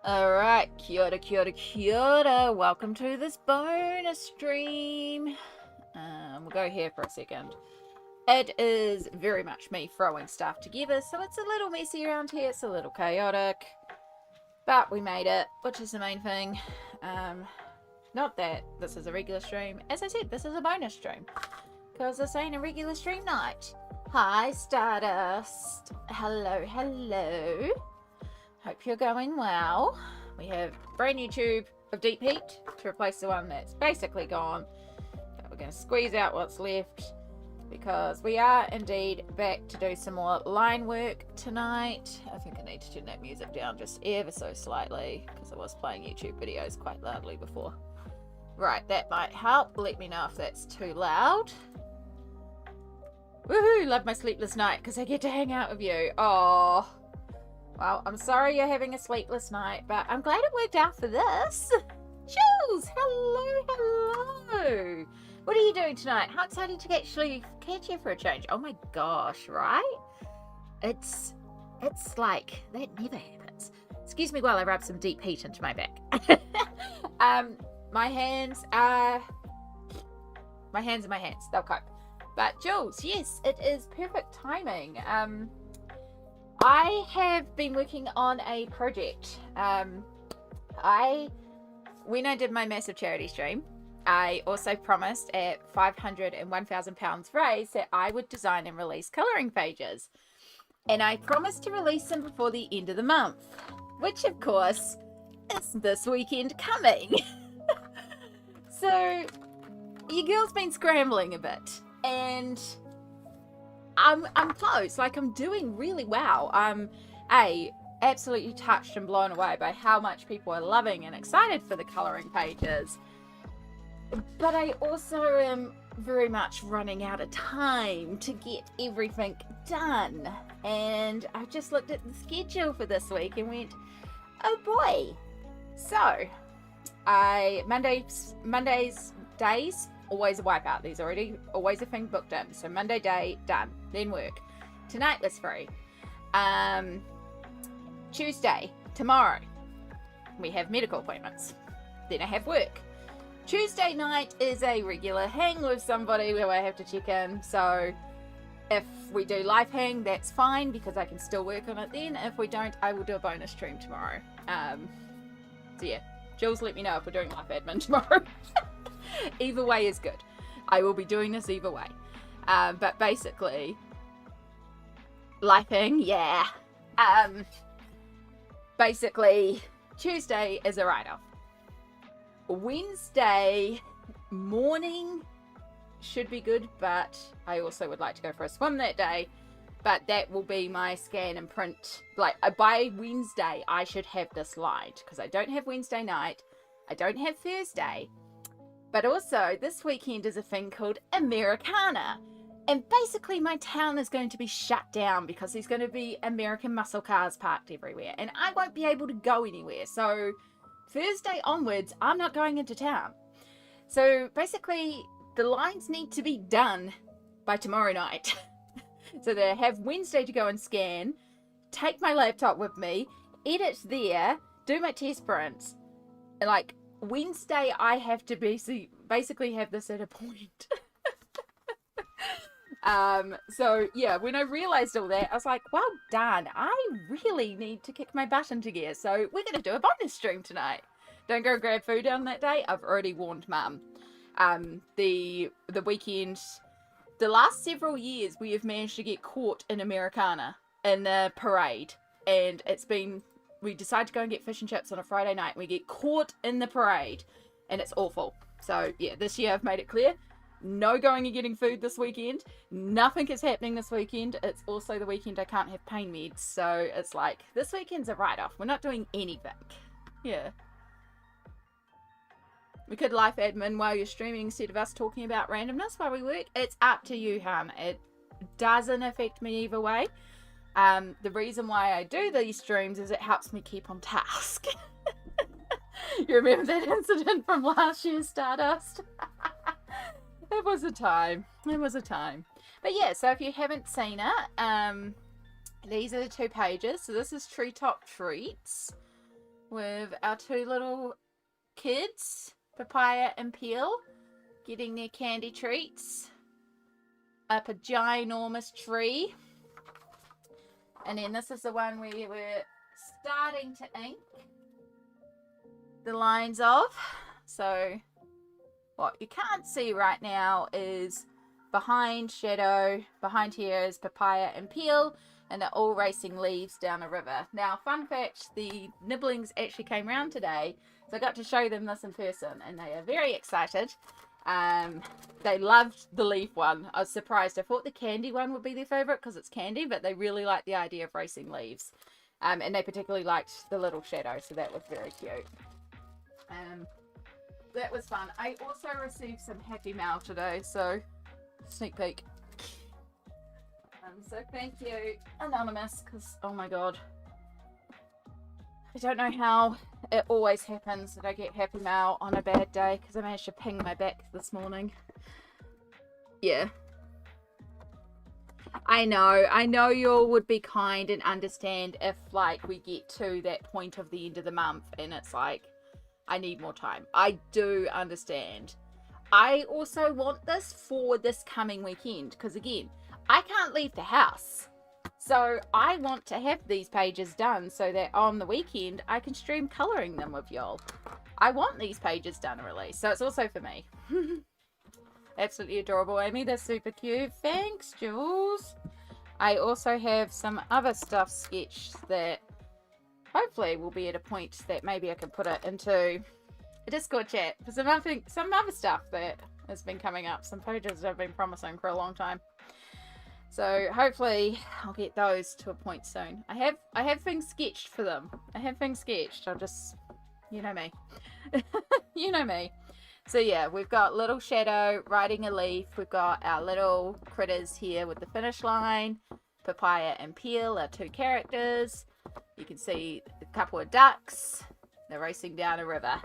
Alright, kia ora, kia ora, kia ora. Welcome to this bonus stream. We'll go here for a second. It is very much me throwing stuff together, so it's a little messy around here, it's a little chaotic. But we made it, which is the main thing. Not that this is a regular stream. As I said, this is a bonus stream. Because this ain't a regular stream night. Hi, Stardust. Hello, hello. Hope you're going well. We have a brand new tube of deep heat to replace the one that's basically gone. So we're going to squeeze out what's left because we are indeed back to do some more line work tonight. I think I need to turn that music down just ever so slightly because I was playing YouTube videos quite loudly before. Right, that might help. Let me know if that's too loud. Woohoo! Love my sleepless night because I get to hang out with you. Oh. Well, I'm sorry you're having a sleepless night, but I'm glad it worked out for this. Jules, hello, hello. What are you doing tonight? How excited to actually catch you for a change. Oh my gosh, right? It's like, that never happens. Excuse me while I rub some deep heat into my back. My hands are my hands. They'll cope. But Jules, yes, it is perfect timing. I have been working on a project. When I did my massive charity stream, I also promised at 500 and 1,000 pounds raised that I would design and release colouring pages. And I promised to release them before the end of the month, which of course is this weekend coming. So your girl's been scrambling a bit, and I'm close. Like, I'm doing really well. I'm absolutely touched and blown away by how much people are loving and excited for the colouring pages. But I also am very much running out of time to get everything done. And I just looked at the schedule for this week and went, oh boy. So, Mondays days, always a wipeout. There's always a thing booked in. So Monday day, done. Then work. Tonight was free. Tuesday, tomorrow, we have medical appointments. Then I have work. Tuesday night is a regular hang with somebody where I have to check in. So if we do live hang, that's fine because I can still work on it then. If we don't, I will do a bonus stream tomorrow. So yeah, Jules, let me know if we're doing live admin tomorrow. Either way is good. I will be doing this either way. But basically, lifing, yeah. Basically, Tuesday is a write-off. Wednesday morning should be good, but I also would like to go for a swim that day. But that will be my scan and print. Like, by Wednesday, I should have this lined because I don't have Wednesday night. I don't have Thursday. But also, this weekend is a thing called Americana. And basically, my town is going to be shut down because there's going to be American muscle cars parked everywhere. And I won't be able to go anywhere. So, Thursday onwards, I'm not going into town. So, basically, the lines need to be done by tomorrow night. So that I have Wednesday to go and scan, take my laptop with me, edit there, do my test prints. And like, Wednesday I have to basically have this at a point. So yeah, when I realized all that, I was like, well done. I really need to kick my butt into gear. So we're going to do a bonus stream tonight. Don't go grab food on that day. I've already warned Mum. The weekend, the last several years, we have managed to get caught in Americana in the parade. And we decide to go and get fish and chips on a Friday night. We get caught in the parade. And it's awful. So, yeah, this year I've made it clear. No going and getting food this weekend. Nothing is happening this weekend. It's also the weekend I can't have pain meds. So, it's like, this weekend's a write-off. We're not doing anything. Yeah. We could live admin while you're streaming instead of us talking about randomness while we work. It's up to you, hon. It doesn't affect me either way. The reason why I do these streams is it helps me keep on task. You remember that incident from last year's Stardust? It was a time. But yeah, so if you haven't seen it, these are the two pages. So this is Treetop Treats. with our two little kids, Papaya and Peel, getting their candy treats up a ginormous tree. And then this is the one where we're starting to ink the lines of. So what you can't see right now is behind Shadow, behind here is Papaya and Peel, and they're all racing leaves down a river. Now, fun fact, the Nibblings actually came round today, so I got to show them this in person, and they are very excited. They loved the leaf one. I was surprised. I thought the candy one would be their favourite because it's candy, but they really liked the idea of racing leaves. And they particularly liked the little Shadow, so that was very cute. That was fun. I also received some happy mail today, so sneak peek. So thank you, Anonymous, because oh my god, I don't know how it always happens that I get happy mail on a bad day, because I managed to ping my back this morning. Yeah. I know you all would be kind and understand if, like, we get to that point of the end of the month and it's like, I need more time. I do understand. I also want this for this coming weekend, because again, I can't leave the house. So I want to have these pages done so that on the weekend I can stream colouring them with y'all. I want these pages done and released, so it's also for me. Absolutely adorable, Amy. That's super cute. Thanks, Jules. I also have some other stuff sketched that hopefully will be at a point that maybe I can put it into a Discord chat for some other stuff that has been coming up. Some pages I've been promising for a long time. So hopefully I'll get those to a point soon. I have things sketched for them. I'll just, you know me. You know me. So yeah, we've got little Shadow riding a leaf. We've got our little critters here with the finish line. Papaya and Peel, our two characters. You can see a couple of ducks. They're racing down a river.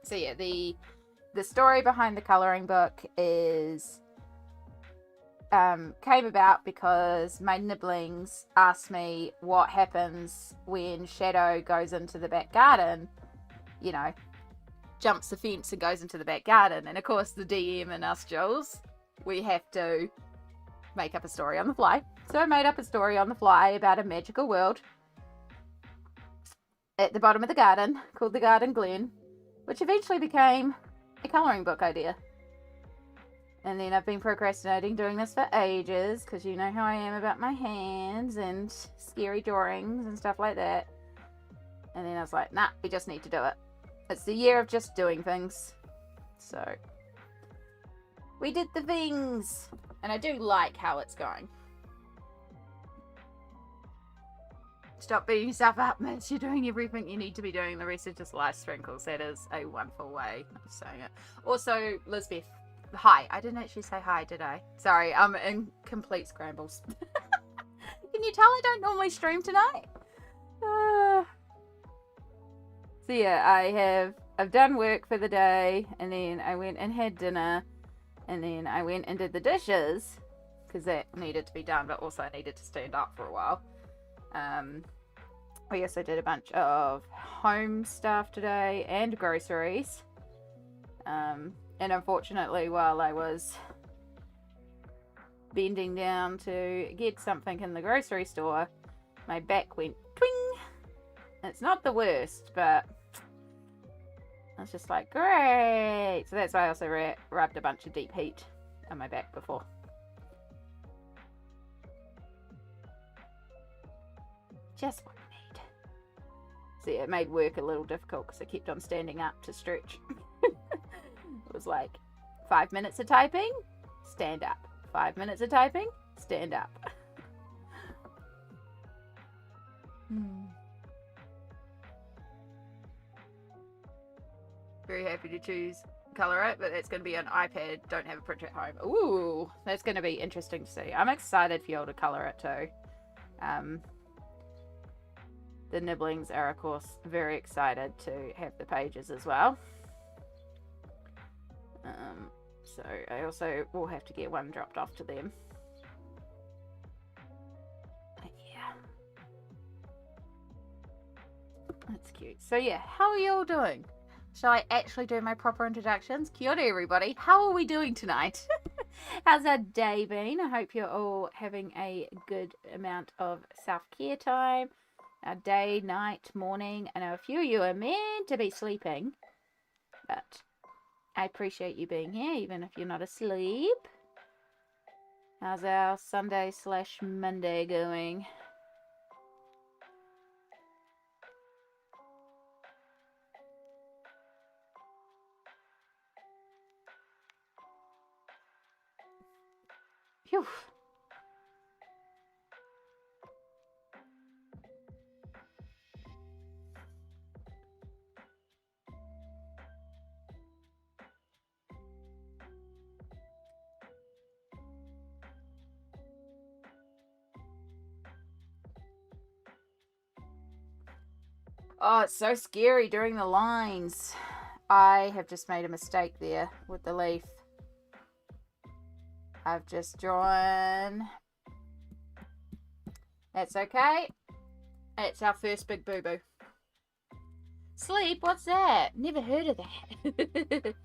So yeah, the story behind the colouring book is came about because my Nibblings asked me what happens when Shadow goes into the back garden, you know, jumps the fence and goes into the back garden. And of course the DM and us Jules, we have to make up a story on the fly. So I made up a story on the fly about a magical world at the bottom of the garden called the Garden Glen, which eventually became a colouring book idea. And then I've been procrastinating doing this for ages, because you know how I am about my hands and scary drawings and stuff like that. And then I was like, nah, we just need to do it. It's the year of just doing things. So we did the things. And I do like how it's going. Stop beating yourself up, Mitch. You're doing everything you need to be doing. The rest are just life sprinkles. That is a wonderful way of saying it. Also, Lisbeth, hi. I didn't actually say hi, did I? Sorry, I'm in complete scrambles. Can you tell I don't normally stream tonight? So yeah, I've done work for the day, and then I went and had dinner, and then I went and did the dishes, because that needed to be done, but also I needed to stand up for a while. We also did a bunch of home stuff today and groceries. And unfortunately, while I was bending down to get something in the grocery store, my back went twing. It's not the worst, but I was just like, great. So that's why I also rubbed a bunch of deep heat on my back before. Just what I need. See, it made work a little difficult because I kept on standing up to stretch. It was like 5 minutes of typing, stand up. 5 minutes of typing, stand up. Very happy to choose Colour It, but it's going to be on iPad. Don't have a printer at home. Ooh, that's going to be interesting to see. I'm excited for you all to colour it too. The Nibblings are, of course, very excited to have the pages as well. So I also will have to get one dropped off to them. But yeah. That's cute. So yeah, how are you all doing? Shall I actually do my proper introductions? Kia ora, everybody. How are we doing tonight? How's our day been? I hope you're all having a good amount of self-care time. Our day, night, morning. I know a few of you are meant to be sleeping, but I appreciate you being here, even if you're not asleep. How's our Sunday/Monday going? Phew. Oh, it's so scary doing the lines. I have just made a mistake there with the leaf. I've just drawn. That's okay. It's our first big boo-boo. Sleep? What's that? Never heard of that.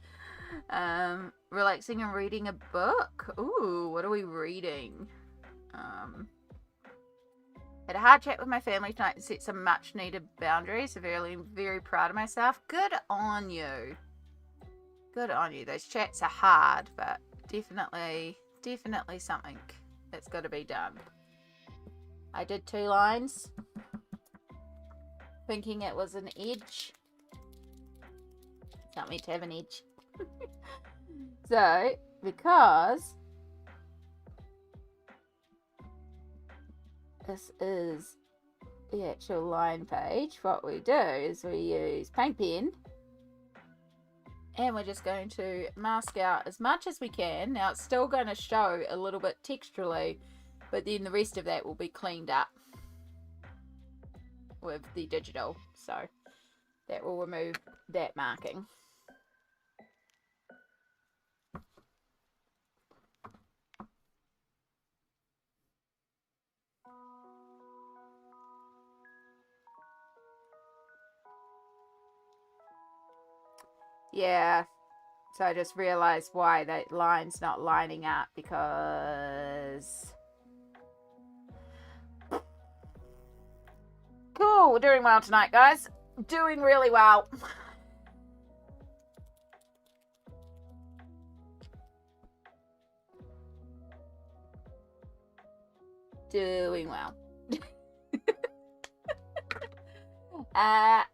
Relaxing and reading a book. Ooh, what are we reading? Had a hard chat with my family tonight and set some much needed boundaries. Severely, very proud of myself. Good on you. Good on you. Those chats are hard, but definitely something that's got to be done. I did 2 lines, thinking it was an edge. It's not meant to have an edge. So, because this is the actual line page, what we do is we use paint pen and we're just going to mask out as much as we can. Now it's still going to show a little bit texturally, but then the rest of that will be cleaned up with the digital, so that will remove that marking. Yeah, so I just realized why that line's not lining up, because cool, we're doing well tonight, guys. Doing really well. Doing well.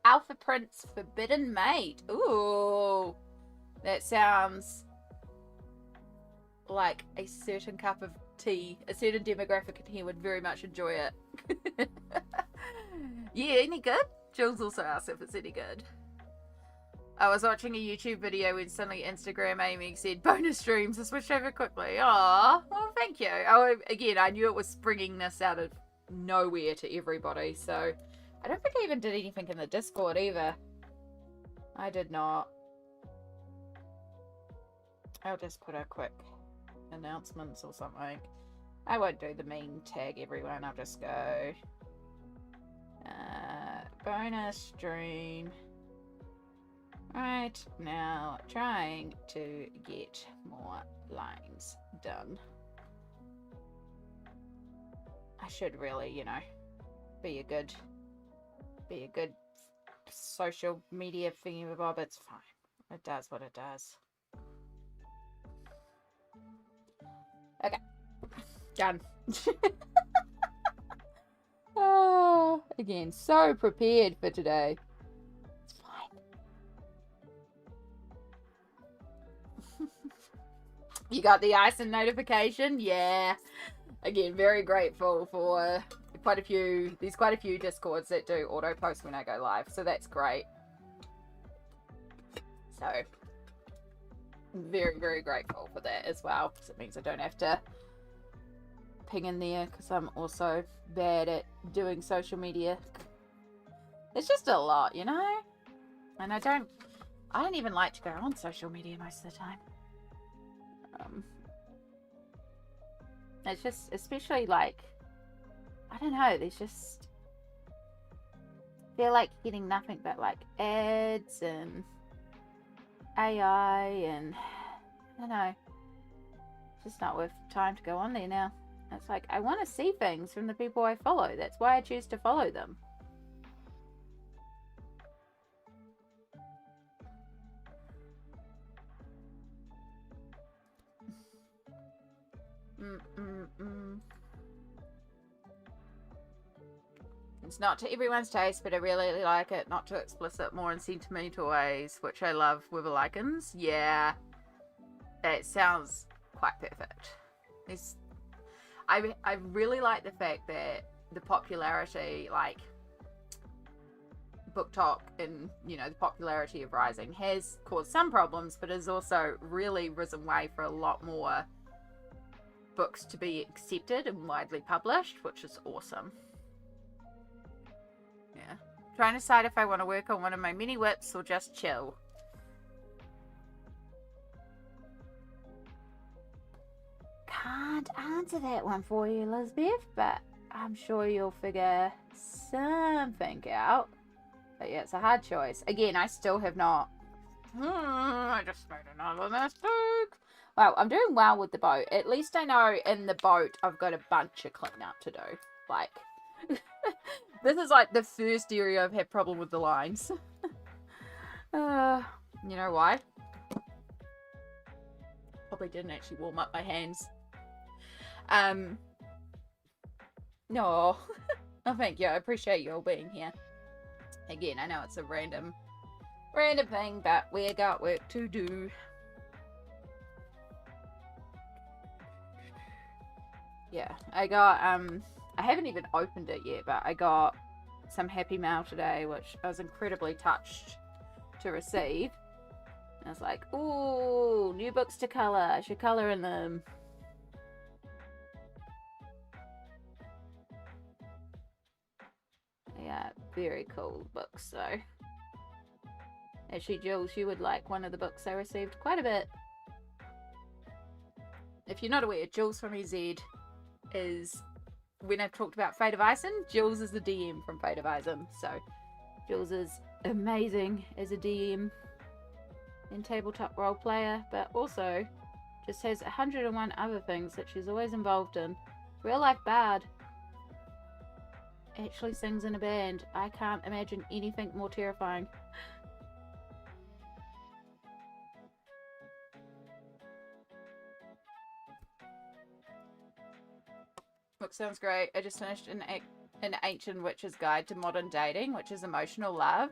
Alpha Prince Forbidden Mate. Ooh, that sounds like a certain cup of tea. A certain demographic in here would very much enjoy it. Yeah, any good? Jules also asked if it's any good. I was watching a YouTube video when suddenly Instagram Amy said bonus streams. I switched over quickly. Aw, well, thank you. Oh, again, I knew it was springing this out of nowhere to everybody, so I don't think I even did anything in the Discord either. I did not. I'll just put a quick announcements or something. I won't do the mean tag everyone. I'll just go bonus stream right now, trying to get more lines done. I should really, you know, be a good social media thingamabob. It's fine. It does what it does. Okay. Done. Oh, again, so prepared for today. It's fine. You got the ISIN notification? Yeah. Again, very grateful for quite a few. There's quite a few Discords that do auto post when I go live, so that's great. So, very, very grateful for that as well, because it means I don't have to ping in there, because I'm also bad at doing social media. It's just a lot, you know? And I don't even like to go on social media most of the time. It's just, especially like, I don't know, there's just feel like getting nothing but like ads and AI and I don't know. It's just not worth time to go on there now. It's like I want to see things from the people I follow. That's why I choose to follow them. It's not to everyone's taste, but I really like it. Not too explicit, more in sentimental ways, which I love with Lycans. Yeah, it sounds quite perfect. I really like the fact that the popularity, like BookTok and, you know, the popularity of Rising has caused some problems, but has also really risen way for a lot more books to be accepted and widely published, which is awesome. Yeah. Trying to decide if I want to work on one of my mini whips or just chill. Can't answer that one for you, Elizabeth, but I'm sure you'll figure something out. But yeah, it's a hard choice. Again, I still have not... I just made another mistake. Well, I'm doing well with the boat. At least I know in the boat I've got a bunch of cleanup to do. Like, this is like the first area I've had problem with the lines. You know why? Probably didn't actually warm up my hands. No. Oh, thank you. I appreciate you all being here. Again, I know it's a random thing, but we got work to do. Yeah, I got, I haven't even opened it yet, but I got some Happy Mail today, which I was incredibly touched to receive. And I was like, ooh, new books to colour. I should colour in them. Yeah, very cool books, though. Actually, Jules, you would like one of the books I received quite a bit. If you're not aware, Jules from EZ is, when I've talked about Fate of Ison, Jules is the DM from Fate of Ison. So, Jules is amazing as a DM and tabletop role player, but also just has 101 other things that she's always involved in. Real life bard. Actually sings in a band. I can't imagine anything more terrifying. Book sounds great. I just finished an Ancient Witch's Guide to Modern Dating, which is emotional love.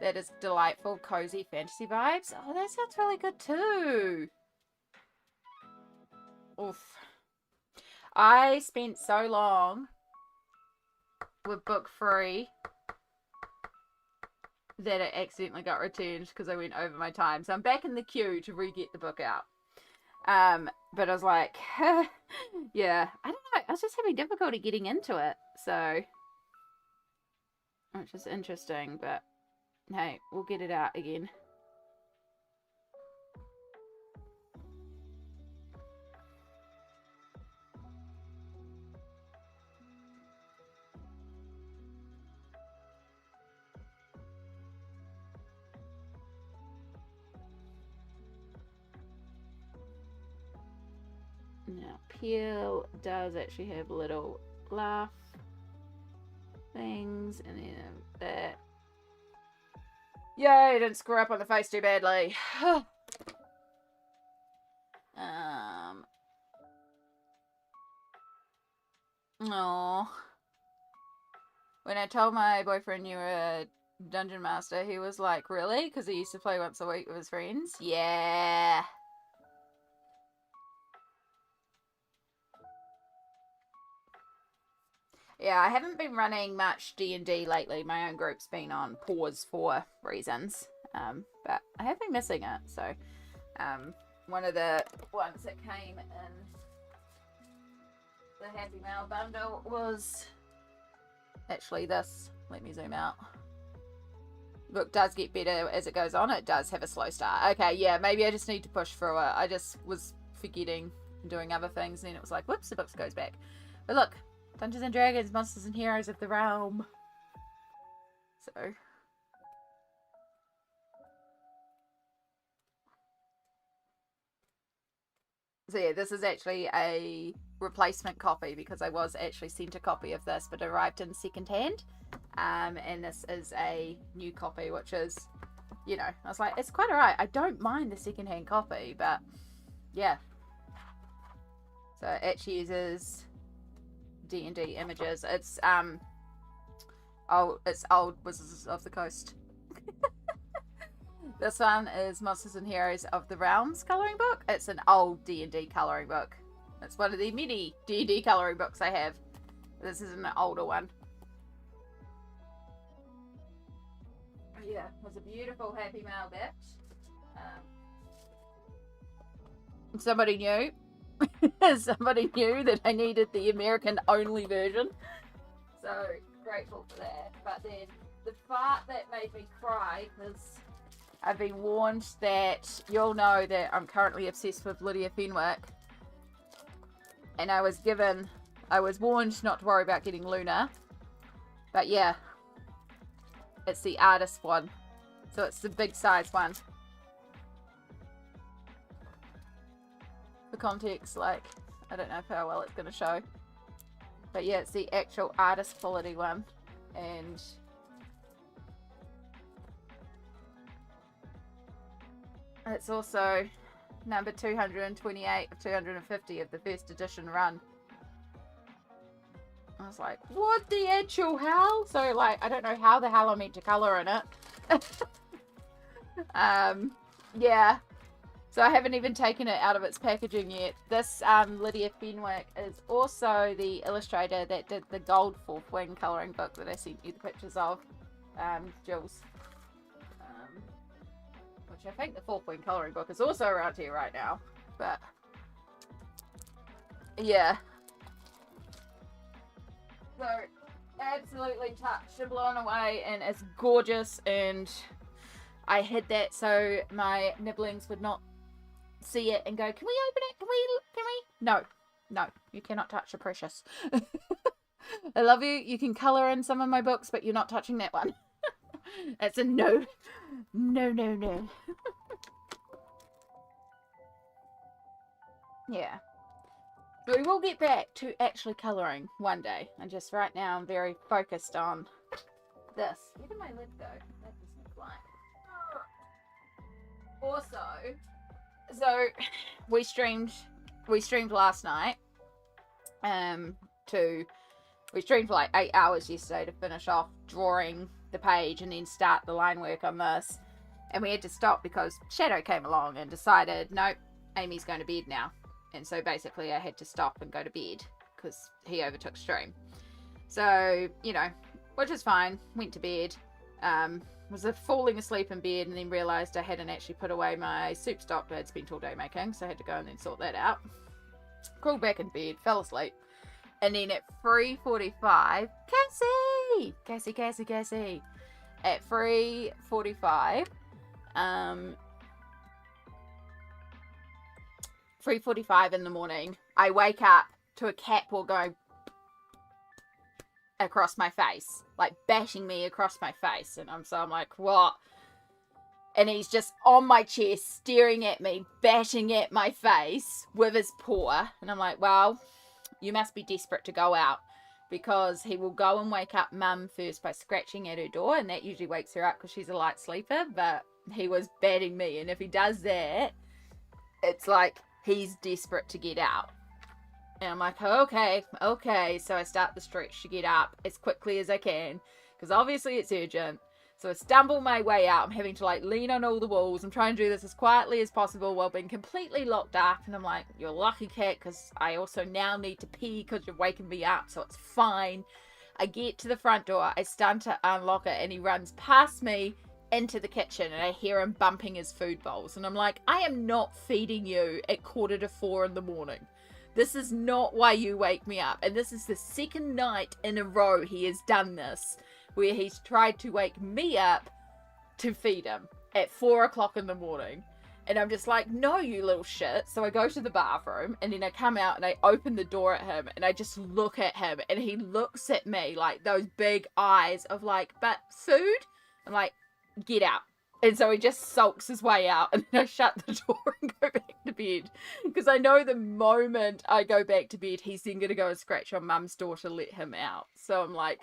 That is delightful, cozy fantasy vibes. Oh, that sounds really good too. Oof. I spent so long with book 3 that it accidentally got returned because I went over my time. So I'm back in the queue to re-get the book out. But I was like, yeah, I don't know. I was just having difficulty getting into it. So, which is interesting, but hey, we'll get it out again. Now, Peel does actually have little laugh things, and then that. Yay, didn't screw up on the face too badly. Oh. When I told my boyfriend you were a dungeon master, he was like, really? Because he used to play once a week with his friends? Yeah. Yeah, I haven't been running much D&D lately. My own group's been on pause for reasons. But I have been missing it. So, one of the ones that came in the Happy Mail bundle was actually this. Let me zoom out. The book does get better as it goes on. It does have a slow start. Okay, yeah, maybe I just need to push through it. I just was forgetting and doing other things, and then it was like, whoops, the book goes back. But look, Dungeons and Dragons, Monsters and Heroes of the Realm. So yeah, this is actually a replacement copy because I was actually sent a copy of this, but it arrived in second hand. And this is a new copy, which is, you know, I was like, it's quite alright. I don't mind the second hand copy, but yeah. So it actually uses D&D images. It's old Wizards of the Coast. This one is Monsters and Heroes of the Realms coloring book. It's an old D&D coloring book. It's one of the many D&D coloring books I have. This is an older one. Yeah, it was a beautiful Happy Mail bitch. Somebody knew. Somebody knew that I needed the American only version. So grateful for that. But then the part that made me cry, because I've been warned that you'll know that I'm currently obsessed with Lydia Fenwick. And I was warned not to worry about getting Luna. But yeah, it's the artist one. So it's the big size one. For context, like, I don't know how well it's going to show. But yeah, it's the actual artist quality one. And it's also number 228 of 250 of the first edition run. I was like, what the actual hell? So, like, I don't know how the hell I'm meant to colour in it. Yeah. So I haven't even taken it out of its packaging yet. This Lydia Fenwick is also the illustrator that did the Gold Fourth Wing colouring book that I sent you the pictures of, Jules. Which I think the Fourth Wing colouring book is also around here right now. But, yeah. So, absolutely touched and blown away, and it's gorgeous, and I hid that so my nibblings would not see it and go, can we open it? Can we? No, you cannot touch the precious. I love you. You can colour in some of my books, but you're not touching that one. It's a no. No. Yeah. But we will get back to actually colouring one day. And just right now I'm very focused on this. Where did my lid go? That doesn't look like. Also, so we streamed last night. We streamed for like 8 hours yesterday to finish off drawing the page and then start the line work on this. And we had to stop because Shadow came along and decided, nope, Amy's going to bed now. And so basically I had to stop and go to bed because he overtook stream. So, you know, which is fine. Went to bed. Was falling asleep in bed and then realised I hadn't actually put away my soup stock that I'd spent all day making. So I had to go and then sort that out. Crawled back in bed, fell asleep. And then at 3:45, Cassie! At 3:45, 3:45 in the morning, I wake up to a cat paw going across my face, like bashing me across my face. And I'm like, what? And he's just on my chest, staring at me, bashing at my face with his paw. And I'm like, well, you must be desperate to go out, because he will go and wake up Mum first by scratching at her door, and that usually wakes her up because she's a light sleeper. But he was batting me, and if he does that, it's like he's desperate to get out. And I'm like, okay. So I start the stretch to get up as quickly as I can, because obviously it's urgent. So I stumble my way out. I'm having to like lean on all the walls. I'm trying to do this as quietly as possible while being completely locked up. And I'm like, you're lucky, cat, because I also now need to pee because you're waking me up. So it's fine. I get to the front door. I start to unlock it, and he runs past me into the kitchen, and I hear him bumping his food bowls. And I'm like, I am not feeding you at 3:45 in the morning. This is not why you wake me up. And this is the second night in a row he has done this, where he's tried to wake me up to feed him at 4 o'clock in the morning. And I'm just like, no, you little shit. So I go to the bathroom and then I come out and I open the door at him and I just look at him and he looks at me like those big eyes of like, but food? I'm like, get out. And so he just sulks his way out and then I shut the door and go back to bed. Because I know the moment I go back to bed, he's then going to go and scratch on mum's door to let him out. So I'm like,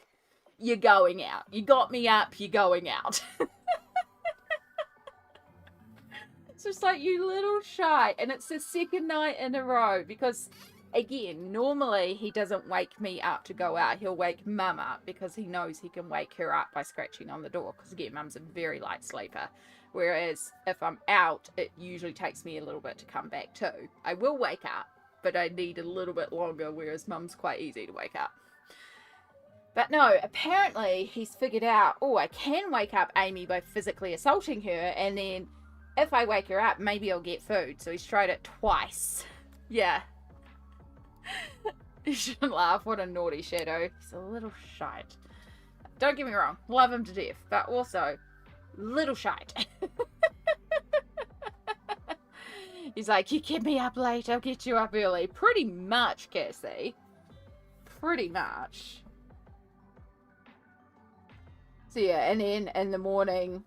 you're going out. You got me up, you're going out. It's just like, you little shy. And it's the second night in a row because, again, normally he doesn't wake me up to go out. He'll wake mum up because he knows he can wake her up by scratching on the door. Because, again, mum's a very light sleeper. Whereas if I'm out, it usually takes me a little bit to come back too. I will wake up, but I need a little bit longer, whereas mum's quite easy to wake up. But no, apparently he's figured out, oh, I can wake up Amy by physically assaulting her, and then if I wake her up, maybe I'll get food. So he's tried it twice. Yeah. You shouldn't laugh. What a naughty shadow. He's a little shite. Don't get me wrong. Love him to death. But also, little shite. He's like, you get me up late, I'll get you up early. Pretty much, Cassie. Pretty much. So yeah, and then in the morning,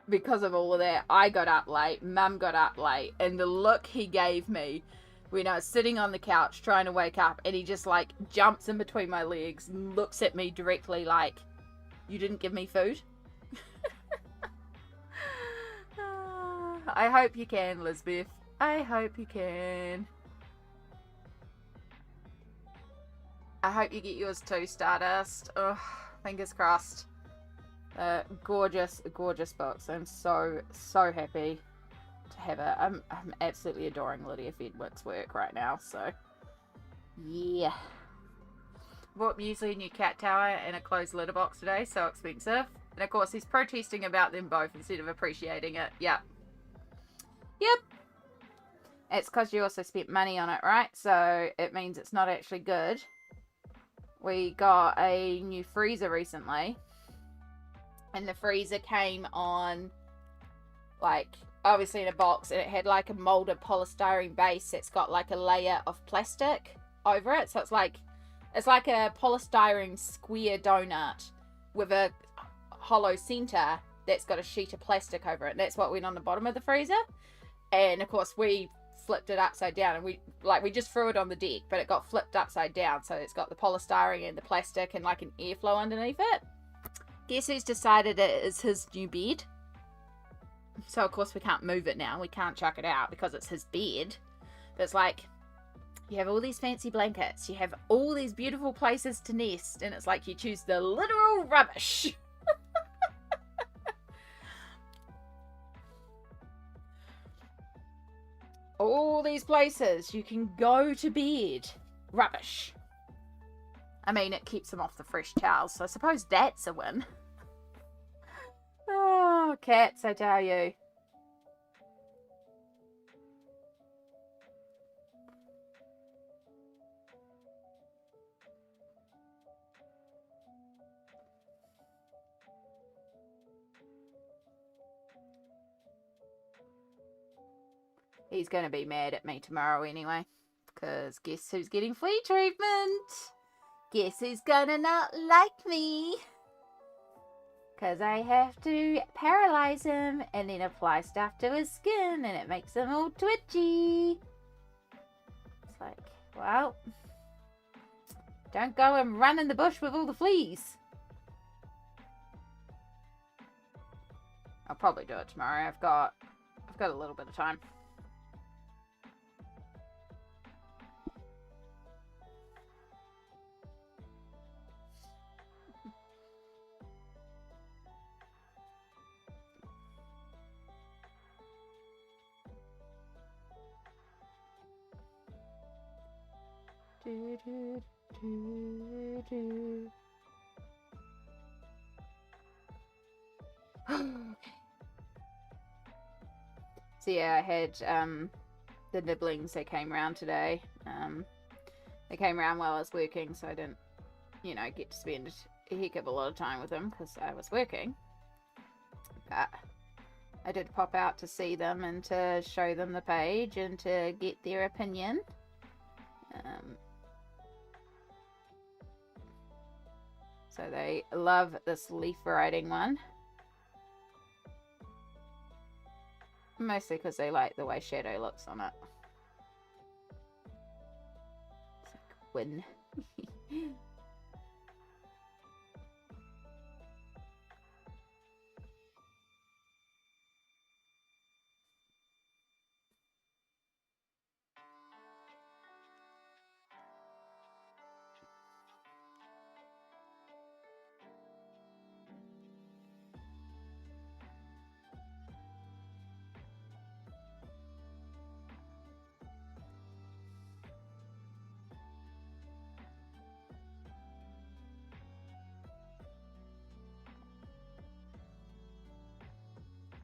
because of all of that, I got up late, mum got up late, and the look he gave me when I was sitting on the couch trying to wake up, and he just like jumps in between my legs and looks at me directly like, you didn't give me food? I hope you can, Lisbeth. I hope you can. I hope you get yours too, Stardust. Oh, fingers crossed. Gorgeous, gorgeous books. I'm so happy to have it. I'm absolutely adoring Lydia Fedwick's work right now. So, yeah. Bought Muesli a new cat tower and a closed litter box today. So expensive. And of course, he's protesting about them both instead of appreciating it. Yep. It's because you also spent money on it, right? So it means it's not actually good. We got a new freezer recently. And the freezer came on, like, obviously in a box. And it had, like, a molded polystyrene base that's got, like, a layer of plastic over it. So it's like a polystyrene square donut with a hollow center that's got a sheet of plastic over it. And that's what went on the bottom of the freezer. And, of course, we flipped it upside down. And we just threw it on the deck. But it got flipped upside down. So it's got the polystyrene and the plastic and, like, an airflow underneath it. Guess who's decided it is his new bed? So, of course, we can't move it now. We can't chuck it out because it's his bed. But it's like, you have all these fancy blankets. You have all these beautiful places to nest. And it's like you choose the literal rubbish. All these places you can go to bed. Rubbish. I mean, it keeps him off the fresh towels, so I suppose that's a win. Oh, cats, I tell you. He's going to be mad at me tomorrow anyway, because guess who's getting flea treatment? Guess who's gonna not like me? Because I have to paralyze him and then apply stuff to his skin and it makes him all twitchy. It's like, well, don't go and run in the bush with all the fleas. I'll probably do it tomorrow. I've got a little bit of time. So yeah, I had the nibblings. They came around today. They came around while I was working, so I didn't, get to spend a heck of a lot of time with them because I was working. But I did pop out to see them and to show them the page and to get their opinion. So they love this leaf writing one. Mostly because they like the way Shadow looks on it. It's like win.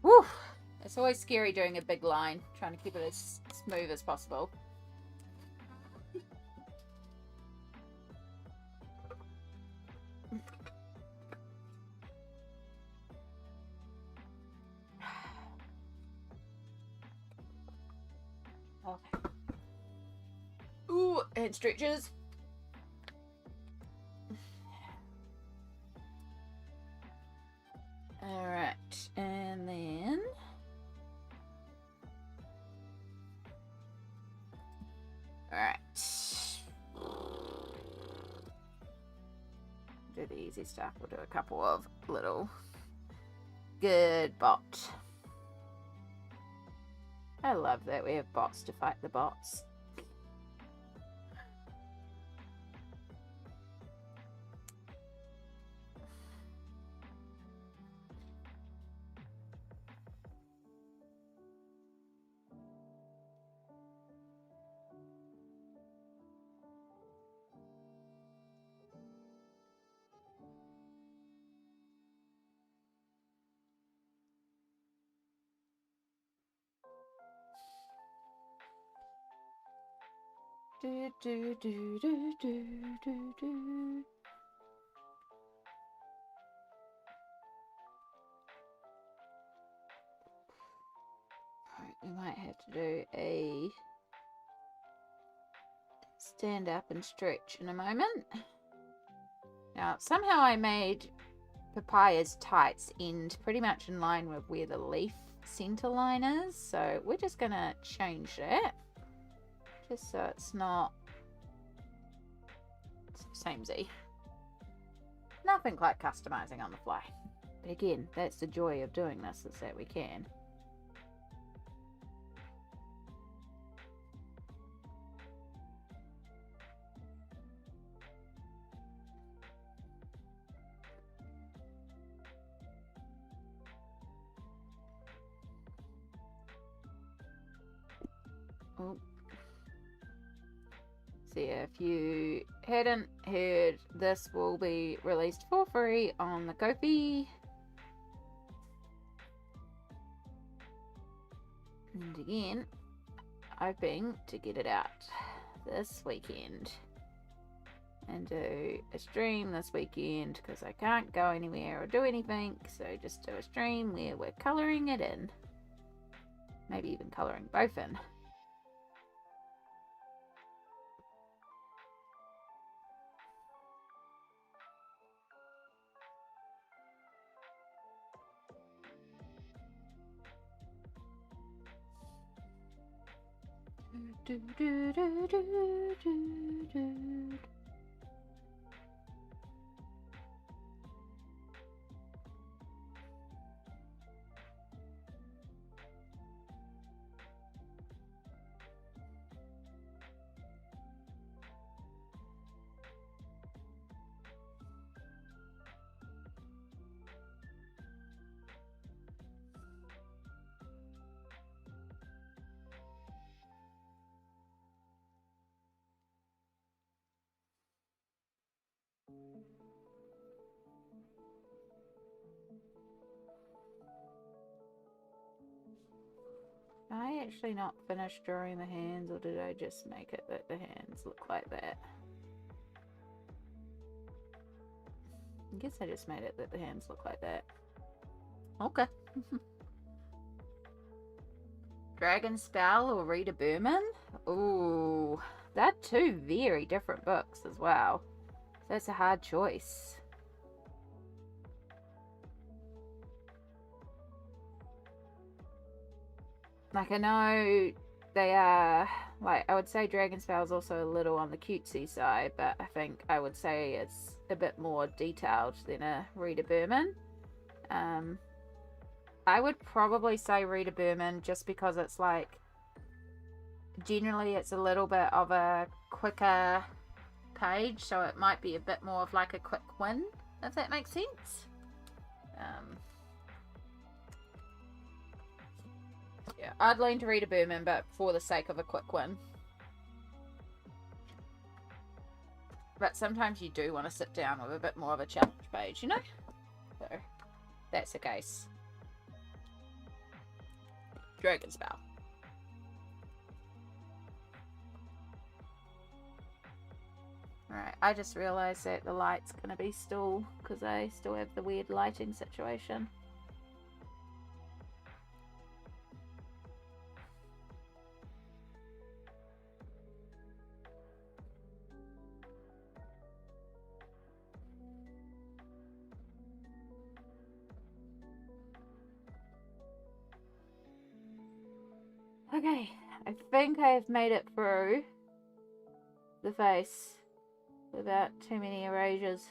Woo! It's always scary doing a big line, trying to keep it as smooth as possible. Okay. Ooh, head stretches. Alright, and then... Alright. Do the easy stuff. We'll do a couple of little good bot. I love that we have bots to fight the bots. Do, do, do, do, do, do, do. Right, we might have to do a stand up and stretch in a moment. Now, somehow I made Papaya's tights end pretty much in line with where the leaf center line is, so we're just gonna change that. Just so it's not samey. Nothing like customizing on the fly. But again, that's the joy of doing this, is that we can. Oh. So yeah, if you hadn't heard, this will be released for free on the Ko-fi. And again, hoping to get it out this weekend. And do a stream this weekend because I can't go anywhere or do anything. So just do a stream where we're colouring it in. Maybe even colouring both in. Do, do, do, do, do, do. Did I actually not finish drawing the hands, or did I just make it that the hands look like that? I guess I just made it that the hands look like that. Okay. Dragon Spell or Rita Berman? Ooh, they're two very different books as well. So it's a hard choice. Like, I know they are, like, I would say Dragon Spell is also a little on the cutesy side, but I think I would say it's a bit more detailed than a Rita Berman. I would probably say Rita Berman just because it's like, generally it's a little bit of a quicker page, so it might be a bit more of like a quick win, if that makes sense. Yeah, I'd lean to Rita Berman, but for the sake of a quick win. But sometimes you do want to sit down with a bit more of a challenge page, you know? So, that's the case. Dragon Spell. Alright, I just realised that the light's going to be still, because I still have the weird lighting situation. Okay, I think I've made it through the face without too many erasures.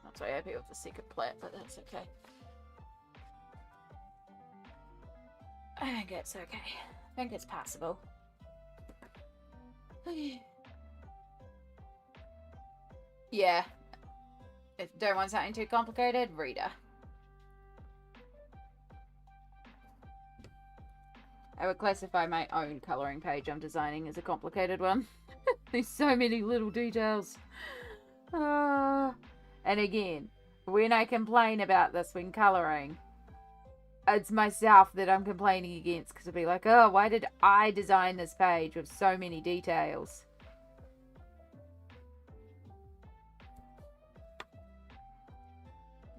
Not so happy with the second plat, but that's okay. I think it's okay. I think it's passable. Yeah. If you don't want something too complicated, Rita. I would classify my own colouring page I'm designing as a complicated one. There's so many little details. And again, when I complain about this when colouring, it's myself that I'm complaining against, because I'll be like, oh, why did I design this page with so many details?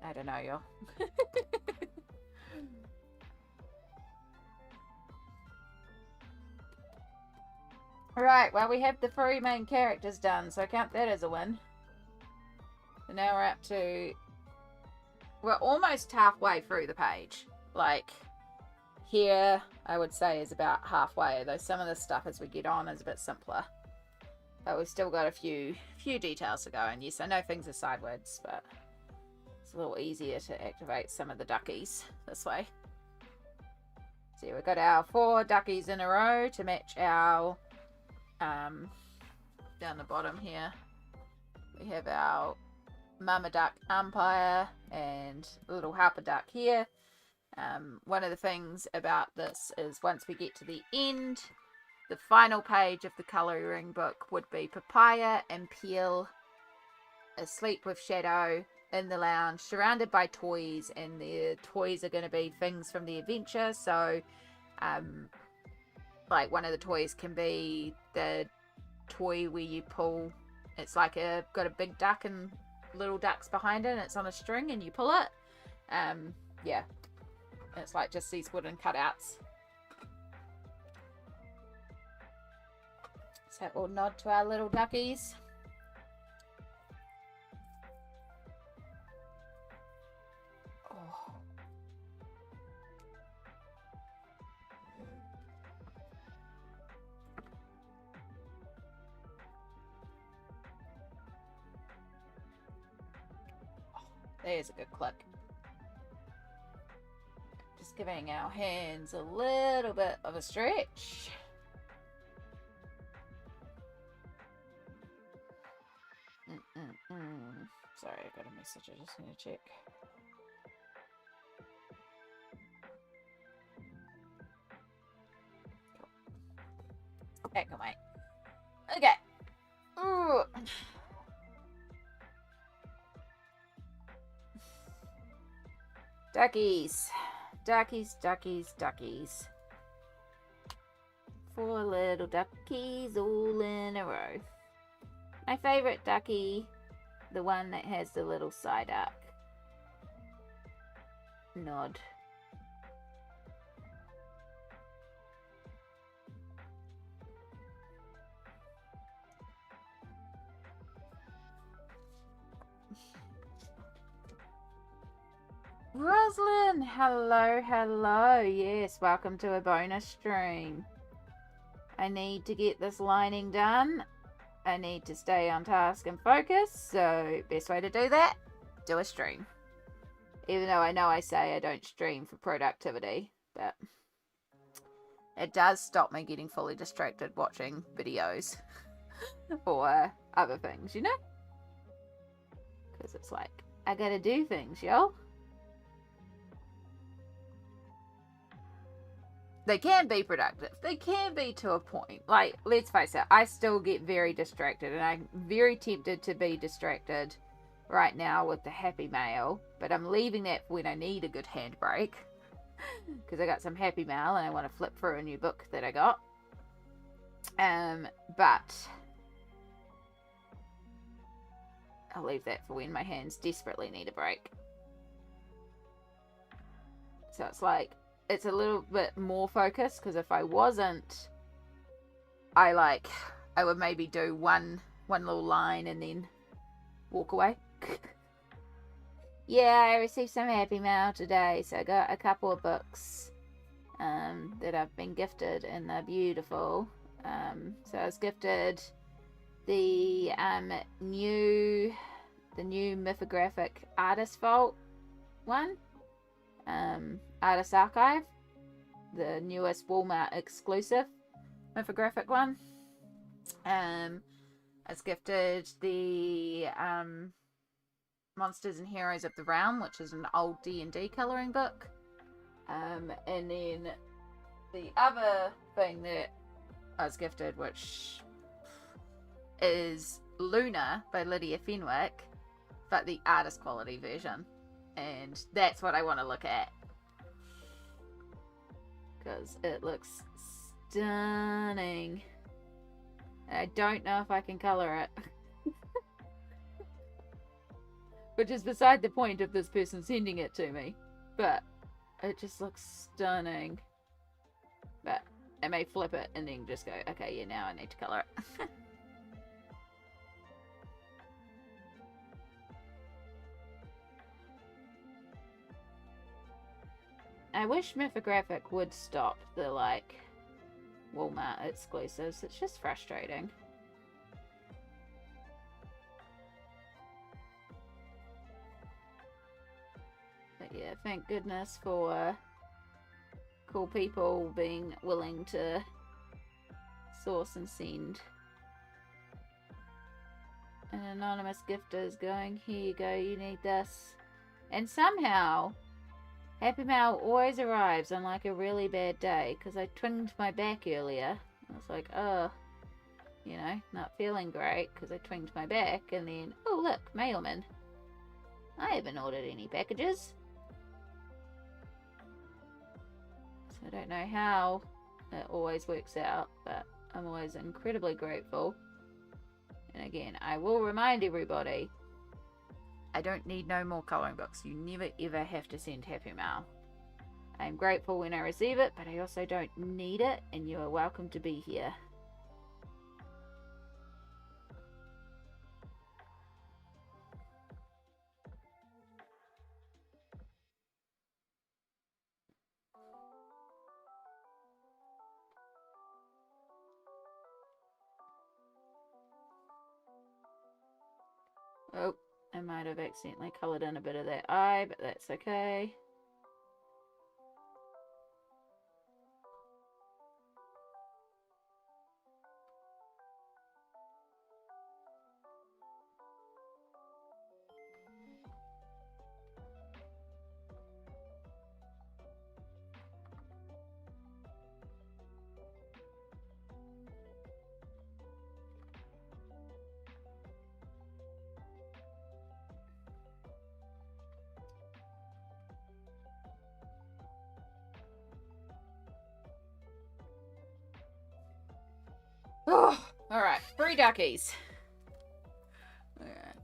I don't know, y'all. Right, well, we have the 3 main characters done, so I count that as a win. So now we're up to... We're almost halfway through the page. Like, here, I would say, is about halfway, though some of the stuff as we get on is a bit simpler. But we've still got a few details to go, and yes, I know things are sideways, but it's a little easier to activate some of the duckies this way. So we've got our 4 duckies in a row to match our... down the bottom here, we have our Mama Duck umpire and little Harper Duck here. One of the things about this is once we get to the end, the final page of the colouring book would be Papaya and Peel asleep with Shadow in the lounge, surrounded by toys, and the toys are going to be things from the adventure. So, like one of the toys can be the toy where you pull, it's like got a big duck and little ducks behind it, and it's on a string and you pull it. Yeah, it's like just these wooden cutouts. So we'll nod to our little duckies. There's a good click. Just giving our hands a little bit of a stretch. Sorry, I got a message. I just need to check. Cool. Back away. Okay. Ooh. Duckies. Duckies, duckies, duckies. 4 little duckies all in a row. My favorite ducky, the one that has the little side arc nod. Roslyn, hello, hello. Yes, welcome to a bonus stream. I need to get this lining done. I need to stay on task and focus, so best way to do that, do a stream. Even though I know I say I don't stream for productivity, but it does stop me getting fully distracted watching videos or other things, you know? Because it's like, I gotta do things, yo. They can be productive. They can be to a point. Like, let's face it, I still get very distracted, and I'm very tempted to be distracted right now with the Happy Mail, but I'm leaving that for when I need a good handbrake, because I got some Happy Mail and I want to flip through a new book that I got. But I'll leave that for when my hands desperately need a break. So it's like, it's a little bit more focused, because if I wasn't, I would maybe do one little line and then walk away. Yeah, I received some Happy Mail today, so I got a couple of books that I've been gifted, and they're beautiful. So I was gifted the new Mythographic Artist Vault one. Artist Archive, the newest Walmart exclusive Mythographic one. I was gifted the Monsters and Heroes of the Realm, which is an old D&D colouring book. And then the other thing that I was gifted, which is Luna by Lydia Fenwick, but the artist quality version. And that's what I want to look at, because it looks stunning. I don't know if I can color it. Which is beside the point of this person sending it to me. But it just looks stunning. But I may flip it and then just go, okay, yeah, now I need to color it. I wish Mythographic would stop the, Walmart exclusives. It's just frustrating. But yeah, thank goodness for cool people being willing to source and send. An anonymous gifter is going, here you go, you need this. And somehow Happy Mail always arrives on a really bad day, because I twinged my back earlier. I was like, oh, not feeling great because I twinged my back, and then, oh look, mailman. I haven't ordered any packages. So I don't know how it always works out, but I'm always incredibly grateful. And again, I will remind everybody, I don't need no more colouring books. You never ever have to send Happy Mail. I'm grateful when I receive it, but I also don't need it, and you are welcome to be here. Oh, I might have accidentally coloured in a bit of that eye, but that's okay. Oh, alright. 3 duckies. Alright.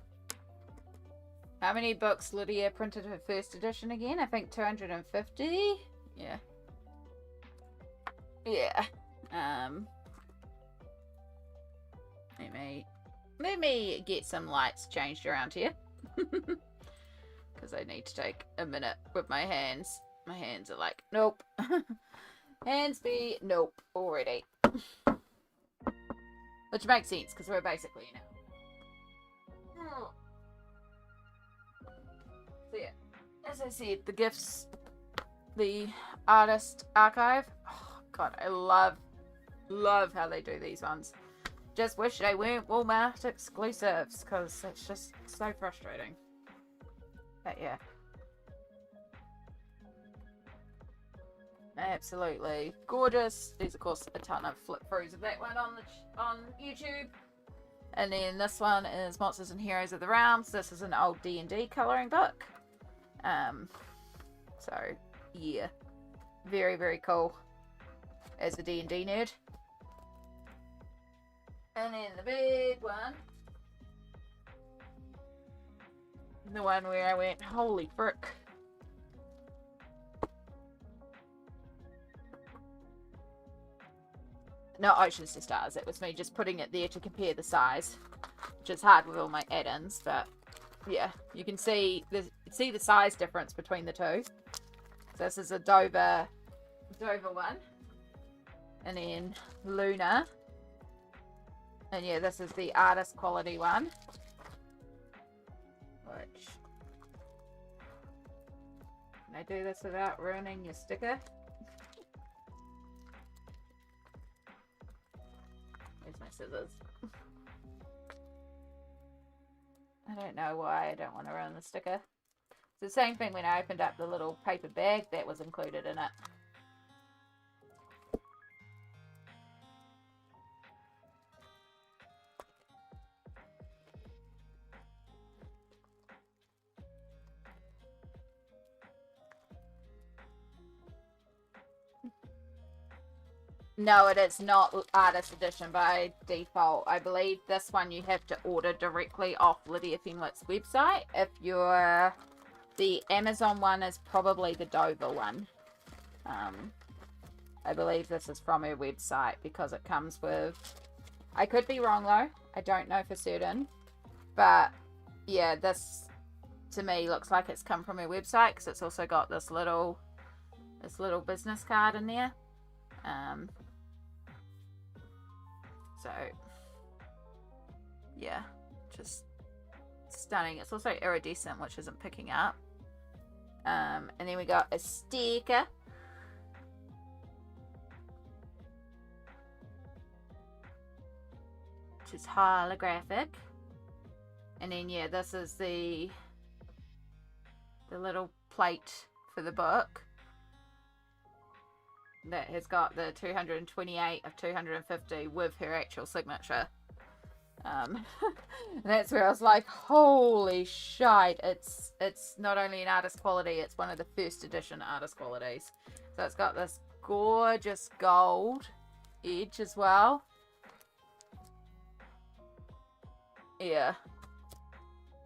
How many books Lydia printed her first edition again? I think 250? Yeah. Yeah. Let me get some lights changed around here. Because I need to take a minute with my hands. My hands are like, nope. Hands be nope already. Which makes sense, because we're basically now. So yeah, as I said, the gifts, the artist archive. Oh god, I love how they do these ones. Just wish they weren't Walmart exclusives, because it's just so frustrating. But yeah. Absolutely gorgeous. There's of course a ton of flip throughs of that one on YouTube. And then this one is Monsters and Heroes of the Realms. This is an old D&D colouring book. So yeah, very, very cool as a D&D nerd. And then the big one, the one where I went, holy frick. No, Oceans to Stars. It was me just putting it there to compare the size, which is hard with all my add-ins, but yeah, you can see the size difference between the two. So this is a Dover one, and then Luna, and yeah, this is the artist quality one, which, can I do this without ruining your sticker? Where's my scissors? I don't know why I don't want to ruin the sticker. It's the same thing when I opened up the little paper bag that was included in it. No, it is not artist edition by default. I believe this one you have to order directly off Lydia Fenwick's website. If you're... The Amazon one is probably the Dover one. I believe this is from her website because it comes with... I could be wrong though. I don't know for certain. But yeah, this to me looks like it's come from her website because it's also got this little business card in there. So yeah, just stunning. It's also iridescent, which isn't picking up. And then we got a sticker. Which is holographic. And then yeah, this is the little plate for the book. That has got the 228 of 250 with her actual signature. That's where I was like, holy shite, it's not only an artist quality, it's one of the first edition artist qualities. So it's got this gorgeous gold edge as well. Yeah.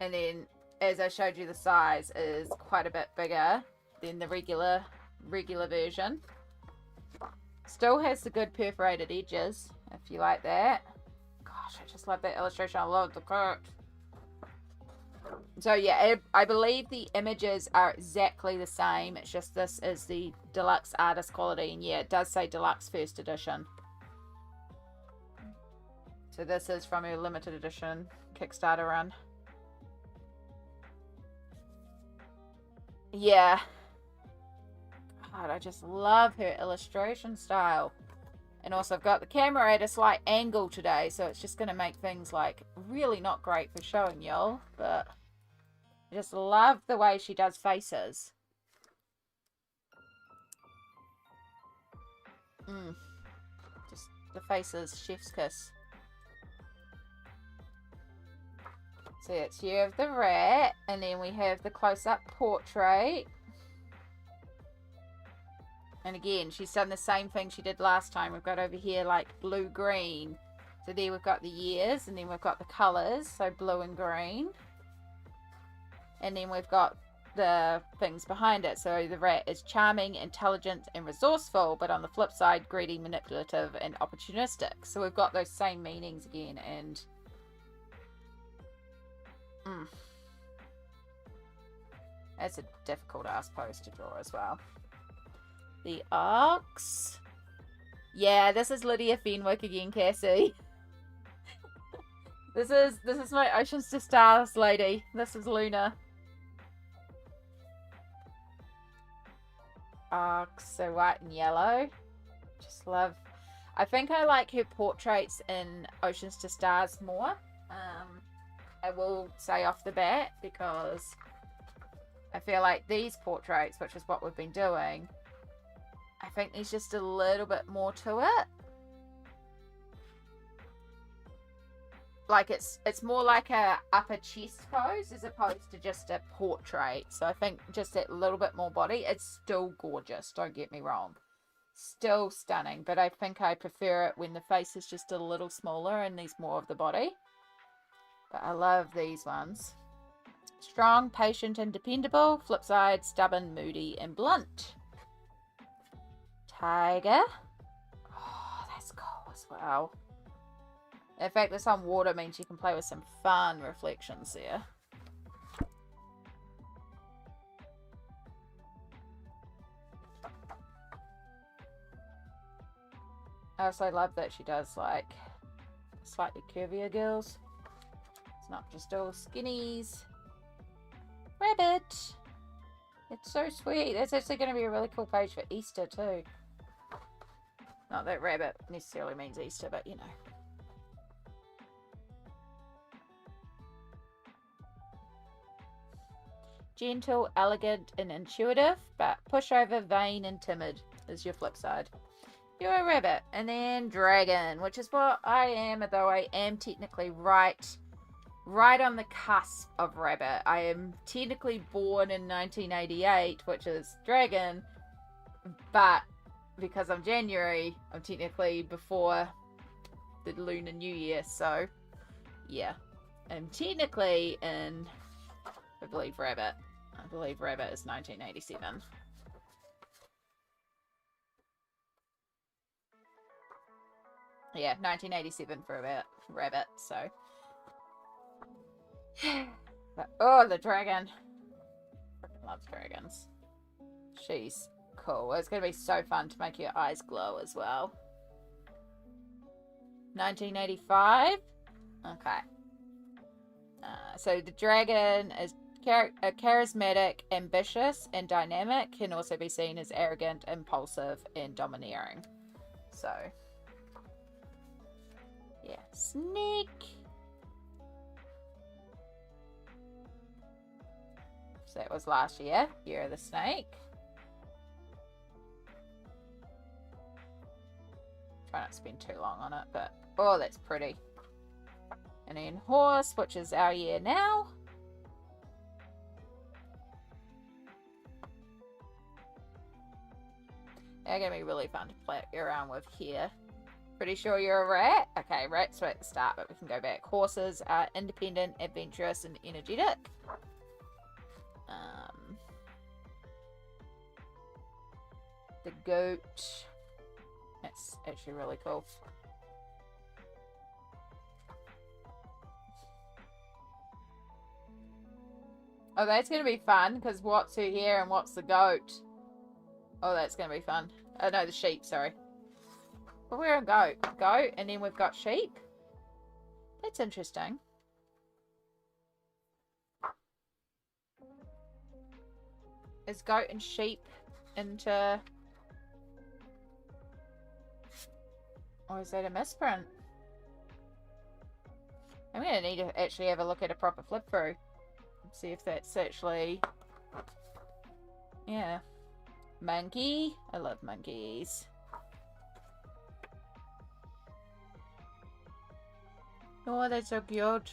And then, as I showed you, the size is quite a bit bigger than the regular version. Still has the good perforated edges, if you like that. Gosh, I just love that illustration. I love the cut. So yeah, I believe the images are exactly the same. It's just this is the deluxe artist quality. And yeah, it does say deluxe first edition. So this is from her limited edition Kickstarter run. Yeah. God, I just love her illustration style. And also I've got the camera at a slight angle today, so it's just going to make things like really not great for showing y'all. But I just love the way she does faces. Just the faces, chef's kiss. So it's Year of the Rat, and then we have the close-up portrait. And again, she's done the same thing she did last time. We've got over here like blue-green So there we've got the ears, and then we've got the colours, so blue and green. And then we've got the things behind it. So the rat is charming, intelligent, and resourceful, but on the flip side, greedy, manipulative, and opportunistic. So we've got those same meanings again, and it's a difficult ass pose to draw as well. The ox. Yeah, this is Lydia Fenwick again, Cassie. This is my Oceans to Stars lady. This is Luna. Ox, so white and yellow. Just love. I think I like her portraits in Oceans to Stars more. I will say off the bat, because I feel like these portraits, which is what we've been doing, I think there's just a little bit more to it. Like it's more like a upper chest pose as opposed to just a portrait. So I think just that little bit more body. It's still gorgeous, don't get me wrong. Still stunning, but I think I prefer it when the face is just a little smaller and there's more of the body. But I love these ones. Strong, patient, and dependable. Flip side, stubborn, moody, and blunt. Tiger. Oh, that's cool as well. In fact, this on water means you can play with some fun reflections there. I also love that she does like slightly curvier girls. It's not just all skinnies. Rabbit. It's so sweet. That's actually going to be a really cool page for Easter too. Not that rabbit necessarily means Easter, but you know. Gentle, elegant, and intuitive, but pushover, vain, and timid is your flip side. You're a rabbit. And then dragon, which is what I am, although I am technically right on the cusp of rabbit. I am technically born in 1988, which is dragon, but because I'm January, I'm technically before the Lunar New Year, so yeah. I'm technically in, I believe rabbit is 1987. Yeah, 1987 for a rabbit, so. But, oh, the dragon. Freaking loves dragons. She's cool. It's going to be so fun to make your eyes glow as well. 1985. Okay. So the dragon is charismatic, ambitious, and dynamic. Can also be seen as arrogant, impulsive, and domineering. So, yeah. Snake. So that was last year. Year of the snake. Try not to spend too long on it, but oh, that's pretty. And then horse, which is our year now. They're going to be really fun to play around with here. Pretty sure you're a rat? Okay, rats were at the start, but we can go back. Horses are independent, adventurous, and energetic. The goat. That's actually really cool. Oh, that's going to be fun, because what's her hair and what's the goat? Oh, that's going to be fun. Oh, no, the sheep, sorry. But we're a goat. Goat, and then we've got sheep. That's interesting. Is goat and sheep into... Or is that a misprint? I'm going to need to actually have a look at a proper flip through. See if that's actually... Yeah. Monkey. I love monkeys. Oh, that's so cute.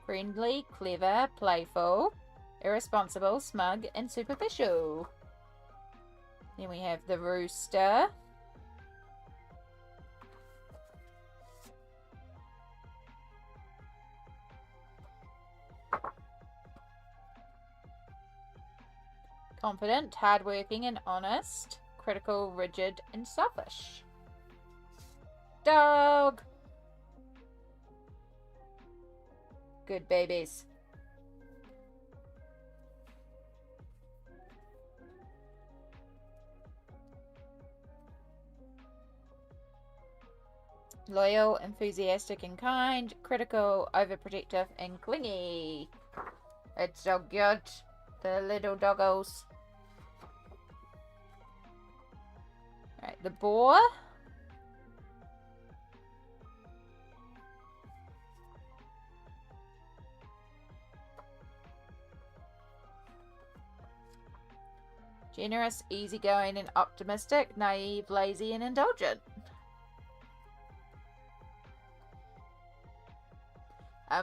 Friendly, clever, playful, irresponsible, smug, and superficial. Then we have the rooster. Confident, hardworking, and honest. Critical, rigid, and selfish. Dog. Good babies. Loyal, enthusiastic, and kind. Critical, overprotective, and clingy. It's so good. The little doggos. Alright, the boar. Generous, easygoing, and optimistic. Naive, lazy, and indulgent.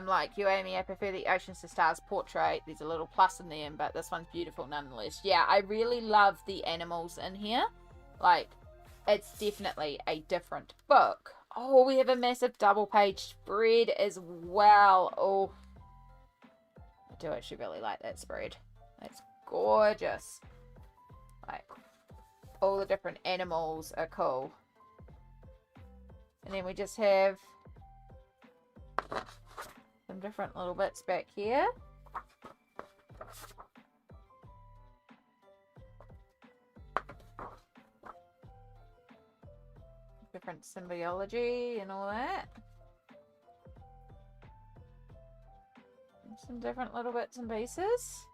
Like you, Amy, I prefer the Oceans to Stars portrait. There's a little plus in there, but this one's beautiful nonetheless. Yeah, I really love the animals in here. Like, it's definitely a different book. Oh, we have a massive double-page spread as well. Oh, I do actually really like that spread. It's gorgeous. Like, all the different animals are cool. And then we just have some different little bits back here. Different symbiology and all that. And some different little bits and pieces.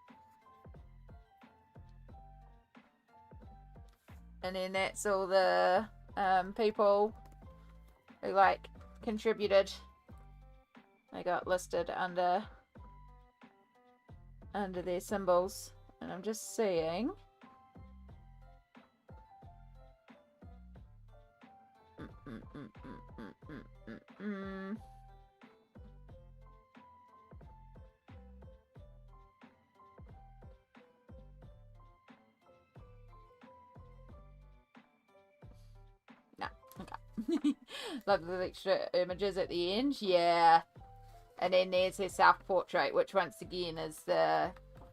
And then that's all the people who like contributed. They got listed under their symbols, and I'm just seeing. No, okay. Love the extra images at the end, yeah. And then there's her self-portrait, which once again is the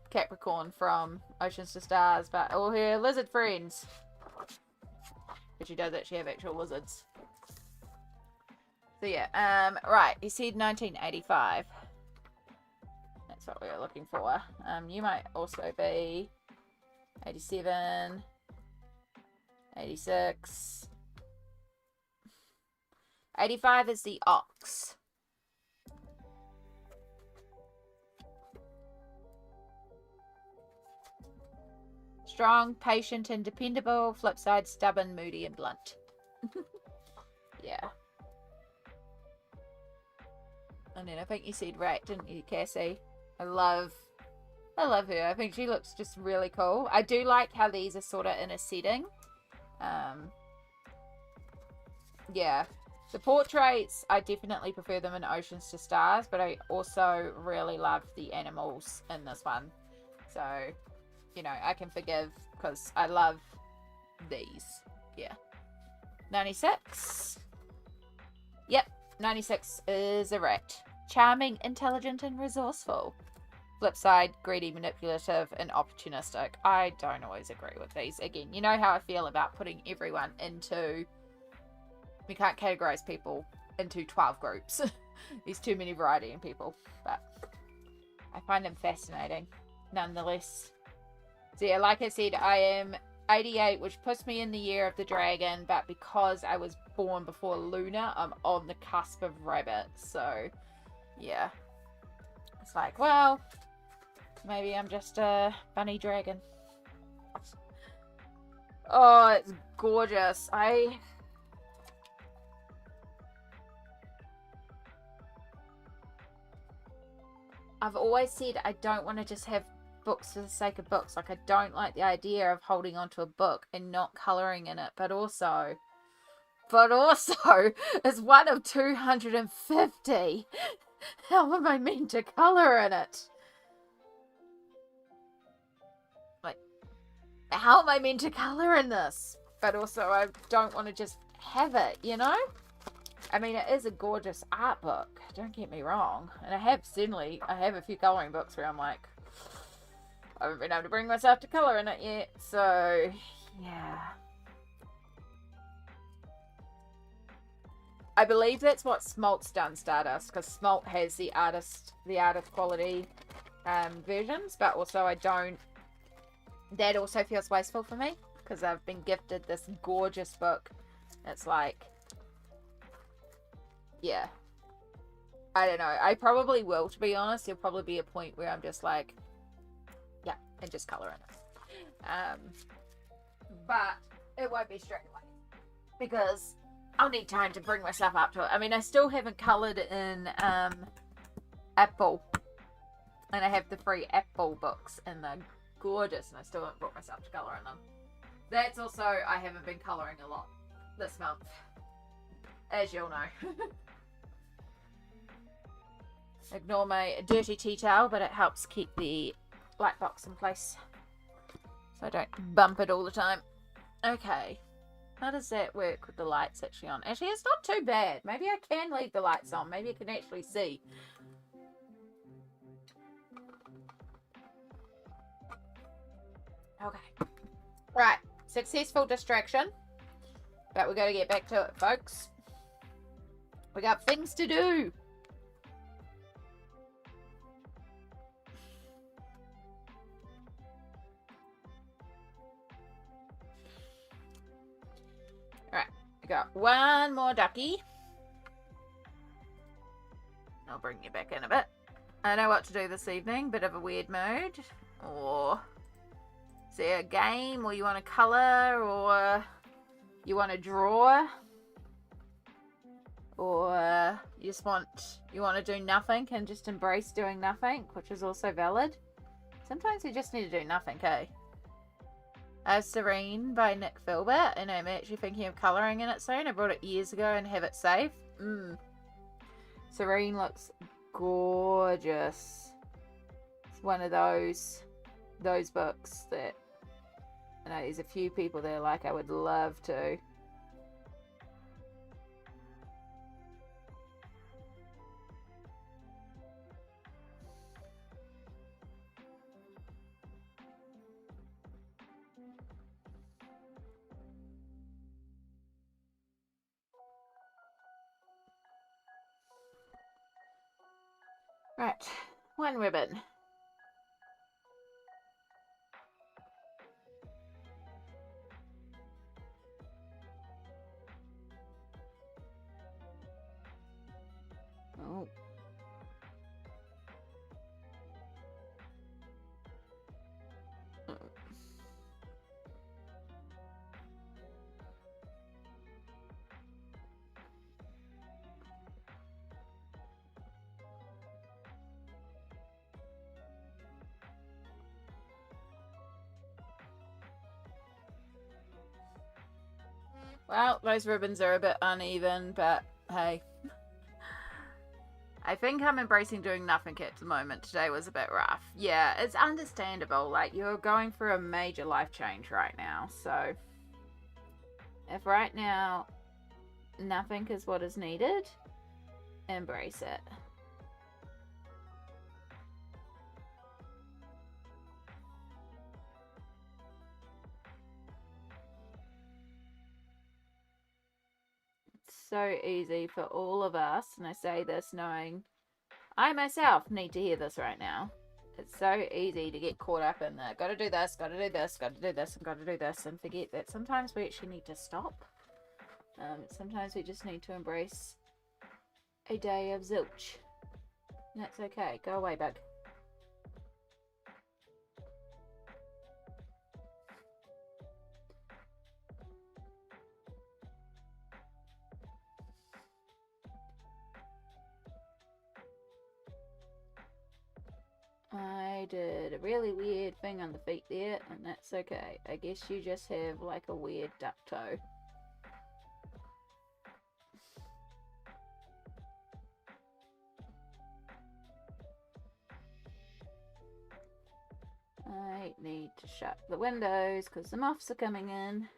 Capricorn from Oceans to Stars, but all her lizard friends. But she does actually have actual lizards. So yeah, right, you said 1985. That's what we were looking for. You might also be 87, 86. 85 is the ox. Strong, patient, and dependable. Flip side, stubborn, moody, and blunt. Yeah. And then I think you said rat, didn't you, Cassie? I love her. I think she looks just really cool. I do like how these are sort of in a setting. Yeah. The portraits, I definitely prefer them in Oceans to Stars, but I also really love the animals in this one. So, you know, I can forgive because I love these. Yeah. 96. Yep, 96 is a rat. Charming, intelligent, and resourceful. Flip side, greedy, manipulative, and opportunistic. I don't always agree with these. Again, you know how I feel about putting everyone into... We can't categorize people into 12 groups. There's too many variety in people. But I find them fascinating, nonetheless. So yeah, like I said, I am 88, which puts me in the year of the dragon. But because I was born before Luna, I'm on the cusp of rabbit. So, yeah. It's like, well, maybe I'm just a bunny dragon. Oh, it's gorgeous. I've always said I don't want to just have books for the sake of books. Like, I don't like the idea of holding onto a book and not colouring in it. But also, it's one of 250. How am I meant to colour in it? Like, how am I meant to colour in this? But also, I don't want to just have it, you know? I mean, it is a gorgeous art book. Don't get me wrong. And I have a few colouring books where I'm like, I haven't been able to bring myself to colour in it yet, so yeah. I believe that's what Smolt's done Stardust, because Smolt has the artist quality versions, but also I don't. That also feels wasteful for me, because I've been gifted this gorgeous book. It's like, yeah. I don't know. I probably will, to be honest. There'll probably be a point where I'm just like, yeah, and just colour in it. But it won't be straight away, because I'll need time to bring myself up to it. I mean, I still haven't coloured in Apple. And I have the free Apple books, and they're gorgeous, and I still haven't brought myself to colour in them. That's also, I haven't been colouring a lot this month, as you'll know. Ignore my dirty tea towel, but it helps keep the light box in place, so I don't bump it all the time. Okay. How does that work with the lights actually on? Actually, it's not too bad. Maybe I can leave the lights on. Maybe I can actually see. Okay. Right. Successful distraction. But we got to get back to it, folks. We got things to do. Alright. We got one more ducky. I'll bring you back in a bit. I know what to do this evening. Bit of a weird mood. Or is there a game, or you want to colour, or you want to draw, or you want to do nothing and just embrace doing nothing, which is also valid. Sometimes you just need to do nothing, okay? Serene by Nick Filbert, and I'm actually thinking of colouring in it soon. I bought it years ago and have it saved. Serene looks gorgeous. It's one of those books that I know there's a few people that are like, I would love to. Right, one ribbon. Oh. Well, those ribbons are a bit uneven, but hey. I think I'm embracing doing nothing at the moment. Today was a bit rough. Yeah, it's understandable. Like, you're going through a major life change right now. So, if right now nothing is what is needed, embrace it. So easy for all of us, and I say this knowing I myself need to hear this right now. It's so easy to get caught up in the gotta do this, gotta do this, gotta do this, and gotta do this, and forget that sometimes we actually need to stop. Sometimes we just need to embrace a day of zilch. And that's okay. Go away, bug. I did a really weird thing on the feet there, and that's okay. I guess you just have like a weird duck toe. I need to shut the windows because the moths are coming in.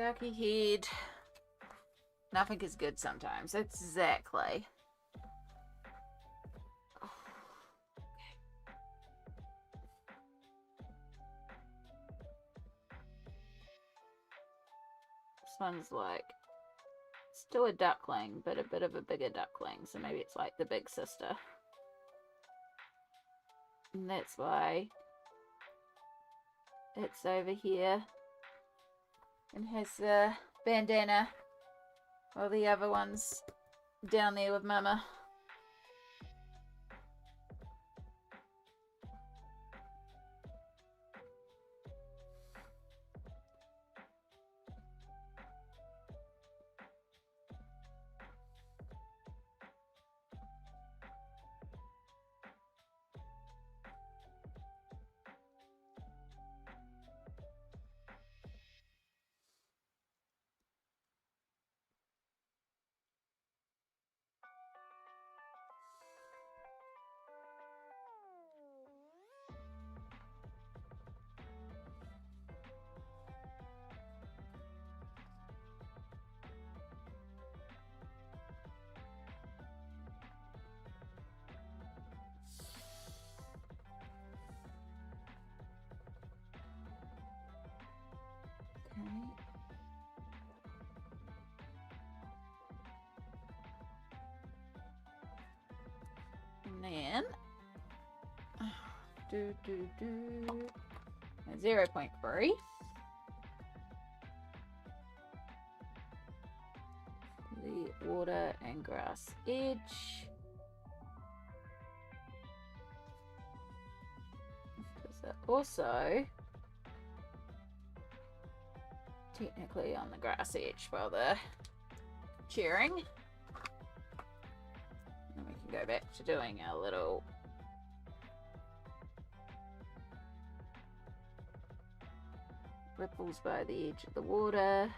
Ducky head. Nothing is good sometimes. Exactly. This one's like still a duckling, but a bit of a bigger duckling. So maybe it's like the big sister. And that's why it's over here and has the bandana while the other one's down there with Mama. And then 0.3. The water and grass edge. Because also technically on the grass edge while they're cheering. And we can go back to doing our little ripples by the edge of the water.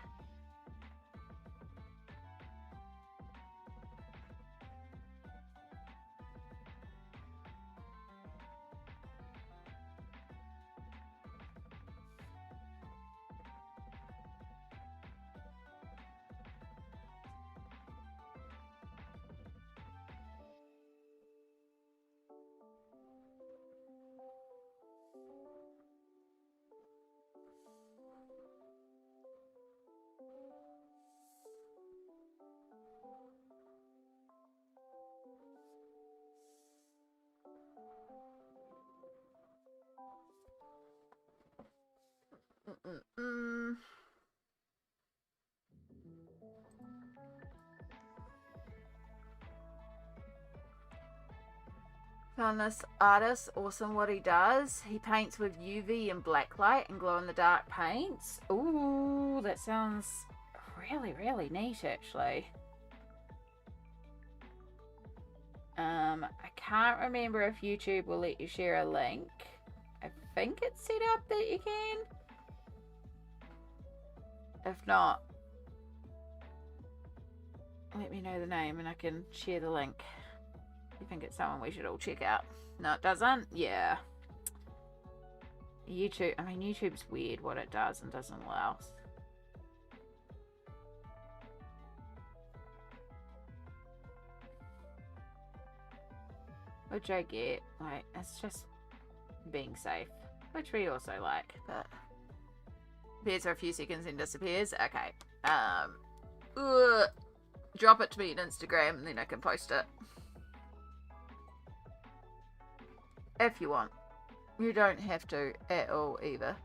Found this artist, awesome what he does. He paints with UV and blacklight and glow-in-the-dark paints. Ooh, that sounds really, really neat, actually. I can't remember if YouTube will let you share a link. I think it's set up that you can. If not, let me know the name and I can share the link. You think it's someone we should all check out? No, it doesn't? Yeah. YouTube, I mean, YouTube's weird what it does and doesn't allow. Which I get, like, it's just being safe, which we also like, but appears for a few seconds and disappears. Okay. Drop it to me on Instagram and then I can post it. If you want. You don't have to at all either.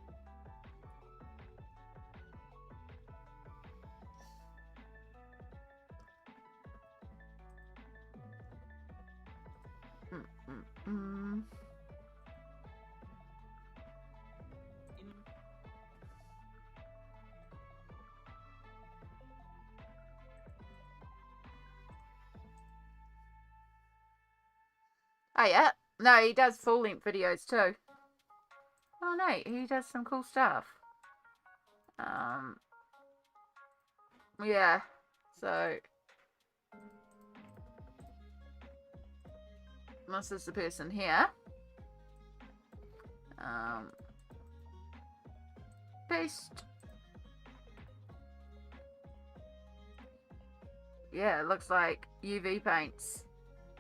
Oh yeah. No, he does full-length videos too. Oh no, he does some cool stuff. Yeah. So this is the person here. Paste. yeah, it looks like UV paints.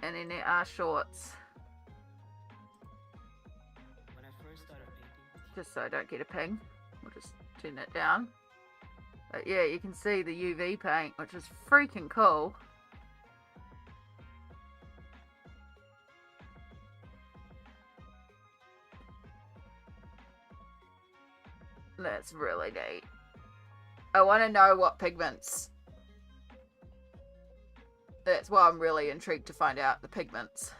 And then there are shorts. When I first started painting, Just so I don't get a ping. We'll just turn that down. But yeah, you can see the UV paint, which is freaking cool. That's really neat. I want to know what pigments. That's why I'm really intrigued to find out the pigments.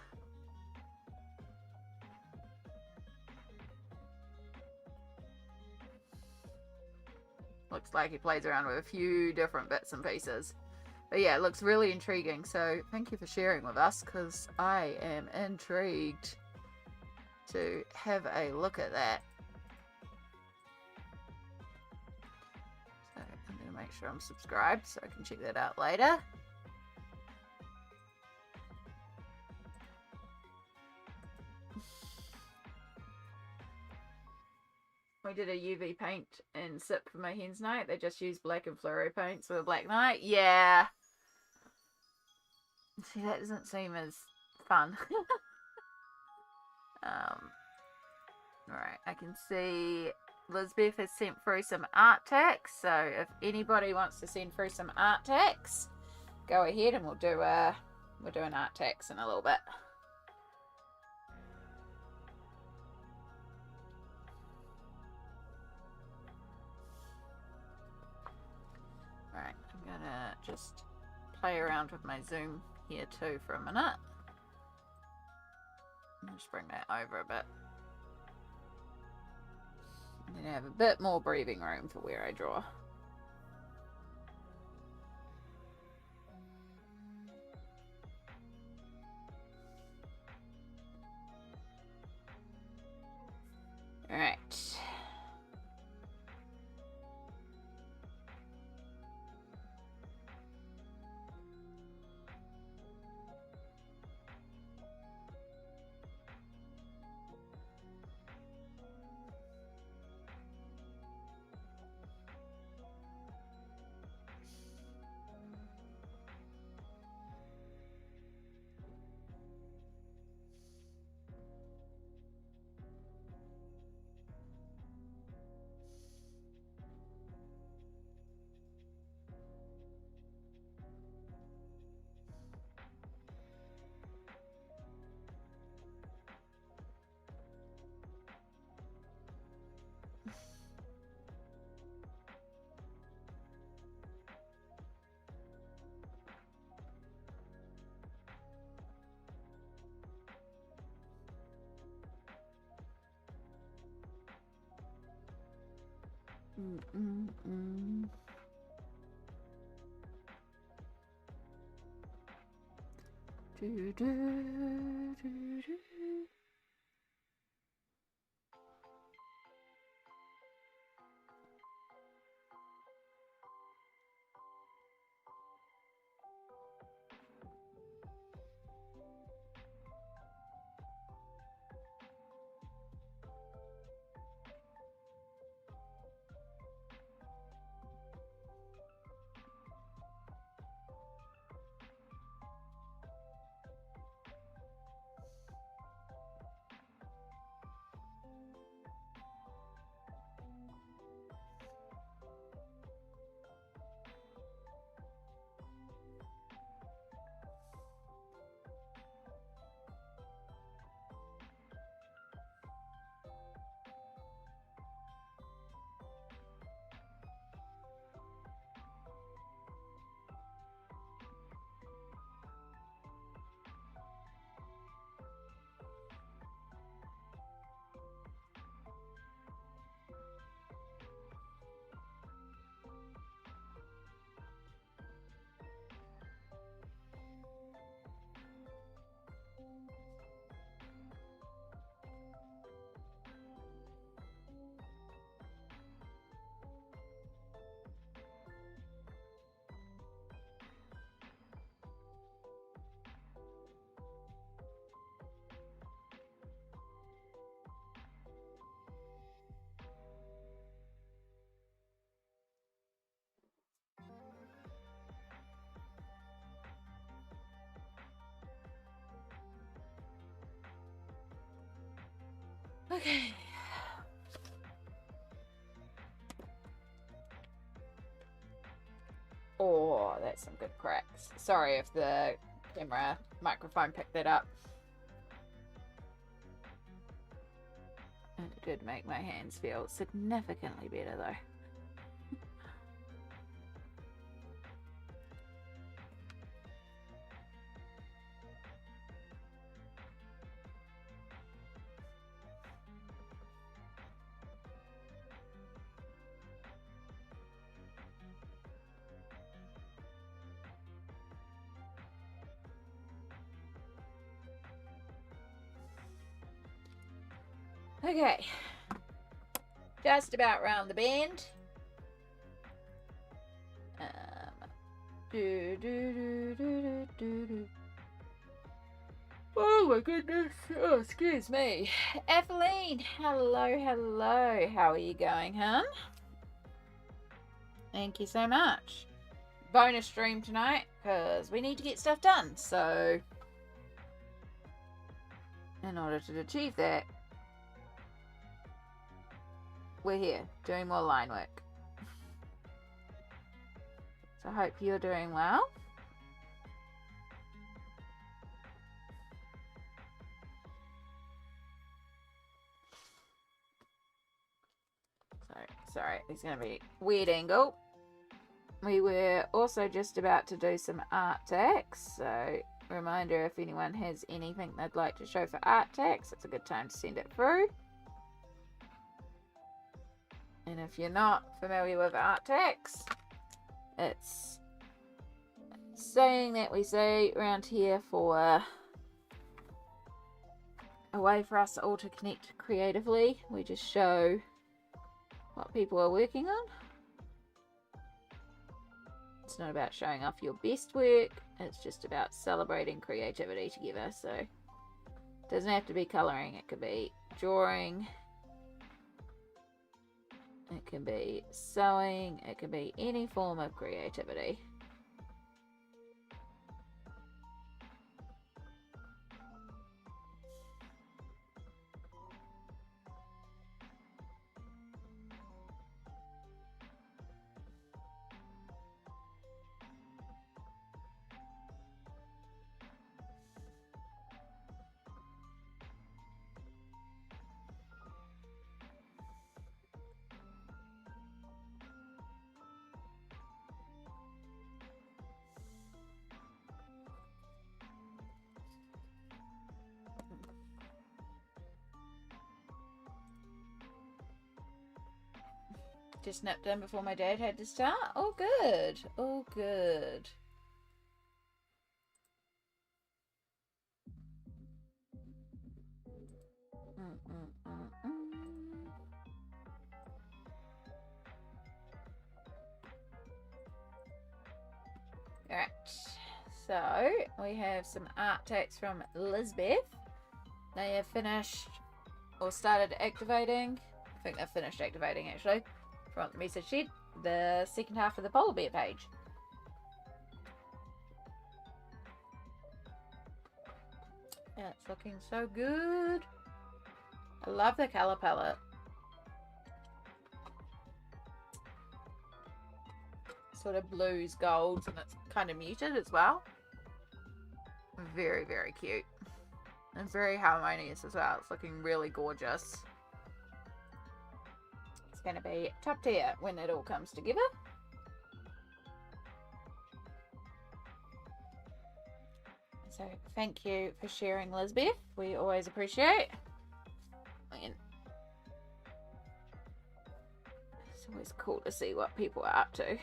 Looks like he plays around with a few different bits and pieces. But yeah, it looks really intriguing. So thank you for sharing with us, because I am intrigued to have a look at that. So I'm going to make sure I'm subscribed so I can check that out later. We did a UV paint in SIP for my hen's night. They just used black and fluoro paints with a black night. Yeah. See, that doesn't seem as fun. Alright, I can see Lisbeth has sent through some art tags. So if anybody wants to send through some art tags, go ahead and we'll do an art tags in a little bit. Alright, I'm gonna just play around with my zoom here too for a minute. I'll just bring that over a bit. And then I have a bit more breathing room for where I draw. Alright. Do, do, do, do. Okay. Oh, that's some good cracks. Sorry if the camera microphone picked that up. It did make my hands feel significantly better though. Okay, just about round the bend. Oh my goodness. Oh, excuse me. Eveline, hello. How are you going, hun? Thank you so much. Bonus stream tonight, because we need to get stuff done, so in order to achieve that, we're here, doing more line work. So I hope you're doing well. Sorry, it's going to be weird angle. We were also just about to do some art tags, so reminder, if anyone has anything they'd like to show for art tags, it's a good time to send it through. And if you're not familiar with art tags, it's saying that we say around here for a way for us all to connect creatively. We just show what people are working on. It's not about showing off your best work, it's just about celebrating creativity together. So it doesn't have to be colouring, it could be drawing, it can be sewing, it can be any form of creativity. Just snapped in before my dad had to start. Oh, good. Oh, good. Alright, so we have some art tags from Lisbeth. They have finished or started activating. I think they've finished activating actually. From the message shed, the second half of the polar bear page. Yeah, it's looking so good. I love the color palette. Sort of blues, golds, and it's kind of muted as well. Very, very cute. And very harmonious as well. It's looking really gorgeous. It's going to be top tier when it all comes together. So thank you for sharing, Lisbeth. We always appreciate. And it's always cool to see what people are up to.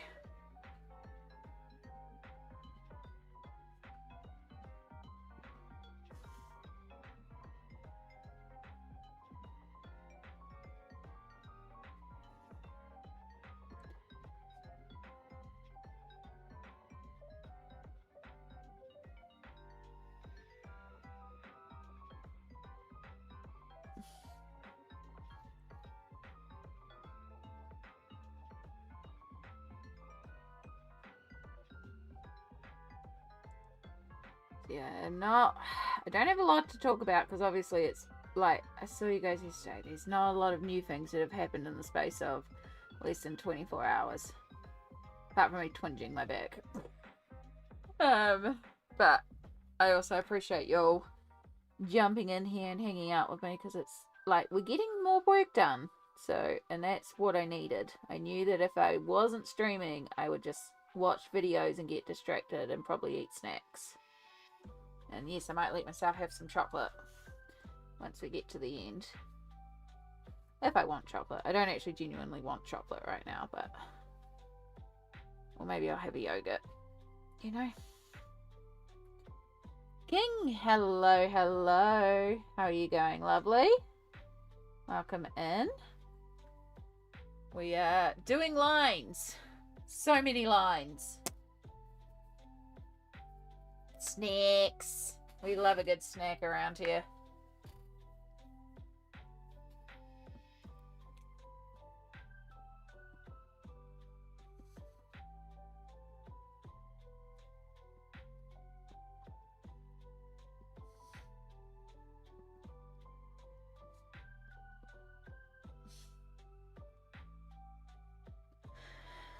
Yeah, I don't have a lot to talk about because obviously it's like, I saw you guys yesterday. There's not a lot of new things that have happened in the space of less than 24 hours. Apart from me twinging my back. But I also appreciate y'all jumping in here and hanging out with me, because it's like we're getting more work done. So, and that's what I needed. I knew that if I wasn't streaming, I would just watch videos and get distracted and probably eat snacks. And yes, I might let myself have some chocolate once we get to the end. If I want chocolate. I don't actually genuinely want chocolate right now, but... Or maybe I'll have a yogurt. You know? King, hello, hello. How are you going, lovely? Welcome in. We are doing lines. So many lines. Snacks. We love a good snack around here.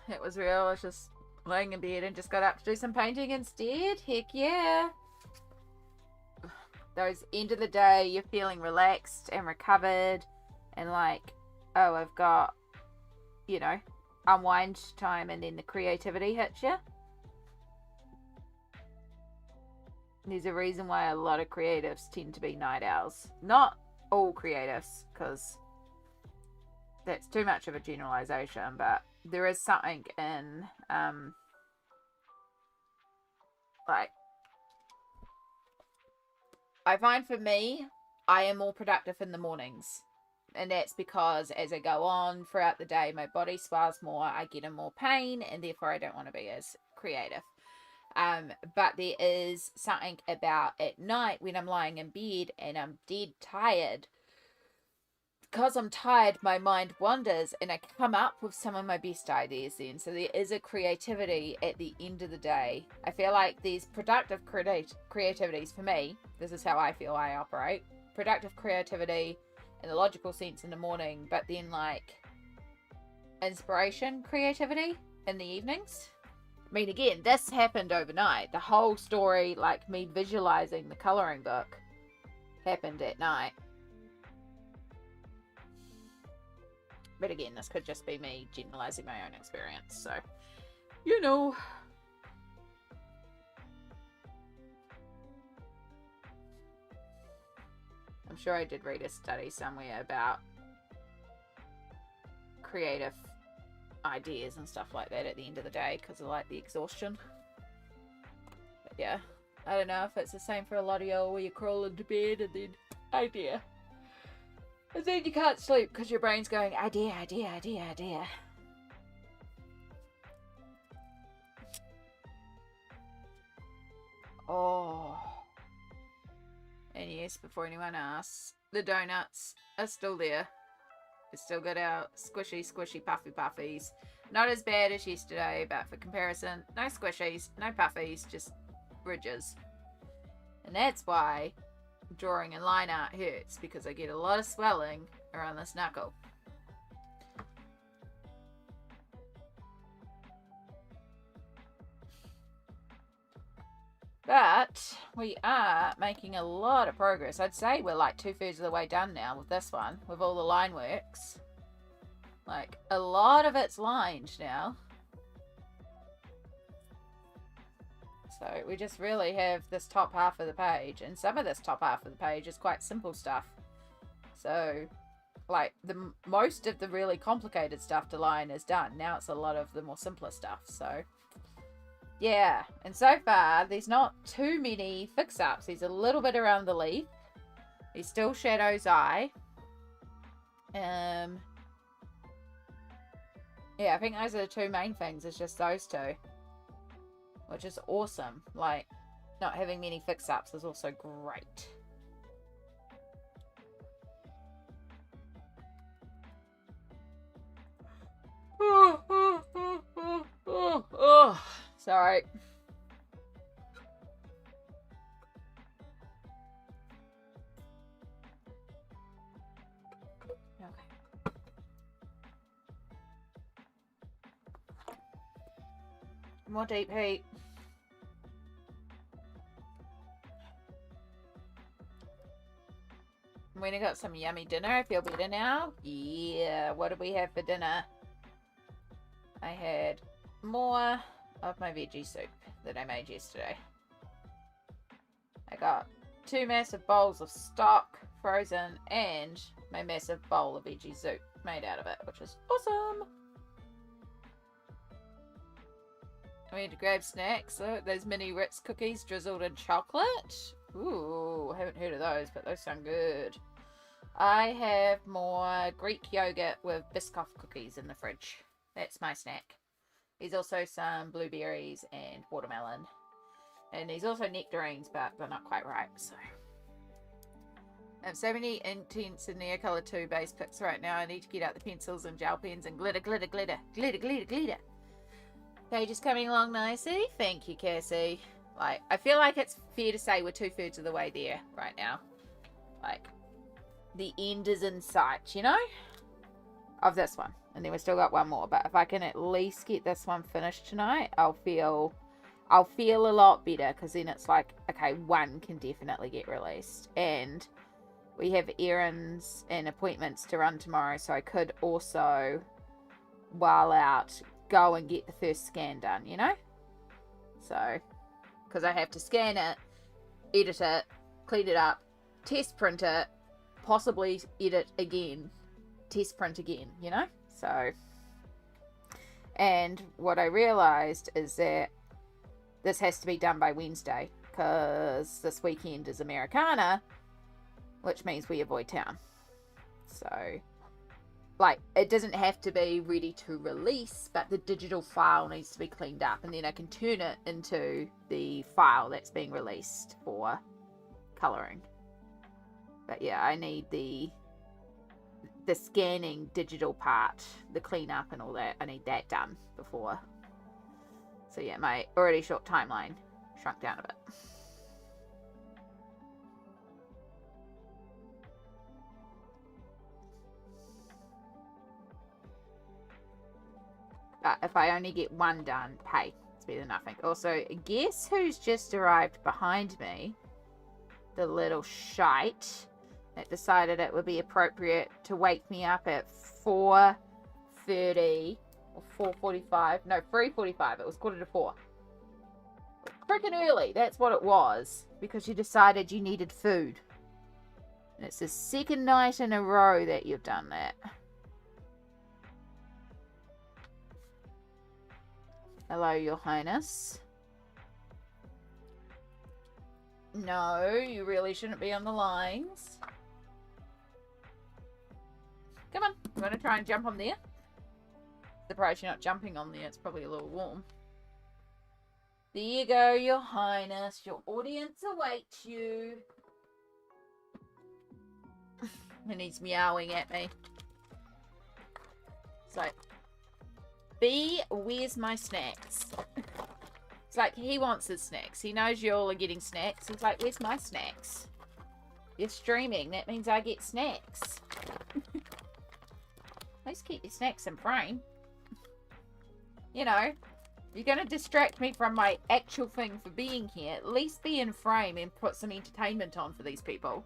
It was real. I was just laying in bed and just got up to do some painting instead. Heck yeah. Those end of the day, you're feeling relaxed and recovered and like, oh, I've got, you know, unwind time, and then the creativity hits you. There's a reason why a lot of creatives tend to be night owls. Not all creatives, because that's too much of a generalization, but there is something in, like, I find for me, I am more productive in the mornings. And that's because as I go on throughout the day, my body swells more, I get in more pain, and therefore I don't want to be as creative. But there is something about at night when I'm lying in bed and I'm dead tired. Because I'm tired, my mind wanders and I come up with some of my best ideas then. So there is a creativity at the end of the day. I feel like these productive creativities for me, this is how I feel I operate. Productive creativity in the logical sense in the morning, but then like inspiration creativity in the evenings. I mean, again, this happened overnight. The whole story, like me visualizing the coloring book, happened at night. But again, this could just be me generalizing my own experience. So, you know. I'm sure I did read a study somewhere about creative ideas and stuff like that at the end of the day because of like the exhaustion. But yeah, I don't know if it's the same for a lot of y'all where you crawl into bed and then idea. And then you can't sleep because your brain's going, idea, idea, idea, idea. Oh. And yes, before anyone asks, the donuts are still there. We've still got our squishy, squishy, puffy puffies. Not as bad as yesterday, but for comparison, no squishies, no puffies, just ridges. And that's why drawing in line art hurts, because I get a lot of swelling around this knuckle. But we are making a lot of progress. I'd say we're like 2/3 of the way done now with this one, with all the line works. Like, a lot of it's lined now. So we just really have this top half of the page, and some of this top half of the page is quite simple stuff. So, like, the most of the really complicated stuff to line is done. Now it's a lot of the more simpler stuff. So, yeah. And so far, there's not too many fix-ups. There's a little bit around the leaf. There's still Shadow's eye. Yeah, I think those are the two main things. It's just those two. Which is awesome. Like, not having many fix-ups is also great. Sorry. More deep heat. We got some yummy dinner. I feel better now. Yeah, what did we have for dinner? I had more of my veggie soup that I made yesterday. I got 2 massive bowls of stock, frozen, and my massive bowl of veggie soup made out of it, which is awesome. We had to grab snacks. So those mini Ritz cookies drizzled in chocolate. Ooh, I haven't heard of those, but those sound good. I have more Greek yogurt with Biscoff cookies in the fridge. That's my snack. There's also some blueberries and watermelon. And there's also nectarines, but they're not quite ripe, so. I have so many Intense and Neocolor 2 base picks right now. I need to get out the pencils and gel pens and glitter, glitter, glitter, glitter, glitter, glitter. Page is coming along nicely. Thank you, Cassie. Like, I feel like it's fair to say we're 2/3 of the way there right now. Like, the end is in sight, you know? Of this one. And then we still got one more. But if I can at least get this one finished tonight, I'll feel a lot better. Because then it's like, okay, one can definitely get released. And we have errands and appointments to run tomorrow. So I could also, while out, go and get the first scan done, you know? So, because I have to scan it, edit it, clean it up, test print it, possibly edit again, test print again, you know? So, and what I realized is that this has to be done by Wednesday, because this weekend is Americana, which means we avoid town. So, like, it doesn't have to be ready to release, but the digital file needs to be cleaned up, and then I can turn it into the file that's being released for colouring. But yeah, I need the scanning digital part, the cleanup and all that. I need that done before. So yeah, my already short timeline shrunk down a bit. But if I only get one done, hey, it's better than nothing. Also, guess who's just arrived behind me? The little shite that decided it would be appropriate to wake me up at 4:30 or 4:45. No, 3:45. It was 3:45. Freaking early. That's what it was. Because you decided you needed food. And it's the second night in a row that you've done that. Hello, Your Highness. No, you really shouldn't be on the lines. Come on, I'm going to try and jump on there. Surprised you're not jumping on there, it's probably a little warm. There you go, Your Highness. Your audience awaits you. And he's meowing at me. It's like, B, where's my snacks? It's like he wants his snacks. He knows you all are getting snacks. He's like, where's my snacks? You're streaming. That means I get snacks. Please keep your snacks in frame. You know, you're going to distract me from my actual thing for being here. At least be in frame and put some entertainment on for these people.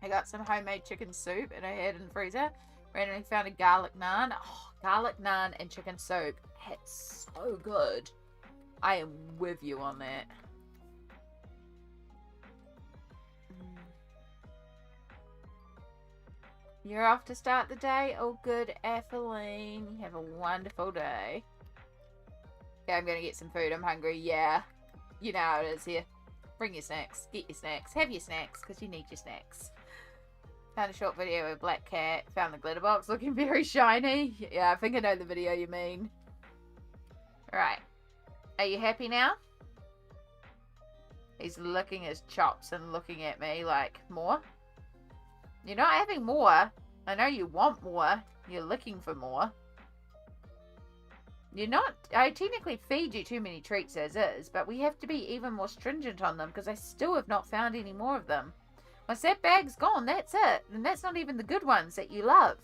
I got some homemade chicken soup and I had in the freezer. Randomly found a garlic naan. Oh, garlic naan and chicken soup. It's so good. I am with you on that. You're off to start the day? Oh, good, Etheline. You have a wonderful day. Yeah, I'm gonna get some food. I'm hungry. Yeah. You know how it is here. Bring your snacks. Get your snacks. Have your snacks, because you need your snacks. Found a short video of Black Cat. Found the glitter box looking very shiny. Yeah, I think I know the video you mean. Alright. Are you happy now? He's licking his chops and looking at me like, more? You're not having more. I know you want more. You're looking for more. You're not... I technically feed you too many treats as is, but we have to be even more stringent on them because I still have not found any more of them. Once that bag's gone, that's it. And that's not even the good ones that you love.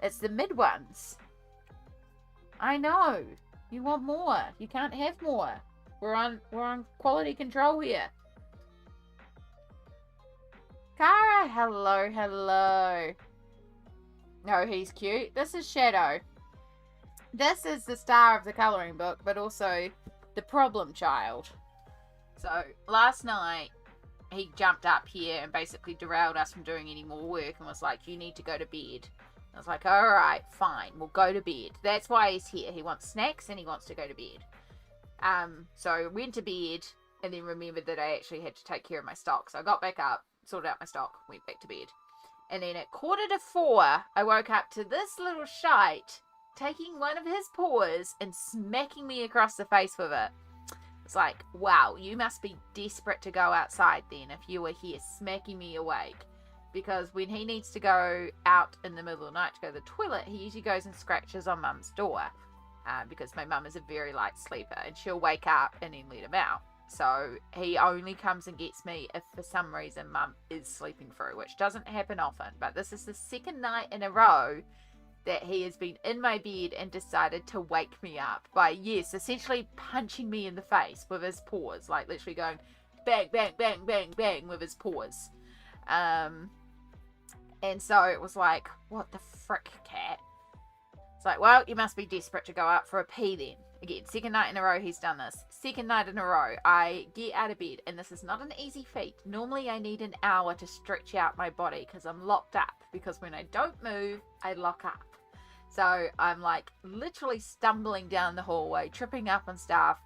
It's the mid ones. I know. You want more. You can't have more. We're on quality control here. Kara, hello, hello. No, he's cute. This is Shadow. This is the star of the colouring book, but also the problem child. So, last night, he jumped up here and basically derailed us from doing any more work and was like, you need to go to bed. I was like, alright, fine, we'll go to bed. That's why he's here. He wants snacks and he wants to go to bed. So went to bed and then remembered that I actually had to take care of my stock. So I got back up, sorted out my stock, went back to bed. And then at 4:45, I woke up to this little shite taking one of his paws and smacking me across the face with it. It's like, wow, you must be desperate to go outside then if you were here smacking me awake. Because when he needs to go out in the middle of the night to go to the toilet, he usually goes and scratches on Mum's door. Because my mum is a very light sleeper and she'll wake up and then let him out. So he only comes and gets me if for some reason Mum is sleeping through, which doesn't happen often. But this is the second night in a row that he has been in my bed and decided to wake me up by, yes, essentially punching me in the face with his paws. Like literally going bang, bang, bang, bang, bang with his paws. And so it was like, what the frick, cat? It's like, well, you must be desperate to go out for a pee then. Again, second night in a row he's done this. Second night in a row, I get out of bed, and this is not an easy feat. Normally I need an hour to stretch out my body because I'm locked up. Because when I don't move, I lock up. So I'm like literally stumbling down the hallway, tripping up and stuff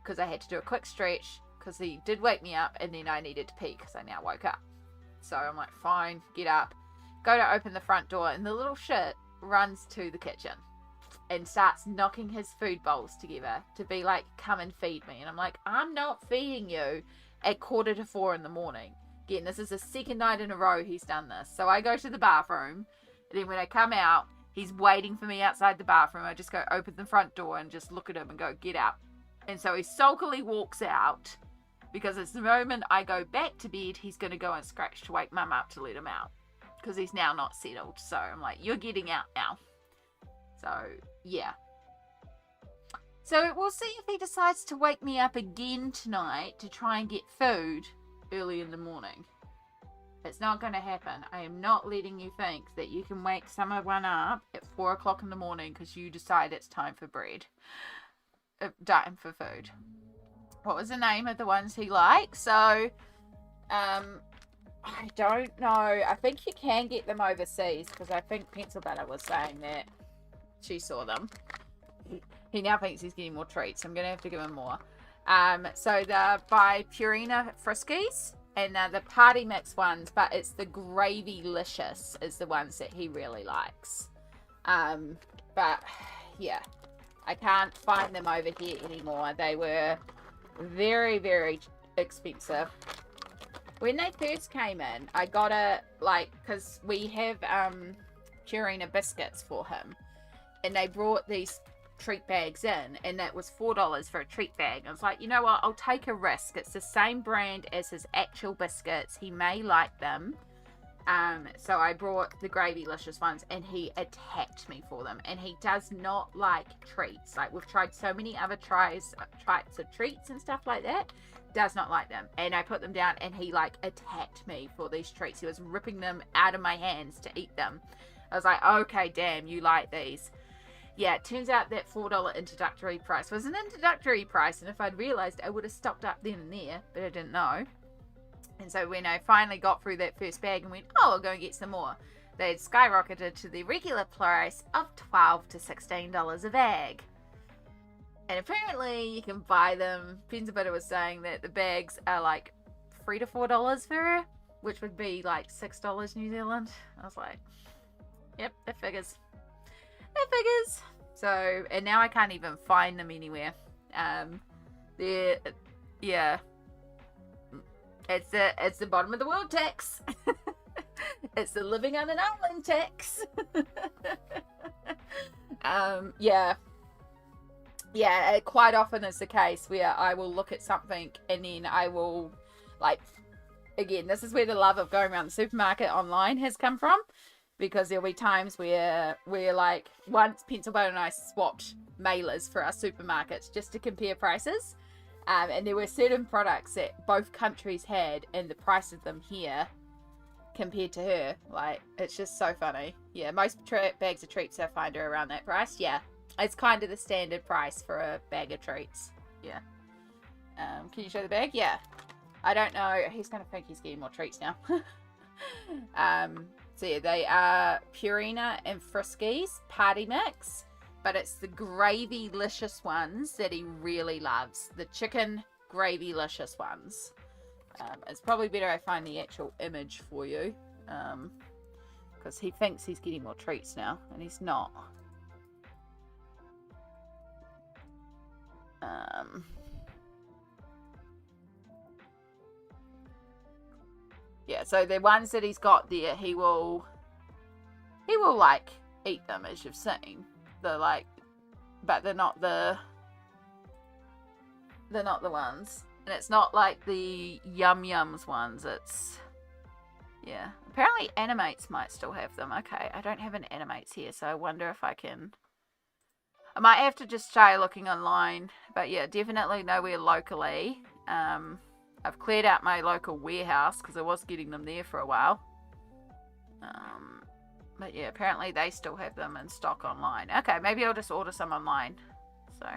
because I had to do a quick stretch because he did wake me up, and then I needed to pee because I now woke up. So I'm like, fine, get up, go to open the front door, and the little shit runs to the kitchen and starts knocking his food bowls together to be like, come and feed me. And I'm like, I'm not feeding you at 4:45 in the morning. Again, this is the second night in a row he's done this. So I go to the bathroom, and then when I come out, he's waiting for me outside the bathroom. I just go open the front door and just look at him and go, get out. And so he sulkily walks out because it's the moment I go back to bed, he's going to go and scratch to wake Mum up to let him out. Because he's now not settled. So I'm like, you're getting out now. So, yeah. So we'll see if he decides to wake me up again tonight to try and get food early in the morning. It's not going to happen. I am not letting you think that you can wake someone up at 4 o'clock in the morning because you decide it's time for bread. Time for food. What was the name of the ones he likes? So, I don't know. I think you can get them overseas because I think Pencil Butter was saying that she saw them. He now thinks he's getting more treats. I'm going to have to give him more. So they're by Purina Friskies and they're the party mix ones, but it's the Gravy-licious is the ones that he really likes. But yeah, I can't find them over here anymore. They were very, very expensive. When they first came in, I got a, like, because we have Purina biscuits for him. And they brought these treat bags in, and that was $4 for a treat bag. I was like, you know what, I'll take a risk. It's the same brand as his actual biscuits. He may like them. So I brought the Gravy-licious ones, and he attacked me for them. And he does not like treats. Like, we've tried so many other types of treats and stuff like that. Does not like them. And I put them down, and he, like, attacked me for these treats. He was ripping them out of my hands to eat them. I was like, okay, damn, you like these. Yeah, it turns out that $4 introductory price was an introductory price, and if I'd realised, I would have stocked up then and there, but I didn't know. And so when I finally got through that first bag and went, oh, I'll go and get some more, they had skyrocketed to the regular price of $12 to $16 a bag. And apparently you can buy them. Pencil Butter was saying that the bags are like $3 to $4 for, which would be like $6 New Zealand. I was like, yep, that figures. That figures. So, and now I can't even find them anywhere. They're, yeah. It's the bottom of the world tax. It's the living on an island tax. Yeah. Yeah, it quite often is the case where I will look at something and then I will, like, again, this is where the love of going around the supermarket online has come from. because there'll be times where we're like, once Pencilbone and I swapped mailers for our supermarkets just to compare prices. And there were certain products that both countries had and the price of them here compared to her. Like, it's just so funny. Yeah, most bags of treats I find are around that price. Yeah, it's kind of the standard price for a bag of treats. Yeah. Can you show the bag? Yeah. I don't know. He's going to think he's getting more treats now. So yeah, they are Purina and Friskies Party Mix. But it's the gravy-licious ones that he really loves. The chicken gravy-licious ones. It's probably better I find the actual image for you. Because he thinks he's getting more treats now. And he's not. Yeah, so the ones that he's got there, he will like eat them, as you've seen. They're like, but they're not the ones, and it's not like the Yum Yums ones. It's, yeah, apparently Animates might still have them. Okay, I don't have an Animates here, so I wonder if I might have to just try looking online. But yeah, definitely nowhere locally. I've cleared out my local warehouse because I was getting them there for a while. But yeah, apparently they still have them in stock online. Okay, maybe I'll just order some online. So,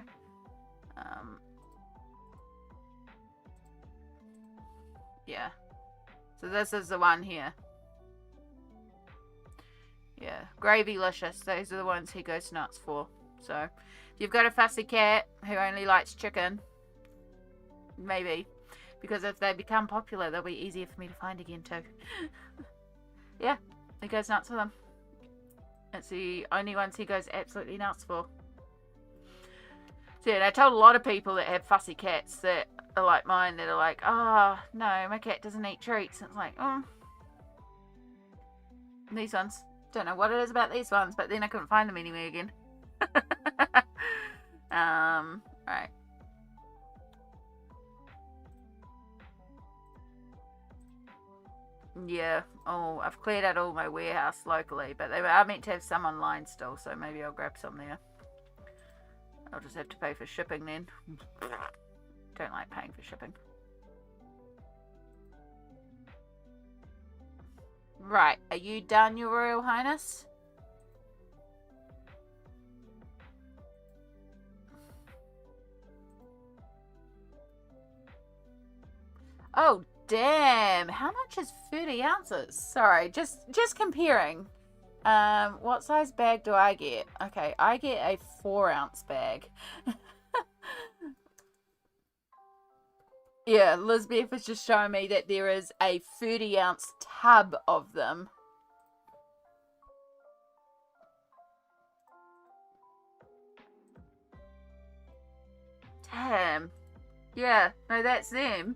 yeah. So this is the one here. Yeah, Gravy-licious. Those are the ones he goes nuts for. So, if you've got a fussy cat who only likes chicken, maybe. Because if they become popular, they'll be easier for me to find again too. Yeah, he goes nuts for them. It's the only ones he goes absolutely nuts for. So yeah, I told a lot of people that have fussy cats that are like mine, that are like, oh, no, my cat doesn't eat treats. And it's like, oh. These ones. Don't know what it is about these ones, but then I couldn't find them anywhere again. Right. Yeah. Oh, I've cleared out all my warehouse locally, but they are meant to have some online still, so maybe I'll grab some there. I'll just have to pay for shipping then. Don't like paying for shipping. Right. Are you done, Your Royal Highness? Oh, damn. How much is 30 ounces? Sorry, just comparing. What size bag do I get? Okay, I get a 4-ounce bag. Yeah, Lizbeth is just showing me that there is a 30-ounce tub of them. Damn. Yeah, no, that's them.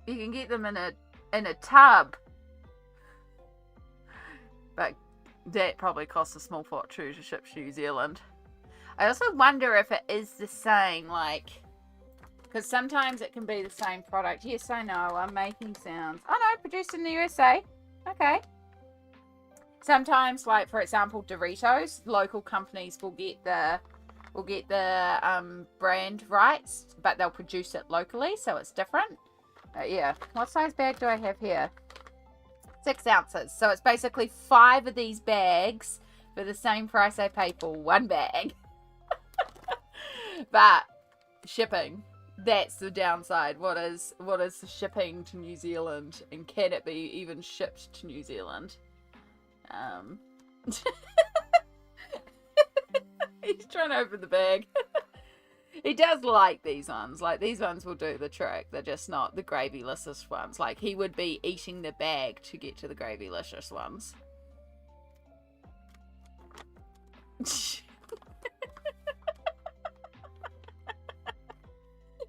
You can get them in a tub. But that probably costs a small fortune to ship to New Zealand. I also wonder if it is the same, like, because sometimes it can be the same product. Yes, I know, I'm making sounds. Oh no, produced in the USA. Okay. Sometimes, like, for example, Doritos, local companies will get the brand rights, but they'll produce it locally, so it's different. Yeah. What size bag do I have here? 6 ounces. So it's basically 5 of these bags for the same price I pay for one bag. But shipping, that's the downside. What is the shipping to New Zealand, and can it be even shipped to New Zealand? He's trying to open the bag. He does like these ones. Like, these ones will do the trick. They're just not the gravy-licious ones. Like, he would be eating the bag to get to the gravy-licious ones.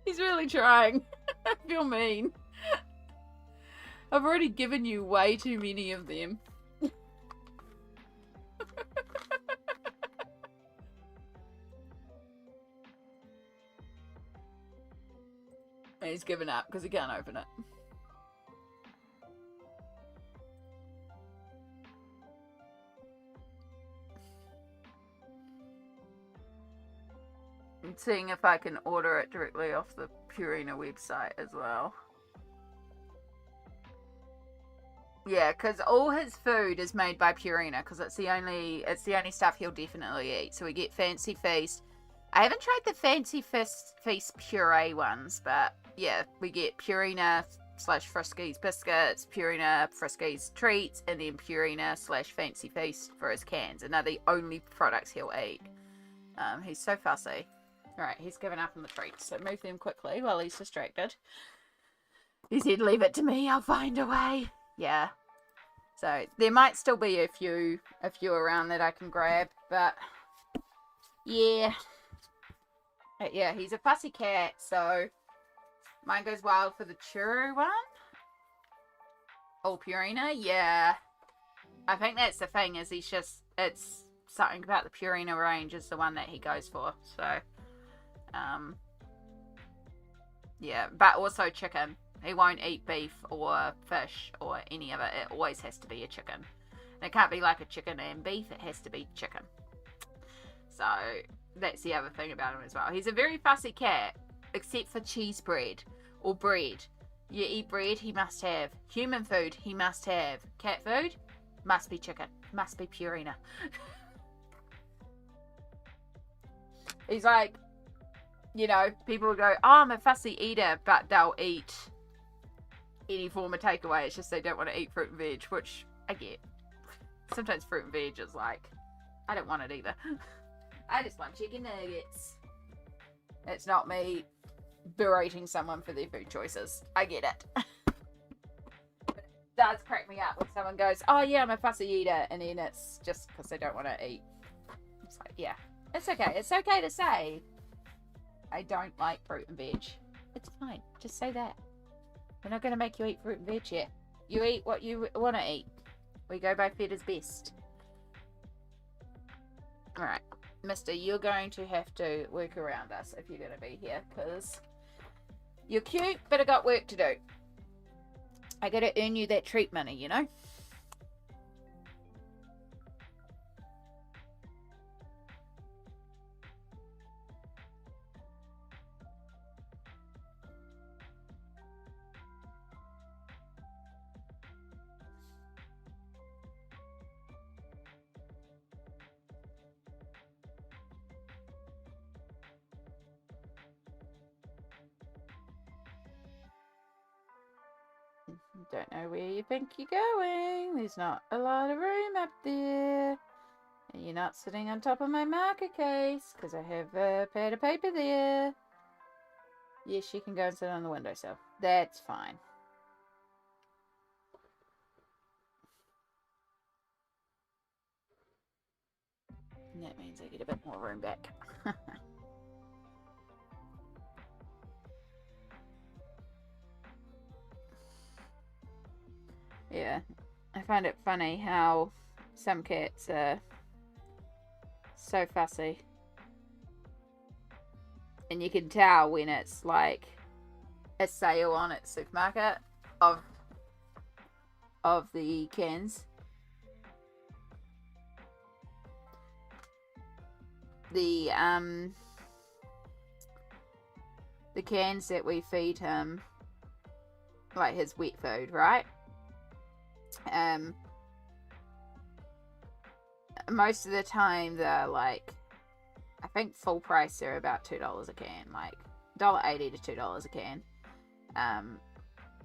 He's really trying. I feel mean. I've already given you way too many of them. And he's given up because he can't open it. seeing if I can order it directly off the Purina website as well. Yeah, because all his food is made by Purina, because it's the only stuff he'll definitely eat. So we get Fancy Feast. I haven't tried the Fancy Feast puree ones, but yeah, we get Purina / Friskies biscuits, Purina Friskies treats, and then Purina / Fancy Feast for his cans, and they're the only products he'll eat. He's so fussy. Alright, he's given up on the treats, so move them quickly while he's distracted. He said, leave it to me, I'll find a way. Yeah. So, there might still be a few around that I can grab, but yeah. But yeah, he's a fussy cat, so mine goes wild for the churro one. All Purina, yeah. I think that's the thing, is it's something about the Purina range is the one that he goes for, so yeah, but also chicken. He won't eat beef or fish or any of it. It always has to be a chicken. And it can't be like a chicken and beef. It has to be chicken. So that's the other thing about him as well. He's a very fussy cat, except for cheese bread or bread. You eat bread, he must have. Human food, he must have. Cat food, must be chicken. Must be Purina. He's like, you know, people will go, oh, I'm a fussy eater, but they'll eat any form of takeaway. It's just they don't want to eat fruit and veg, which I get. Sometimes fruit and veg is like, I don't want it either. I just want chicken nuggets. It's not me berating someone for their food choices. I get it. It does crack me up when someone goes, oh yeah, I'm a fussy eater, and then it's just because they don't want to eat. It's like, yeah, it's okay. It's okay to say, I don't like fruit and veg. It's fine. Just say that. We're not going to make you eat fruit and veg yet. You eat what you want to eat. We go by fed is best. Alright, mister, you're going to have to work around us if you're going to be here, because you're cute, but I got work to do. I got to earn you that treat money, you know? Don't know where you think you're going. There's not a lot of room up there. And you're not sitting on top of my marker case, because I have a pad of paper there. Yes, you can go and sit on the windowsill. That's fine. And that means I get a bit more room back. Yeah, I find it funny how some cats are so fussy. And you can tell when it's like a sale on at supermarket of the cans. The cans that we feed him, like his wet food, right? Most of the time they're like, I think full price they're about $2 a can, like $1.80 to $2 a can.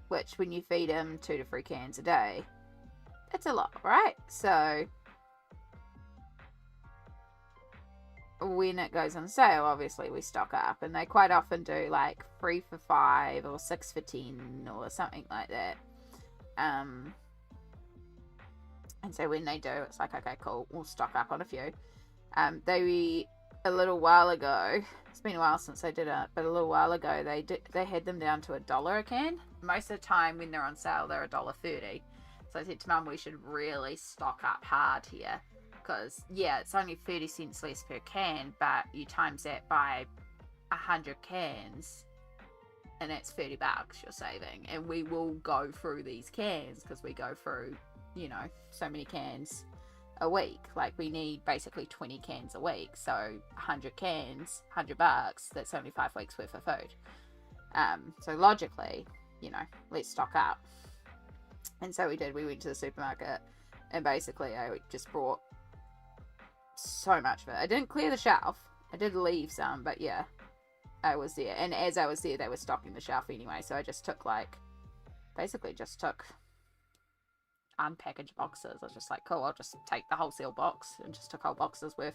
Which when you feed him 2 to 3 cans a day, it's a lot, right? So when it goes on sale, obviously we stock up, and they quite often do like 3 for $5 or 6 for $10 or something like that. And so when they do, it's like, okay, cool, we'll stock up on a few. They, a little while ago, it's been a while since they did it, but a little while ago they had them down to $1 a can. Most of the time when they're on sale, they're $1.30. So I said to Mum, we should really stock up hard here, because yeah, it's only 30 cents less per can, but you times that by 100 cans, and that's $30 you're saving. And we will go through these cans, because we go through, you know, so many cans a week. Like, we need basically 20 cans a week. So 100 cans, $100, that's only 5 weeks worth of food. So logically, you know, let's stock up. And so we did. We went to the supermarket and basically I just brought so much of it. I didn't clear the shelf. I did leave some, but yeah, I was there. And as I was there, they were stocking the shelf anyway. So I just took unpackaged boxes. I was just like, cool, I'll just take the wholesale box, and just took whole boxes worth.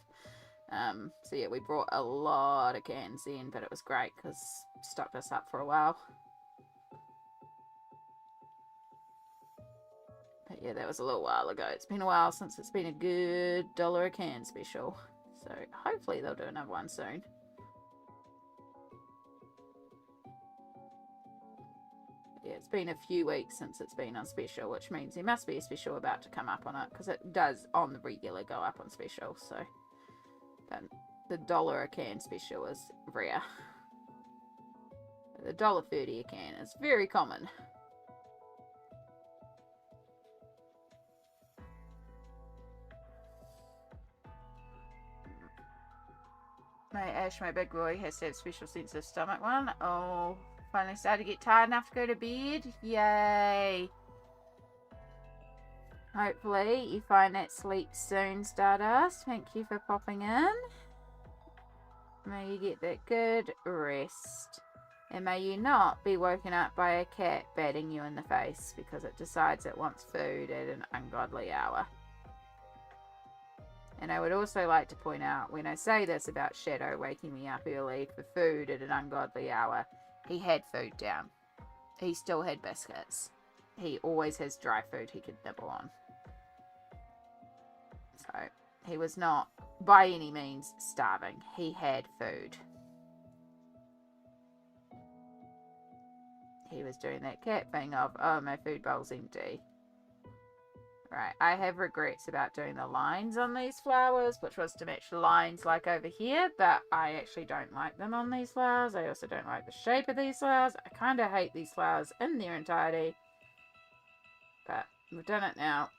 So yeah, we brought a lot of cans in, but it was great because stocked us up for a while. But yeah, that was a little while ago. It's been a while since it's been a good $1 a can special. So hopefully they'll do another one soon. Yeah, it's been a few weeks since it's been on special, which means there must be a special about to come up on it, because it does on the regular go up on special. So, but the $1 a can special is rare. The $1.30 a can is very common. My big boy, has to have special sensitive stomach one. Oh, finally started to get tired enough to go to bed. Yay. Hopefully you find that sleep soon, Stardust. Thank you for popping in. May you get that good rest. And may you not be woken up by a cat batting you in the face because it decides it wants food at an ungodly hour. And I would also like to point out, when I say this about Shadow waking me up early for food at an ungodly hour, he had food down. He still had biscuits. He always has dry food he could nibble on. So, he was not, by any means, starving. He had food. He was doing that cat thing of, oh, my food bowl's empty. Right, I have regrets about doing the lines on these flowers, which was to match the lines like over here, but I actually don't like them on these flowers. I also don't like the shape of these flowers. I kind of hate these flowers in their entirety, but we've done it now.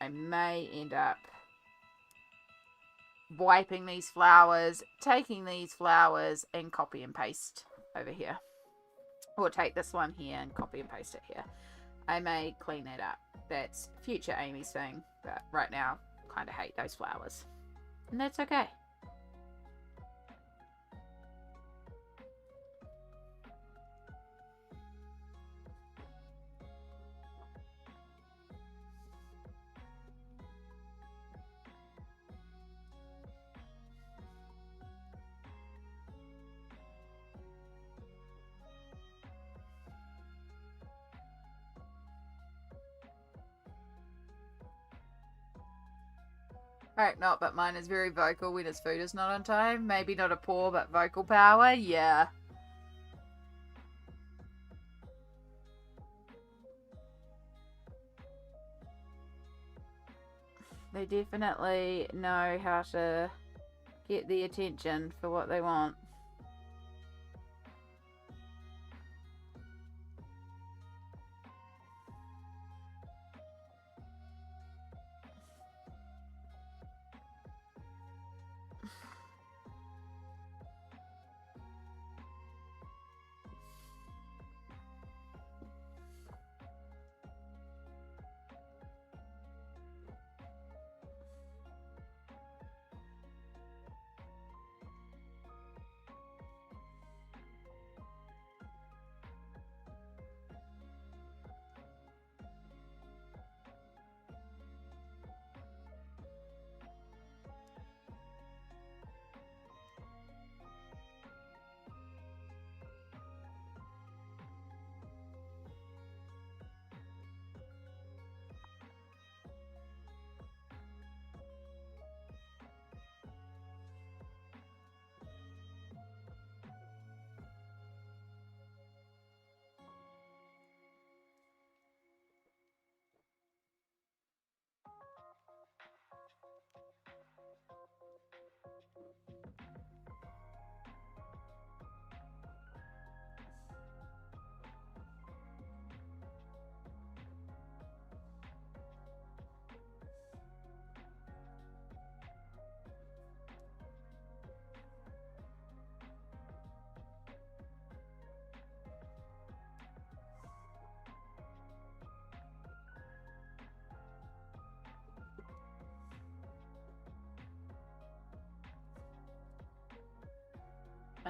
I may end up wiping these flowers, taking these flowers, and copy and paste over here. Or take this one here and copy and paste it here. I may clean that up. That's future Amy's thing, but right now, kind of hate those flowers. And that's okay. Alright, not, but mine is very vocal when his food is not on time. Maybe not a paw, but vocal power, yeah. They definitely know how to get the attention for what they want.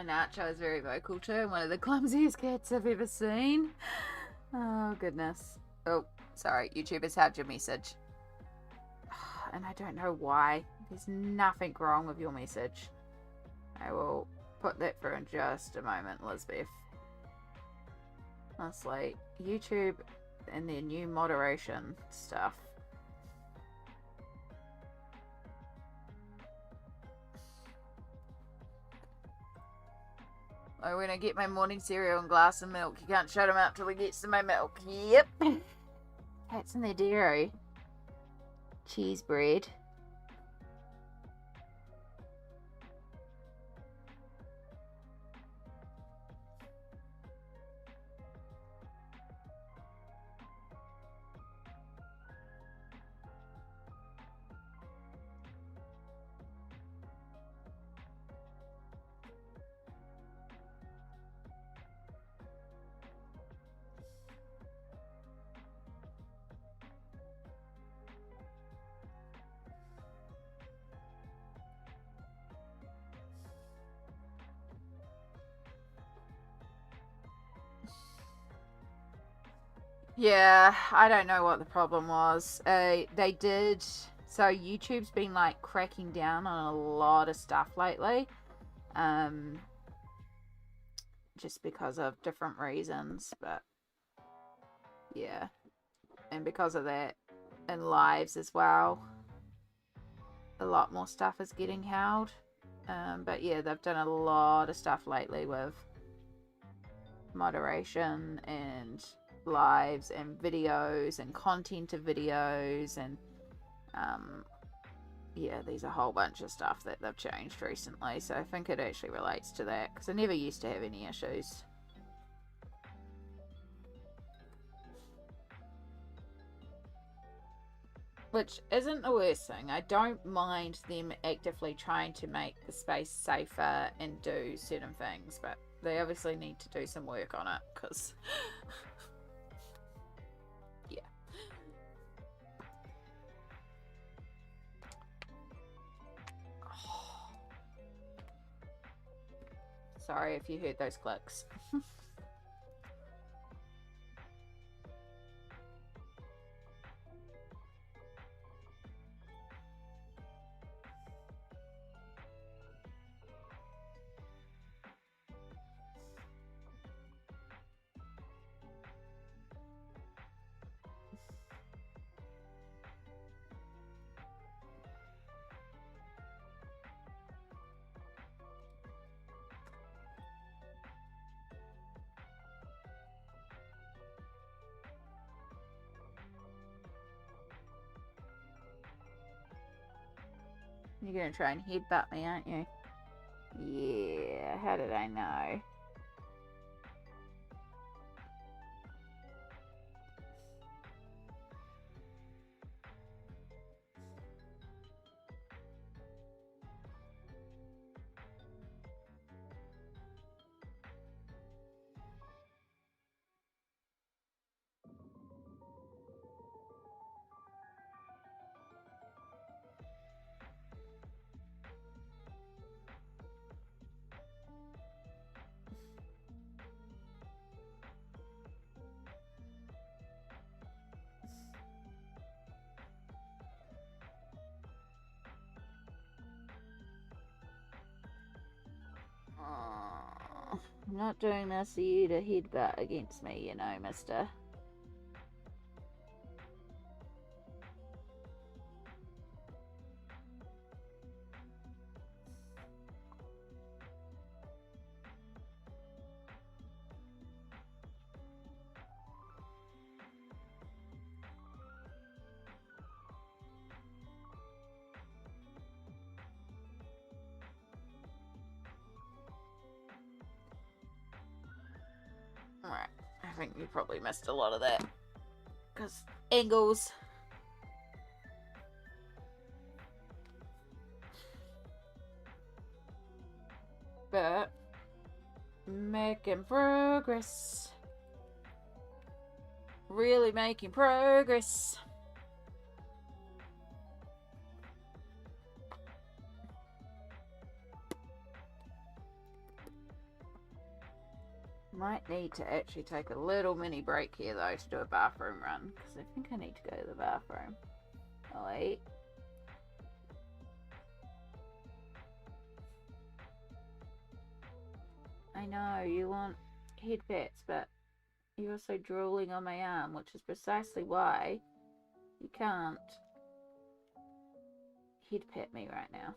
And Nacho is very vocal too. One of the clumsiest cats I've ever seen. Oh, goodness. Oh, sorry. YouTubers have your message. And I don't know why. There's nothing wrong with your message. I will put that through in just a moment, Elizabeth. Honestly, YouTube and their new moderation stuff. Oh, when I get my morning cereal and glass of milk, you can't shut him up till he gets to my milk. Yep. Cats in their dairy. Cheese bread. Yeah, I don't know what the problem was. They did. So YouTube's been like cracking down on a lot of stuff lately. Just because of different reasons, but yeah. And because of that, in lives as well, a lot more stuff is getting held. But yeah, they've done a lot of stuff lately with moderation and lives and videos and content of videos and yeah, there's a whole bunch of stuff that they've changed recently, so I think it actually relates to that because I never used to have any issues. Which isn't the worst thing. I don't mind them actively trying to make the space safer and do certain things, but they obviously need to do some work on it because yeah. Sorry if you heard those clicks. You're gonna try and headbutt me, aren't you? Yeah, how did I know? I'm not doing this for you to headbutt against me, you know, mister. Alright, I think you probably missed a lot of that. Because angles. But making progress. Really making progress. Might need to actually take a little mini break here though to do a bathroom run, because I think I need to go to the bathroom. Oh wait. I know you want head pats, but you're also drooling on my arm, which is precisely why you can't head pat me right now.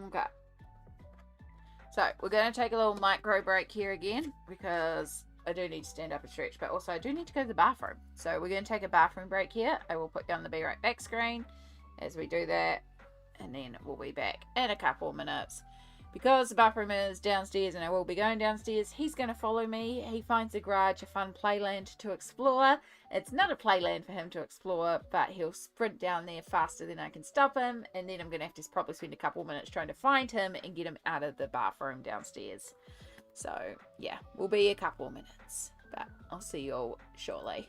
Okay. So, we're going to take a little micro break here again because I do need to stand up and stretch, but also I do need to go to the bathroom. So, we're going to take a bathroom break here. I will put you on the Be Right Back screen as we do that, and then we'll be back in a couple of minutes. Because the bathroom is downstairs and I will be going downstairs, he's going to follow me. He finds the garage a fun playland to explore. It's not a playland for him to explore, but he'll sprint down there faster than I can stop him, and then I'm going to have to probably spend a couple of minutes trying to find him and get him out of the bathroom downstairs. So, yeah, we'll be a couple of minutes, but I'll see you all shortly.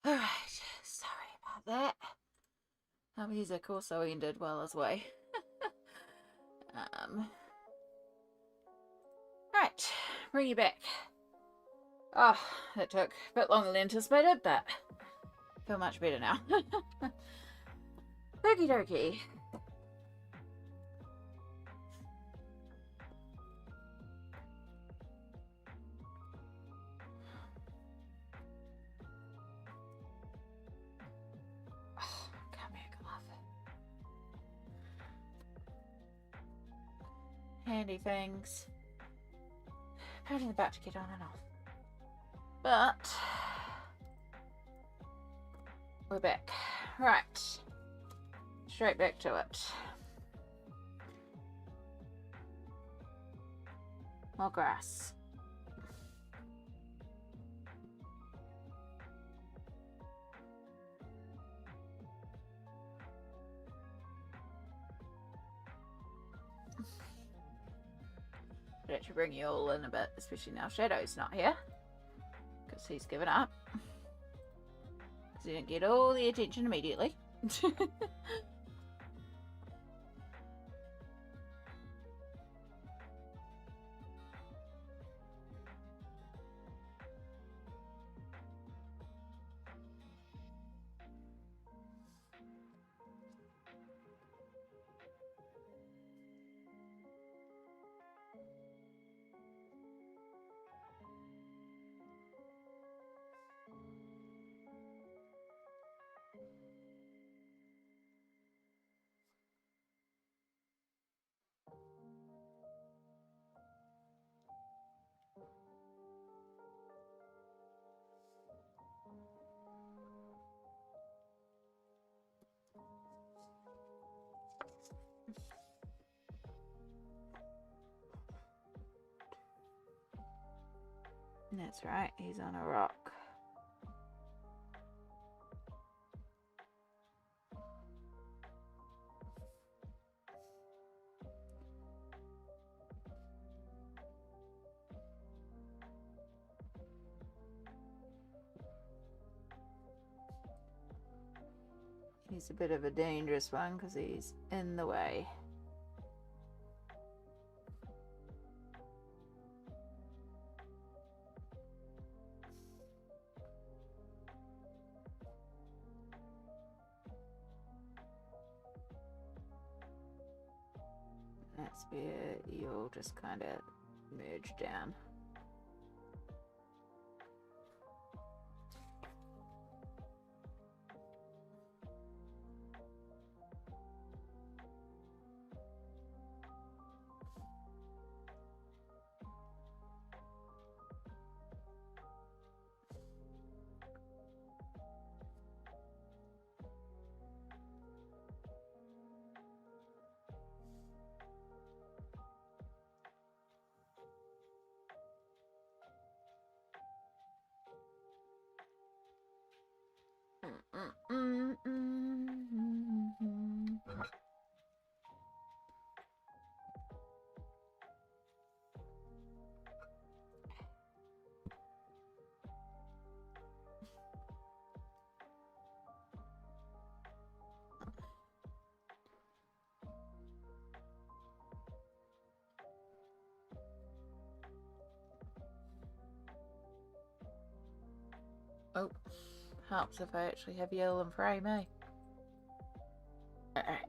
Alright, sorry about that. Our music also ended while I was away. Right, bring you back. Oh, that took a bit longer than anticipated, but I feel much better now. Okie dokie. Oh, come here, glove. Handy things. Pain in the butt to get on and off. But we're back. Right. Straight back to it. More grass. Should actually bring you all in a bit, especially now Shadow's not here. Because he's given up. Because he didn't get all the attention immediately. That's right, he's on a rock. He's a bit of a dangerous one because he's in the way. That's where you'll just kind of merge down. Oh, helps if I actually have yellow and frame, eh? Alright.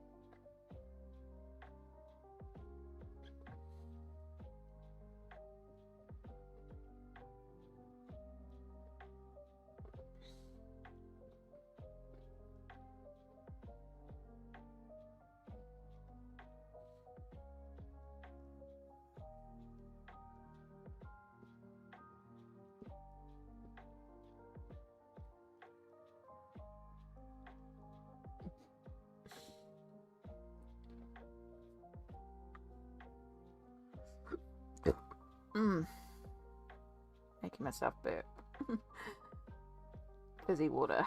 Making myself burp. Fizzy water.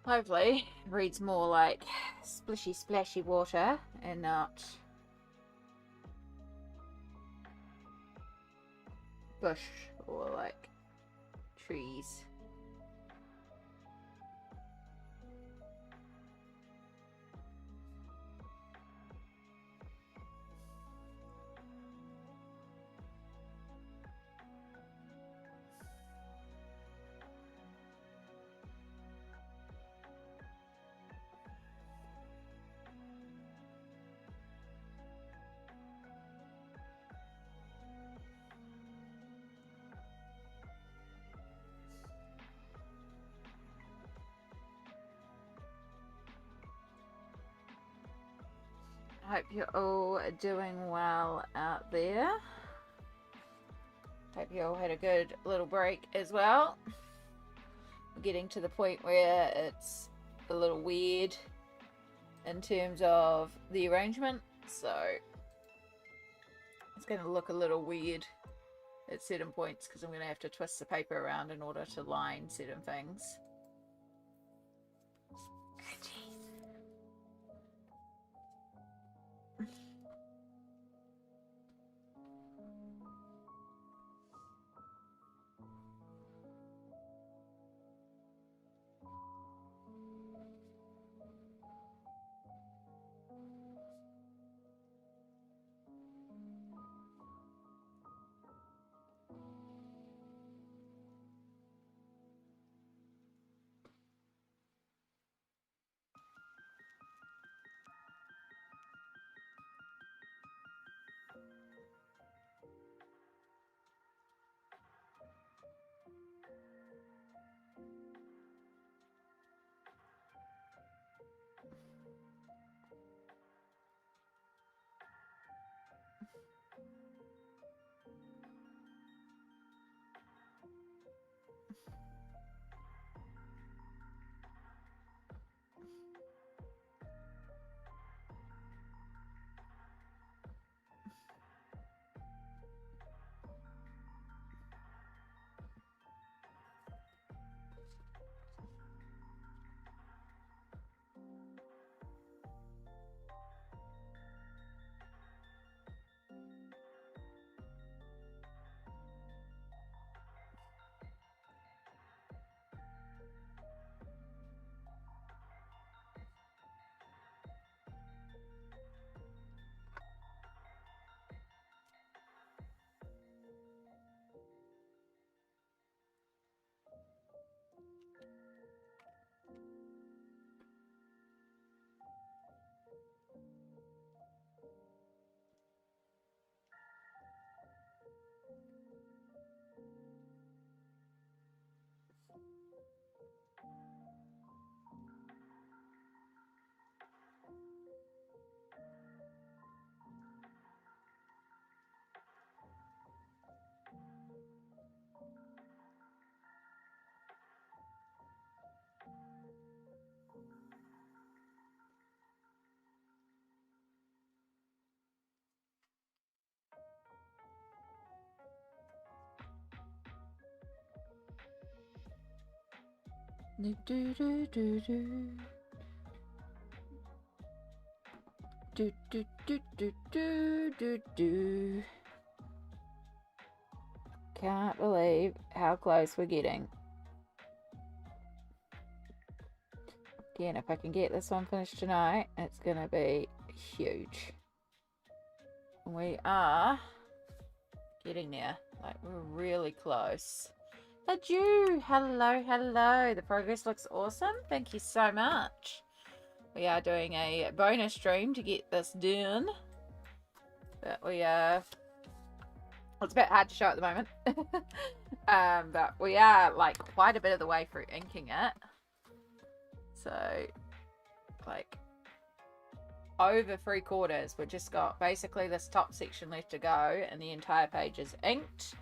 hopefully reads more like splishy splashy water and not bush or like trees. Hope you're all doing well out there. Hope you all had a good little break as well. We're getting to the point where it's a little weird in terms of the arrangement, so it's going to look a little weird at certain points because I'm going to have to twist the paper around in order to line certain things. Do do do do do. Do do do do do do do. Can't believe how close we're getting. Again, if I can get this one finished tonight, it's gonna be huge. We are getting there. Like, we're really close. Adieu! Hello, hello. The progress looks awesome. Thank you so much. We are doing a bonus stream to get this done. But we are... It's a bit hard to show at the moment. But we are, like, quite a bit of the way through inking it. So, like, over 3/4. We've just got basically this top section left to go, and the entire page is inked.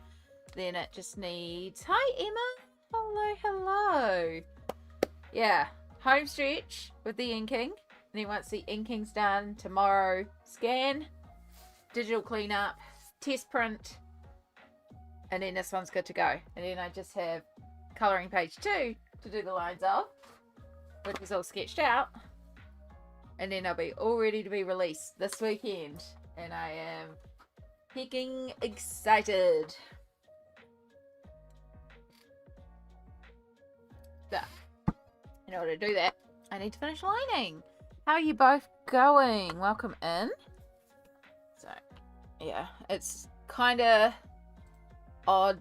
Then it just needs... Hi, Emma! Hello, hello! Yeah, home stretch with the inking. And then once the inking's done, tomorrow, scan, digital cleanup, test print, and then this one's good to go. And then I just have colouring page 2 to do the lines of. which is all sketched out. And then I'll be all ready to be released this weekend. And I am freaking excited. So, in order to do that, I need to finish lining. How are you both going? Welcome in. So, yeah, it's kind of odd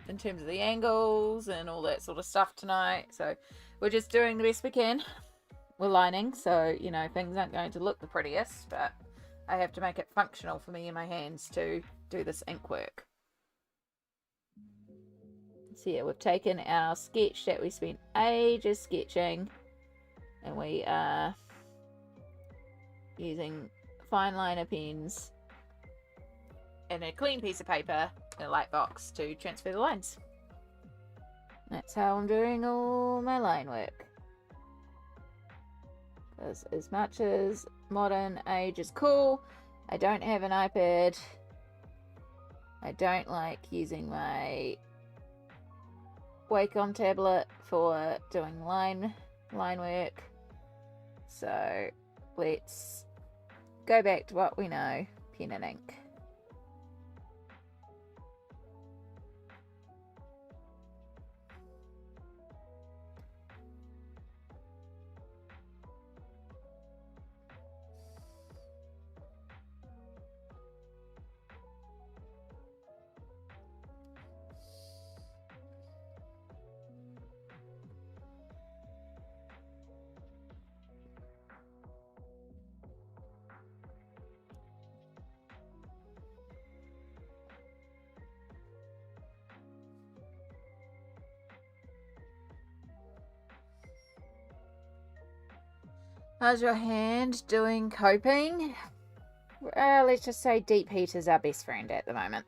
in terms of the angles and all that sort of stuff tonight. So, we're just doing the best we can. We're lining, so, you know, things aren't going to look the prettiest, but I have to make it functional for me and my hands to do this ink work. So yeah, we've taken our sketch that we spent ages sketching, and we are using fine liner pens and a clean piece of paper in a light box to transfer the lines. That's how I'm doing all my line work. Because as much as modern age is cool, I don't have an iPad. I don't like using my Wacom tablet for doing line work. So let's go back to what we know, pen and ink. How's your hand doing coping? Let's just say deep heat is our best friend at the moment.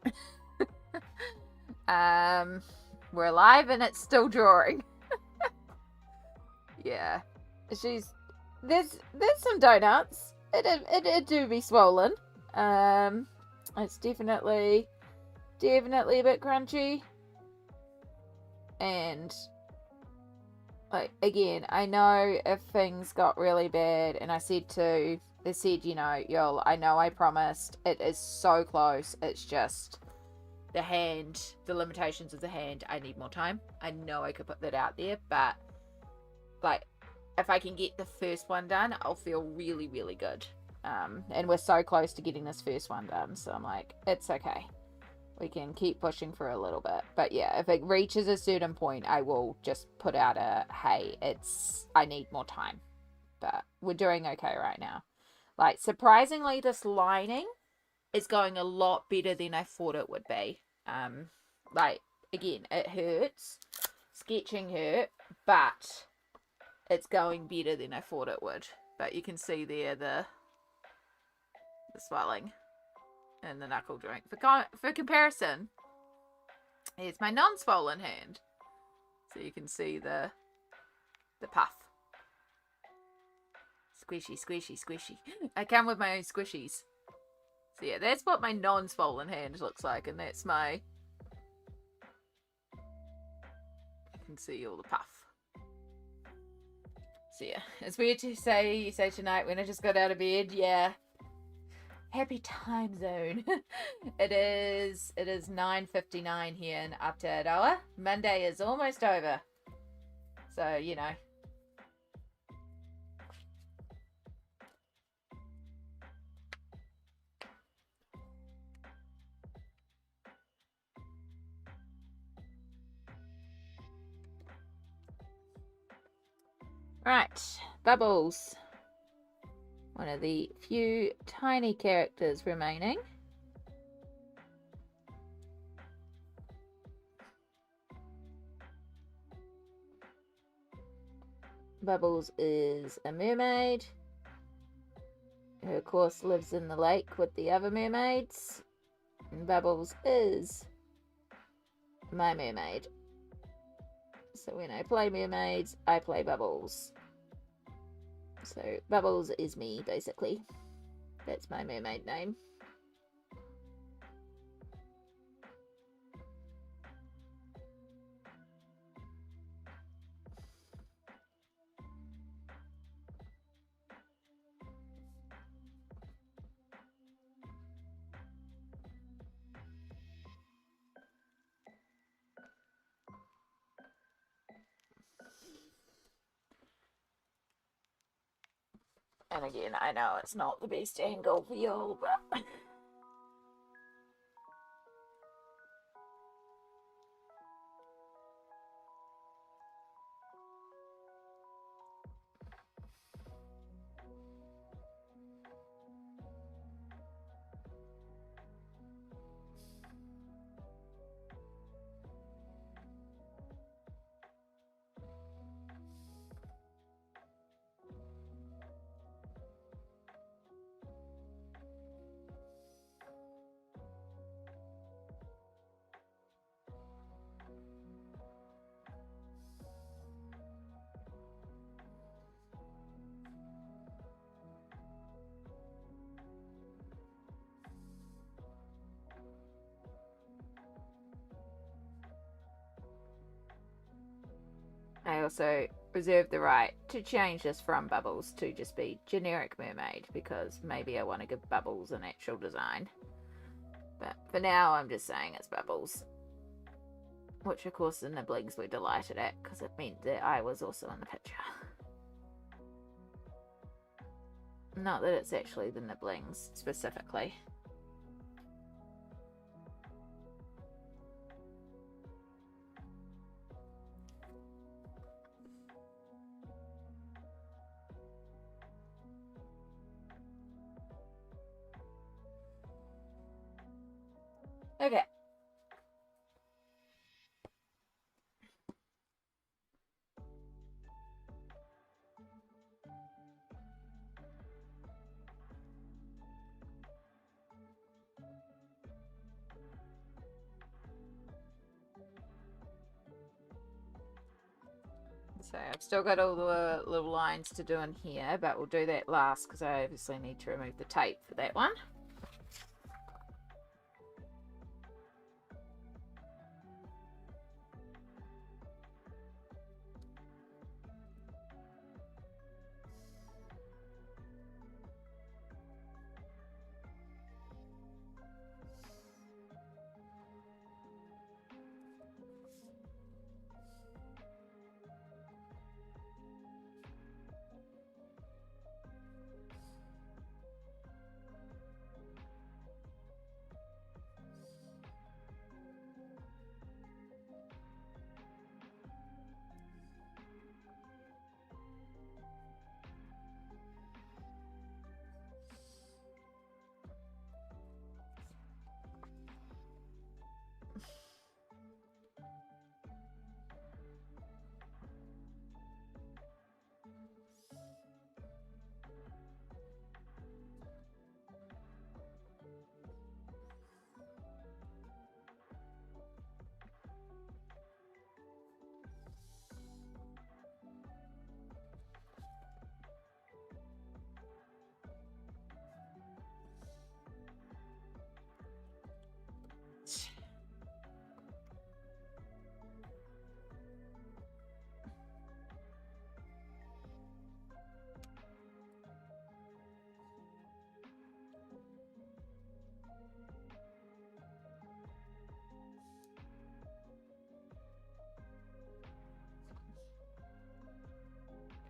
We're alive and it's still drawing. Yeah, there's some donuts. It do be swollen. It's definitely a bit crunchy. And like, again, I know if things got really bad, and they said, you know, I know I promised, it is so close, it's just the limitations of the hand, I need more time. I know I could put that out there, but, like, if I can get the first one done, I'll feel really, really good. And we're so close to getting this first one done, so I'm like, it's okay. We can keep pushing for a little bit. But yeah, if it reaches a certain point, I will just put out hey, I need more time. But we're doing okay right now. Like, surprisingly, this lining is going a lot better than I thought it would be. Like, again, it hurts. Sketching hurt, but it's going better than I thought it would. But you can see there the swelling and the knuckle joint. For comparison, here's my non-swollen hand. So you can see the puff. Squishy, squishy, squishy. I come with my own squishies. So yeah, that's what my non-swollen hand looks like, and that's my... You can see all the puff. So yeah, it's weird to say, you say tonight when I just got out of bed, yeah. Happy time zone. It is 9:59 here in Aotearoa. Monday is almost over. So, you know. Right, Bubbles. One of the few tiny characters remaining. Bubbles is a mermaid who, of course, lives in the lake with the other mermaids. And Bubbles is my mermaid. So when I play mermaids, I play Bubbles. So Bubbles is me, basically. That's my mermaid name. And again, I know it's not the best angle for y'all, but... I also reserve the right to change this from Bubbles to just be generic mermaid, because maybe I want to give Bubbles an actual design. But for now, I'm just saying it's Bubbles. Which, of course, the Nibblings were delighted at, because it meant that I was also in the picture. Not that it's actually the Nibblings, specifically. Okay. So I've still got all the little lines to do in here, but we'll do that last because I obviously need to remove the tape for that one.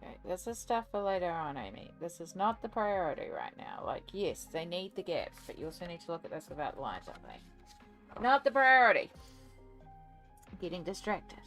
Okay, this is stuff for later on, Amy. This is not the priority right now. Like, yes, they need the gaps, but you also need to look at this without the lines, don't they? Not the priority. I'm getting distracted.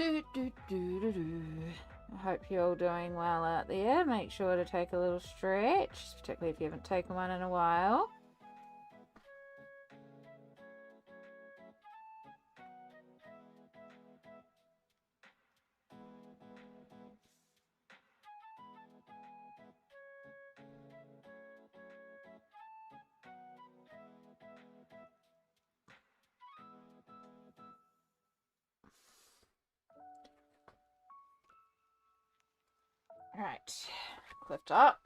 I hope you're all doing well out there. Make sure to take a little stretch, particularly if you haven't taken one in a while. Right, lift up.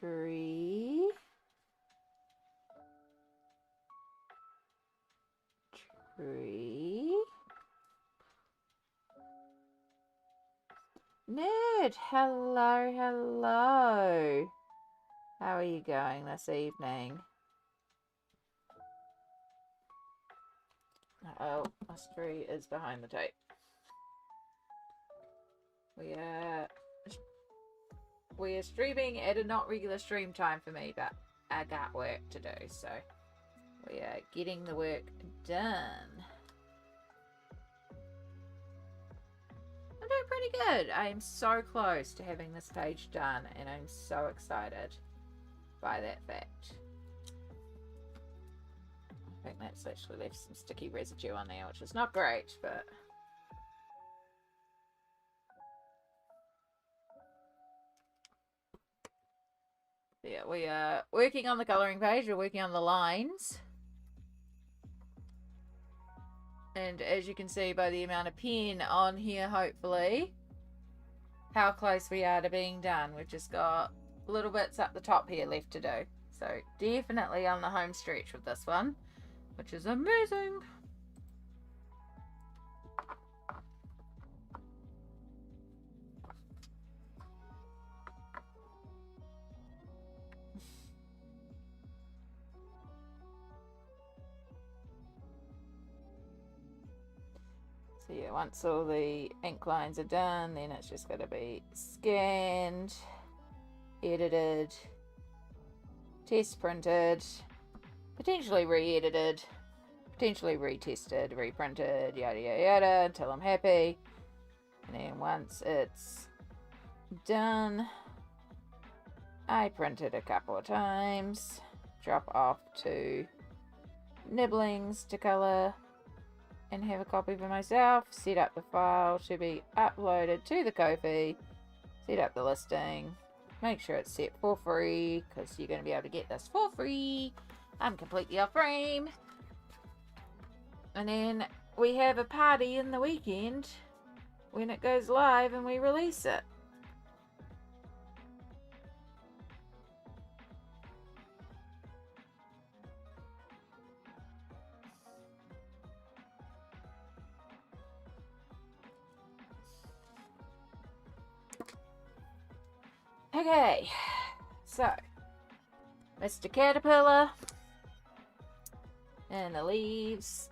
Tree. Tree. Ned, hello, hello. How are you going this evening? Oh, this tree is behind the tape. We are streaming at a not regular stream time for me, but I got work to do, so we are getting the work done. I'm doing pretty good. I am so close to having this page done, and I'm so excited by that fact. I think that's actually left some sticky residue on there, which is not great, but... yeah, we are working on the colouring page. We're working on the lines. And as you can see by the amount of pen on here, hopefully, how close we are to being done. We've just got little bits up the top here left to do. So definitely on the home stretch with this one, which is amazing. So yeah, once all the ink lines are done, then it's just going to be scanned, edited, test printed, potentially re-edited, potentially retested, reprinted, yada yada yada, until I'm happy. And then once it's done, I print it a couple of times, drop off to Nibblings to colour, and have a copy for myself, set up the file to be uploaded to the Ko-fi, set up the listing, make sure it's set for free, because you're going to be able to get this for free. I'm completely off frame. And then we have a party in the weekend when it goes live and we release it. Okay, so Mr. Caterpillar and the leaves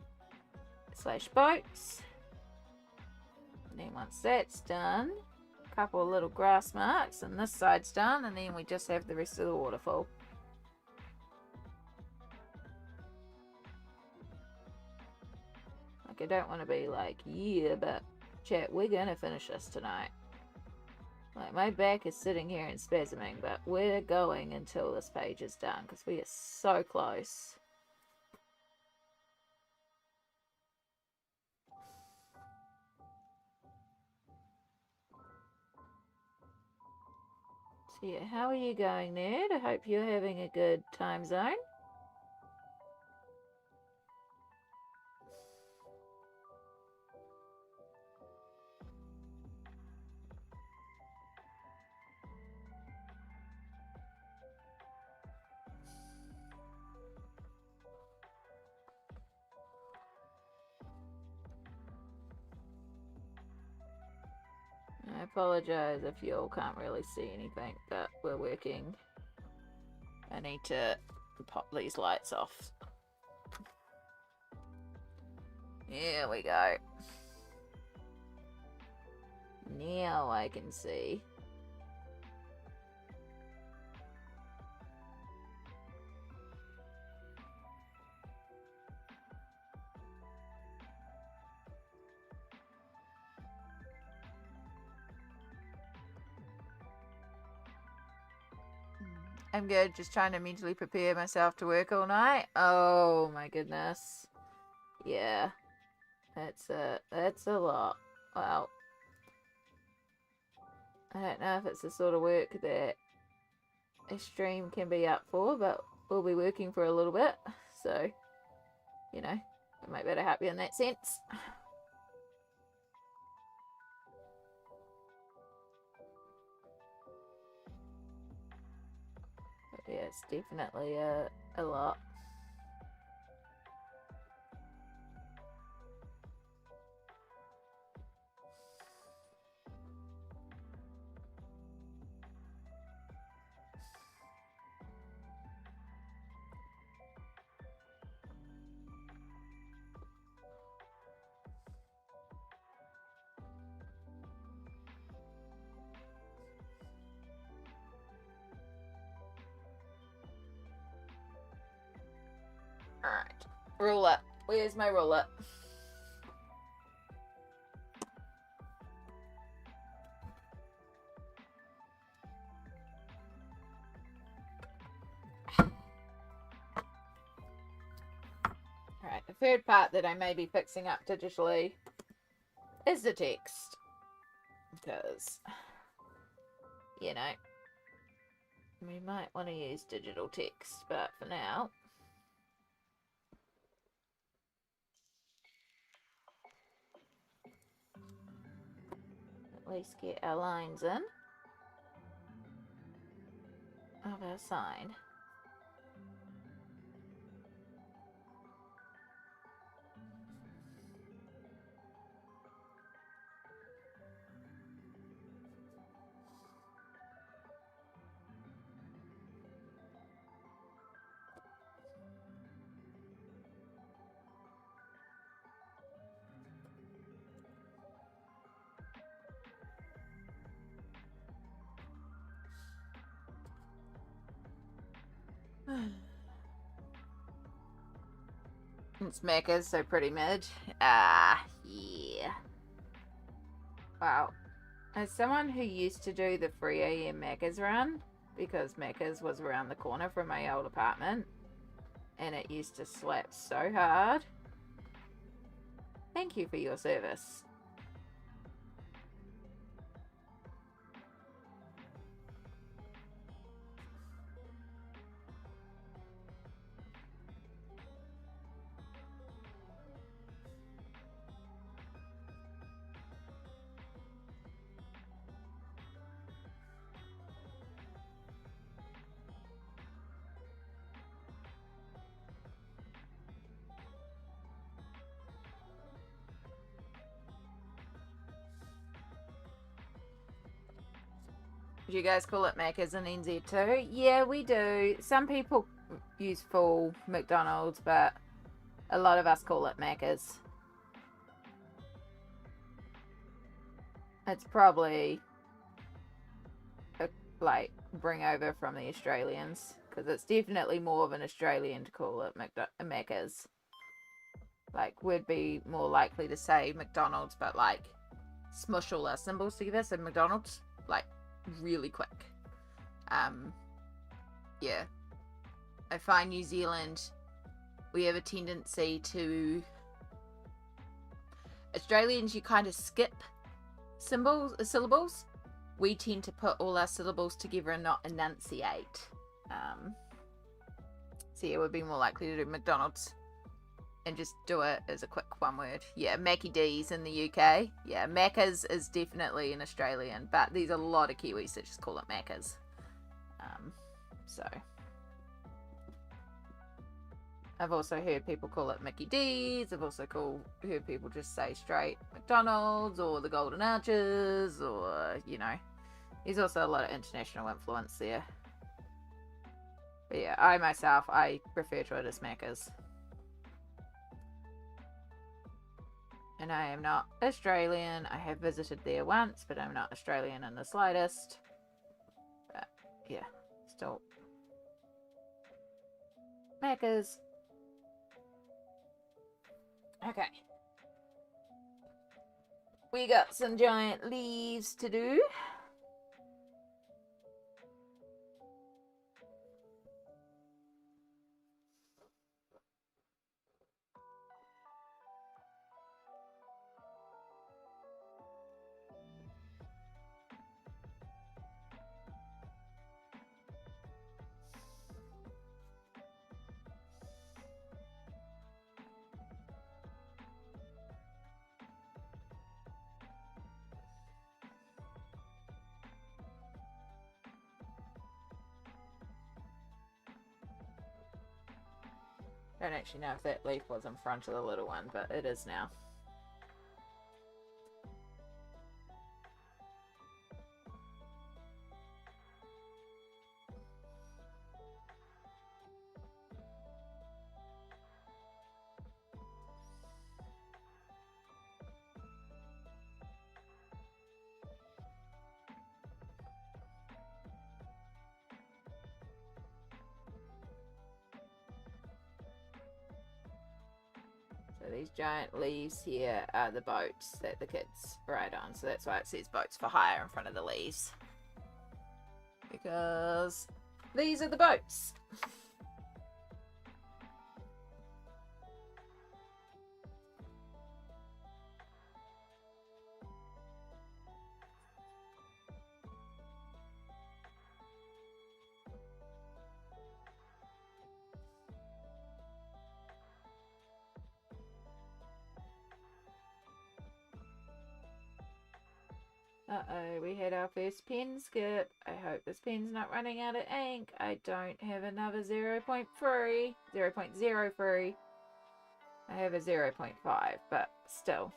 / boats. And then once that's done, a couple of little grass marks, and this side's done, and then we just have the rest of the waterfall. Like, I don't want to be like, yeah, but chat, we're gonna finish this tonight. Like, my back is sitting here and spasming, but we're going until this page is done, because we are so close. So yeah, how are you going, Ned? I hope you're having a good time zone. apologize if you all can't really see anything, but we're working. I need to pop these lights off. Here we go. Now I can see. I'm good, just trying to mentally prepare myself to work all night. Oh my goodness. Yeah. That's a lot. Well, I don't know if it's the sort of work that a stream can be up for, but we'll be working for a little bit. So, you know, I might be able to help you in that sense. But yeah, it's definitely a lot. Alright. Ruler. Where's my ruler? Alright, the third part that I may be fixing up digitally is the text. Because, you know, we might want to use digital text, but for now, at least get our lines in of our sign. It's mechas, so pretty mid. Yeah. Wow. As someone who used to do the 3 AM mechas run, because mechas was around the corner from my old apartment, and it used to slap so hard, thank you for your service. Do you guys call it Macca's in NZ too? Yeah, we do. Some people use full McDonald's, but a lot of us call it Macca's. It's probably a, like, bring over from the Australians, because it's definitely more of an Australian to call it Macca's. Like, we'd be more likely to say McDonald's, but like smush all our symbols together, so McDonald's, like, really quick. Yeah, I find New Zealand, we have a tendency to, Australians, you kind of skip syllables. We tend to put all our syllables together and not enunciate. So yeah, we'd be more likely to do McDonald's and just do it as a quick one word. Yeah, Mackie D's in the UK. Yeah, Macca's is definitely an Australian, but there's a lot of Kiwis that just call it Macca's. So I've also heard people call it Mickey D's. I've also heard people just say straight McDonald's or the Golden Arches, or, you know, there's also a lot of international influence there. But yeah, I refer to it as Macca's. And I am not Australian. I have visited there once, but I'm not Australian in the slightest. But yeah, still. Macca's. Okay. We got some giant leaves to do. I don't actually know if that leaf was in front of the little one, but it is now. So these giant leaves here are the boats that the kids ride on. So that's why it says boats for hire in front of the leaves. Because these are the boats. Uh-oh, we had our first pen skip. I hope this pen's not running out of ink. I don't have another 0.3. I have a 0.5, but still.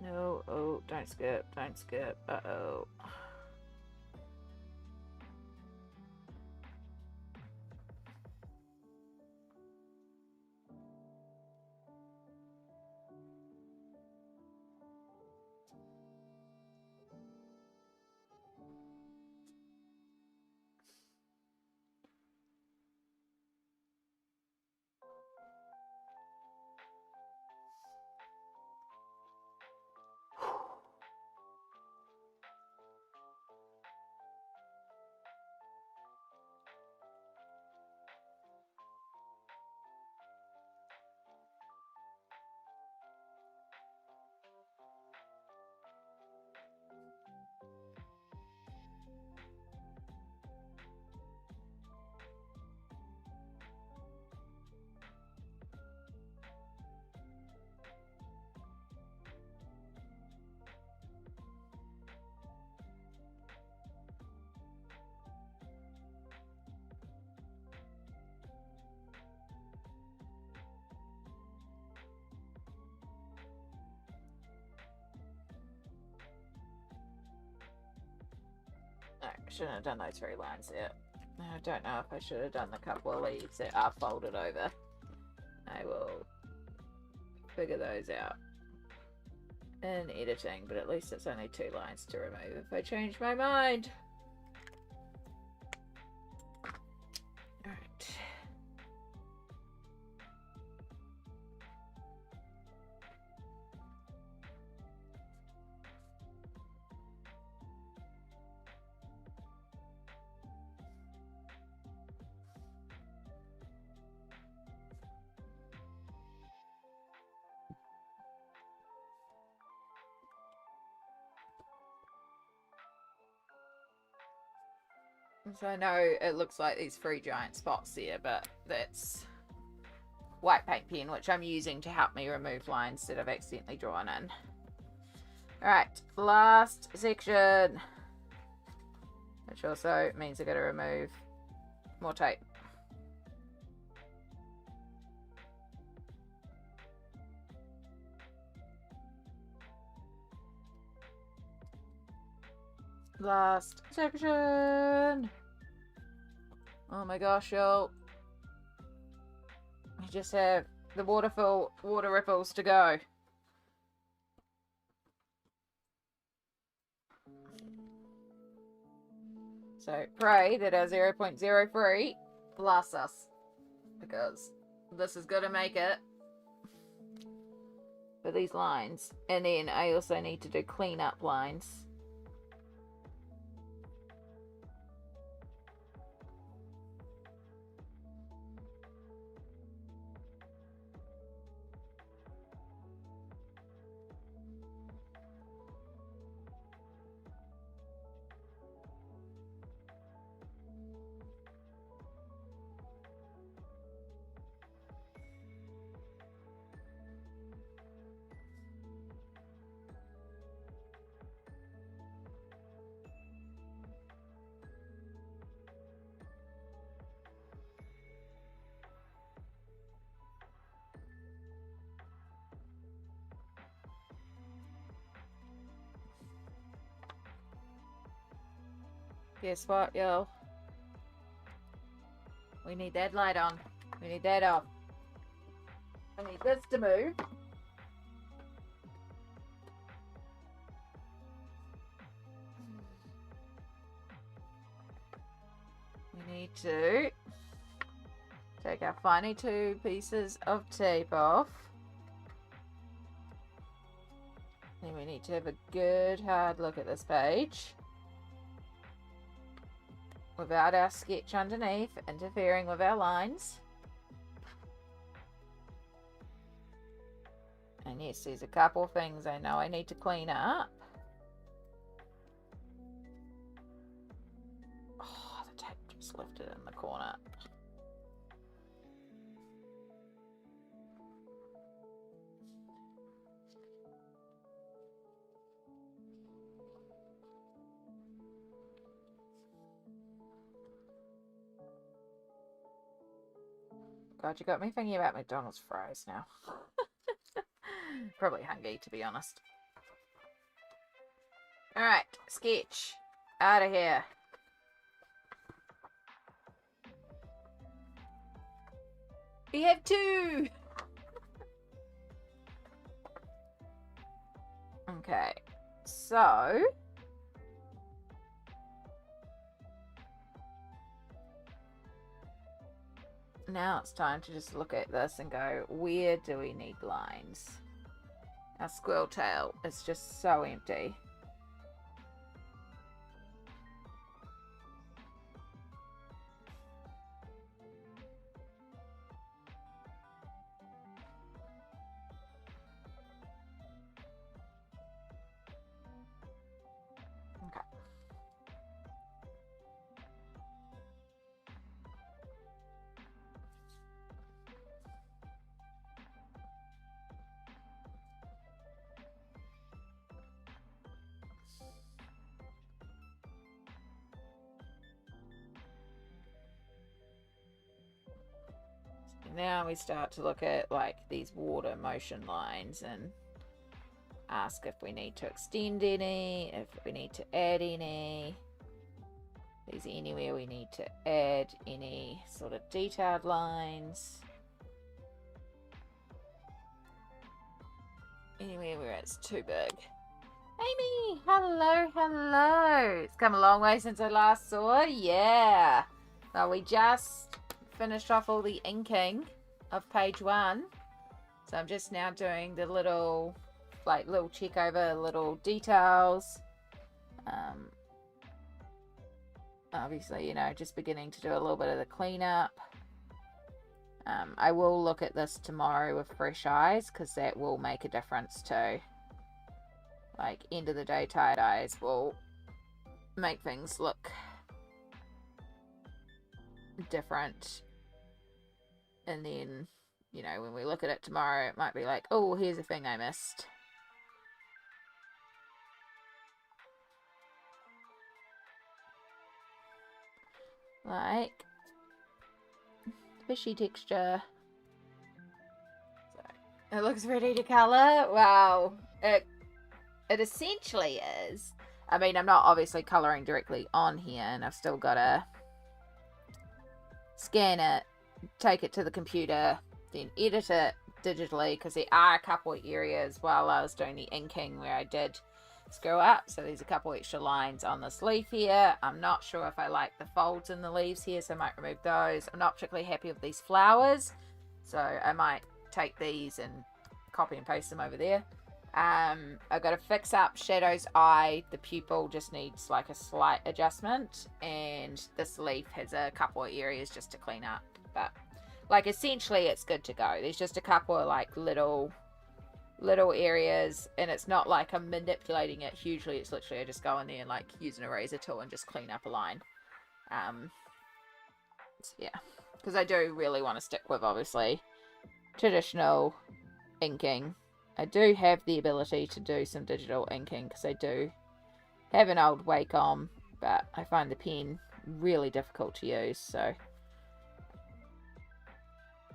No, oh, don't skip, don't skip. Uh-oh. shouldn't have done those 3 lines there. I don't know if I should have done the couple of leaves that are folded over. I will figure those out in editing, but at least it's only 2 lines to remove if I change my mind. Alright. So I know it looks like these 3 giant spots there, but that's white paint pen, which I'm using to help me remove lines that I've accidentally drawn in. Alright, last section. Which also means I've got to remove more tape. Last section. Oh my gosh, y'all. I just have the water ripples to go. So pray that our 0.03 lasts us, because this is going to make it for these lines. And then I also need to do cleanup lines. Guess what, yo? We need that light on. We need that off. I need this to move. We need to take our final 2 pieces of tape off. And we need to have a good hard look at this page, without our sketch underneath interfering with our lines. And yes, there's a couple of things I know I need to clean up. Oh, the tape just lifted in the corner. God, you got me thinking about McDonald's fries now. Probably hungry, to be honest. Alright, sketch. Out of here. We have 2! Okay, so now it's time to just look at this and go, where do we need lines? Our squirrel tail is just so empty. Okay. Now we start to look at like these water motion lines and ask if we need to extend any, if we need to add any. Is there anywhere we need to add any sort of detailed lines? Anywhere where it's too big. Amy, hello. It's come a long way since I last saw. Yeah. Well, we just finished off all the inking of page 1. So I'm just now doing the little check over, little details. Obviously, you know, just beginning to do a little bit of the cleanup. I will look at this tomorrow with fresh eyes, because that will make a difference too. Like, end of the day tired eyes will make things look different. And then, you know, when we look at it tomorrow, it might be like, oh, here's a thing I missed. Like fishy texture. So it looks ready to colour. Wow. It essentially is. I mean, I'm not obviously colouring directly on here, and I've still got to scan it, take it to the computer, then edit it digitally, because there are a couple of areas while I was doing the inking where I did screw up. So there's a couple extra lines on this leaf here. I'm not sure if I like the folds in the leaves here, so I might remove those. I'm not particularly happy with these flowers, so I might take these and copy and paste them over there. I've got to fix up Shadow's eye. The pupil just needs like a slight adjustment, and this leaf has a couple of areas just to clean up, but like essentially it's good to go. There's just a couple of like little areas, and it's not like I'm manipulating it hugely. It's literally I just go in there and like use an eraser tool and just clean up a line. So yeah, because I do really want to stick with obviously traditional inking. I do have the ability to do some digital inking because I do have an old Wacom, but I find the pen really difficult to use. So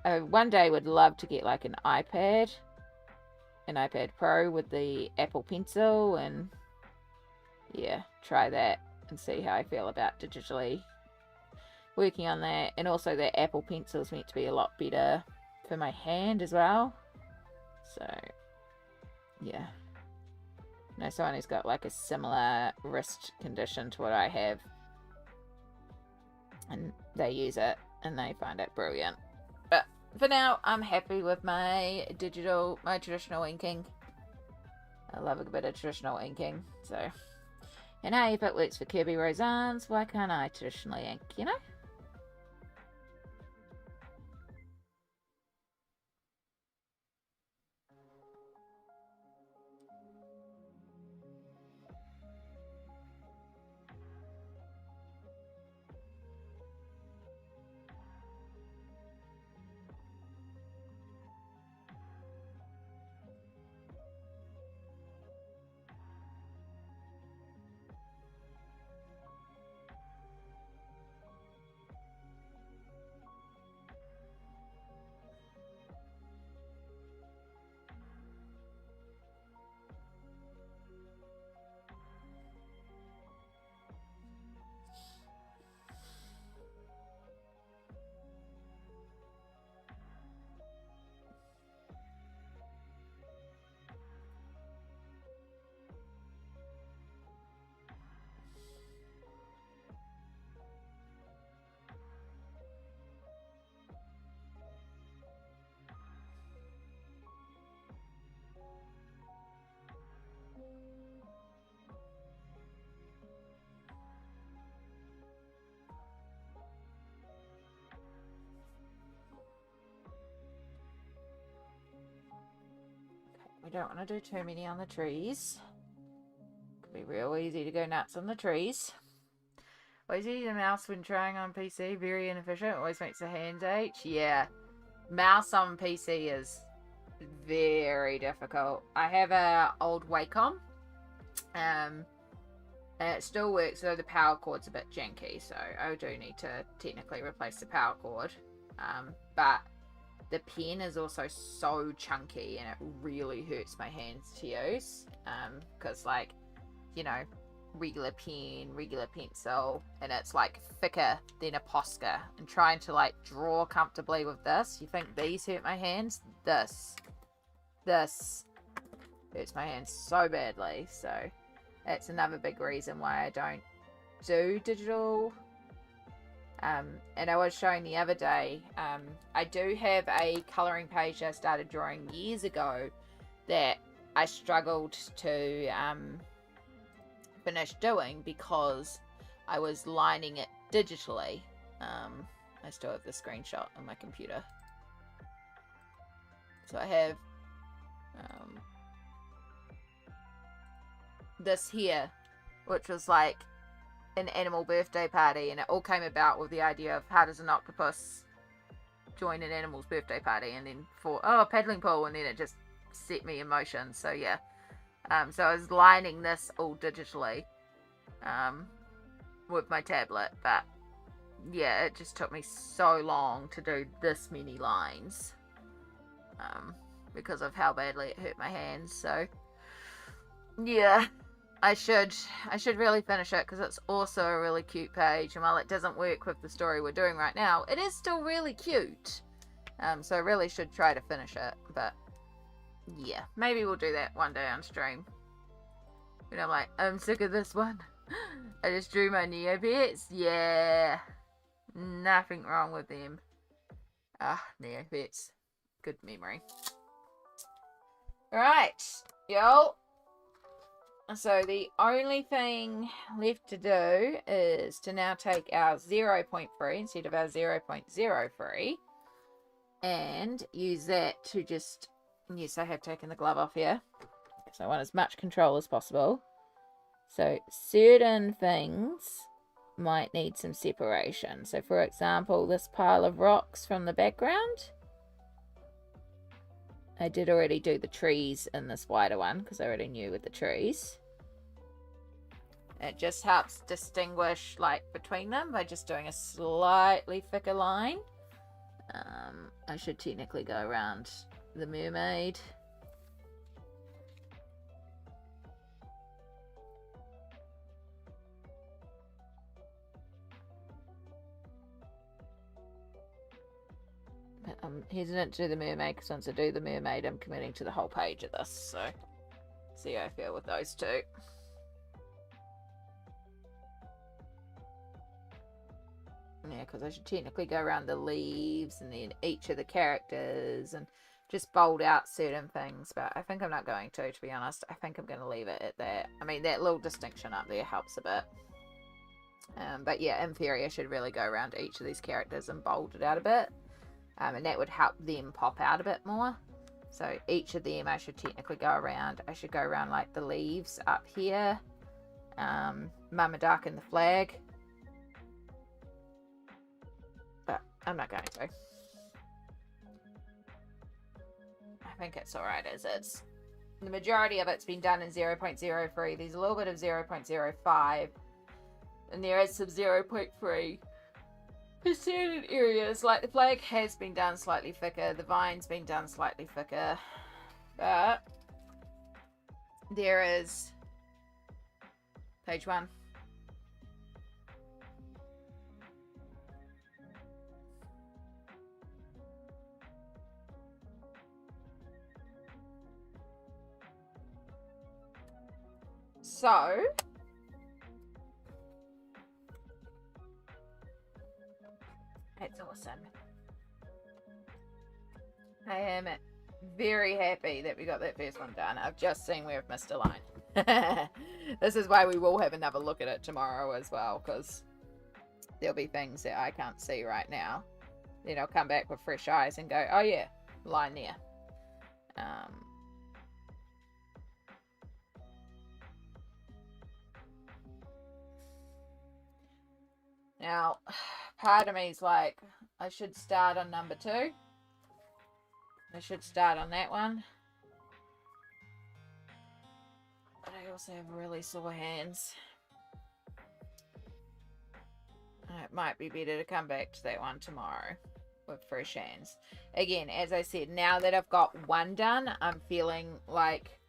I one day would love to get like an iPad Pro with the Apple Pencil, and yeah, try that and see how I feel about digitally working on that. And also that Apple Pencil is meant to be a lot better for my hand as well. So yeah, no, someone who's got like a similar wrist condition to what I have, and they use it and they find it brilliant. But for now, I'm happy with my traditional inking. I love a bit of traditional inking. So, and hey, if it works for Kirby Roseanne's, why can't I traditionally ink, you know? We don't want to do too many on the trees. Could be real easy to go nuts on the trees. Always using a mouse when trying on PC, very inefficient. Always makes the hands ache. Yeah, mouse on PC is very difficult. I have a old Wacom. And it still works, though the power cord's a bit janky, so I do need to technically replace the power cord. But the pen is also so chunky, and it really hurts my hands to use. Because, like, you know, regular pen, regular pencil, and it's like thicker than a Posca, and trying to like draw comfortably with this. You think these hurt my hands? This hurts my hands so badly. So that's another big reason why I don't do digital. And I was showing the other day, I do have a colouring page I started drawing years ago that I struggled to finish doing because I was lining it digitally. I still have the screenshot on my computer. So I have this here, which was like an animal birthday party, and it all came about with the idea of how does an octopus join an animal's birthday party, and then for a paddling pool, and then it just set me in motion. So yeah, so I was lining this all digitally with my tablet, but yeah, it just took me so long to do this many lines because of how badly it hurt my hands. So yeah, I should really finish it because it's also a really cute page, and while it doesn't work with the story we're doing right now, it is still really cute. So I really should try to finish it, but yeah, maybe we'll do that one day on stream. And I'm like, I'm sick of this one. I just drew my Neopets. Yeah, nothing wrong with them. Neopets, good memory. Alright, y'all. So the only thing left to do is to now take our 0.3 instead of our 0.03 and use that to just, yes, I have taken the glove off here, so I want as much control as possible. So certain things might need some separation. So for example, this pile of rocks from the background, I did already do the trees in this wider one because I already knew with the trees. It just helps distinguish like between them by just doing a slightly thicker line. I should technically go around the mermaid. But I'm hesitant to do the mermaid because once I do the mermaid, I'm committing to the whole page of this. So, see how I feel with those two. Yeah, because I should technically go around the leaves and then each of the characters and just bold out certain things. But I think I'm not going to be honest. I think I'm going to leave it at that. I mean, that little distinction up there helps a bit. But yeah, in theory, I should really go around each of these characters and bold it out a bit. And that would help them pop out a bit more. So each of them I should technically go around. I should go around like the leaves up here. Mama Duck and the flag. But I'm not going to. I think it's alright as it's. The majority of it's been done in 0.03. There's a little bit of 0.05. And there is some 0.3. For certain areas, like the flag has been done slightly thicker, the vine's been done slightly thicker, but there is page 1. So that's awesome. I am very happy that we got that first one done. I've just seen where I've missed a line. This is why we will have another look at it tomorrow as well, because there'll be things that I can't see right now. Then I'll come back with fresh eyes and go, oh yeah, line there. Now, part of me is like, I should start on number 2. I should start on that one. But I also have really sore hands. It might be better to come back to that one tomorrow with fresh hands. Again, as I said, now that I've got one done, I'm feeling like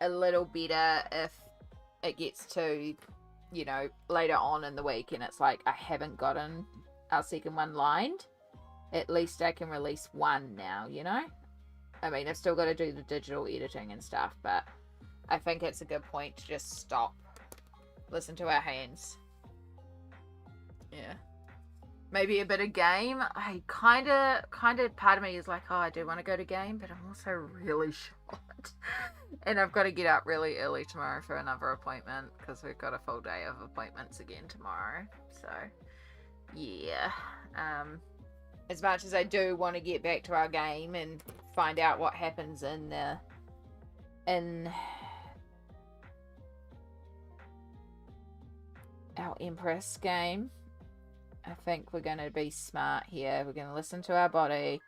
a little better if it gets to, you know, later on in the week and it's like I haven't gotten our second one lined, at least I can release one now, you know? I mean, I've still got to do the digital editing and stuff, but I think it's a good point to just stop, listen to our hands. Yeah. Maybe a bit of game. I kind of part of me is like, oh, I do want to go to game, but I'm also really short. And I've got to get up really early tomorrow for another appointment because we've got a full day of appointments again tomorrow. So, yeah. As much as I do want to get back to our game and find out what happens in our Empress game, I think we're going to be smart here. We're going to listen to our body.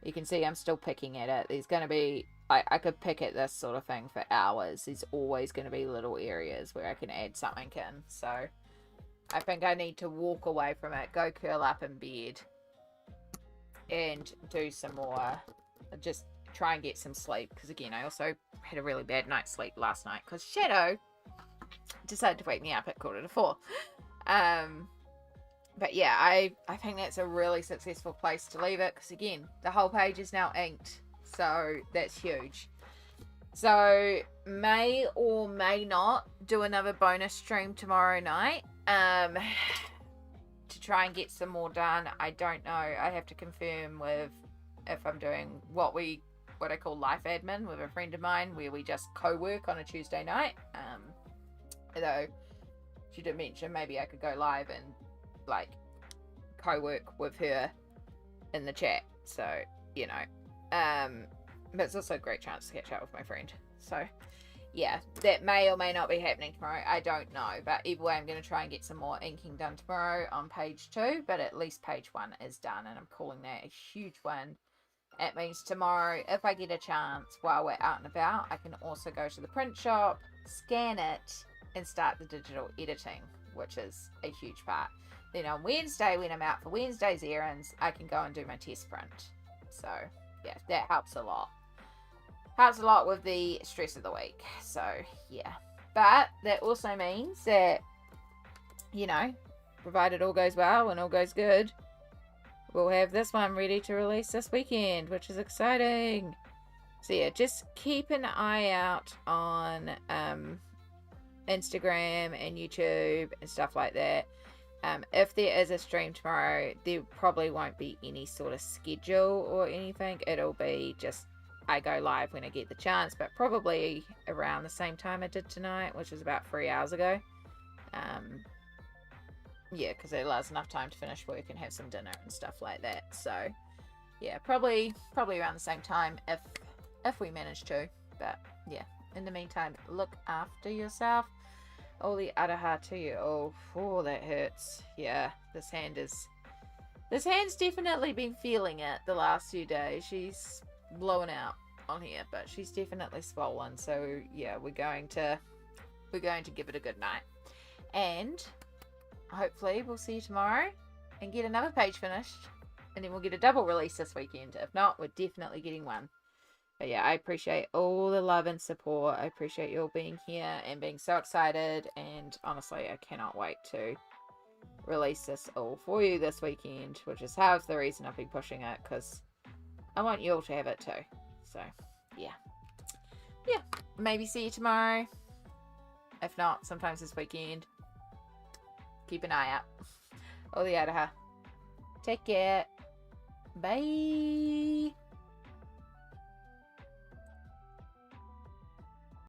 You can see I'm still picking at it. There's going to be, I could pick at this sort of thing for hours. There's always going to be little areas where I can add something in. So I think I need to walk away from it, go curl up in bed, and do some more, just try and get some sleep. Because again, I also had a really bad night's sleep last night because Shadow decided to wake me up at 3:45. But yeah, I think that's a really successful place to leave it because again, the whole page is now inked, so that's huge. So may or may not do another bonus stream tomorrow night to try and get some more done. I don't know. I have to confirm with if I'm doing what I call life admin with a friend of mine, where we just co-work on a Tuesday night. Though she did mention maybe I could go live and like co-work with her in the chat, so you know, but it's also a great chance to catch up with my friend. So yeah, that may or may not be happening tomorrow, I don't know, but either way I'm going to try and get some more inking done tomorrow on page 2, but at least page 1 is done, and I'm calling that a huge win. It means tomorrow, if I get a chance while we're out and about, I can also go to the print shop, scan it, and start the digital editing, which is a huge part. Then on Wednesday, when I'm out for Wednesday's errands, I can go and do my test print. So yeah, that helps a lot. Helps a lot with the stress of the week. So yeah, but that also means that, you know, provided all goes well and all goes good, we'll have this one ready to release this weekend, which is exciting. So yeah, just keep an eye out on Instagram and YouTube and stuff like that. If there is a stream tomorrow, there probably won't be any sort of schedule or anything. It'll be just I go live when I get the chance, but probably around the same time I did tonight, which was about 3 hours ago. Yeah, because it allows enough time to finish work and have some dinner and stuff like that. So yeah, probably around the same time if we manage to. But yeah, in the meantime, look after yourself. All the araha to you. Oh, that hurts. Yeah, this hand's definitely been feeling it the last few days. She's blown out on here, but she's definitely swollen. So yeah, we're going to give it a good night, and hopefully we'll see you tomorrow and get another page finished, and then we'll get a double release this weekend. If not, we're definitely getting one. But yeah, I appreciate all the love and support. I appreciate you all being here and being so excited. And honestly, I cannot wait to release this all for you this weekend, which is half the reason I've been pushing it, because I want you all to have it too. So yeah. Yeah, maybe see you tomorrow. If not, sometimes this weekend. Keep an eye out. All the araha. Take care. Bye.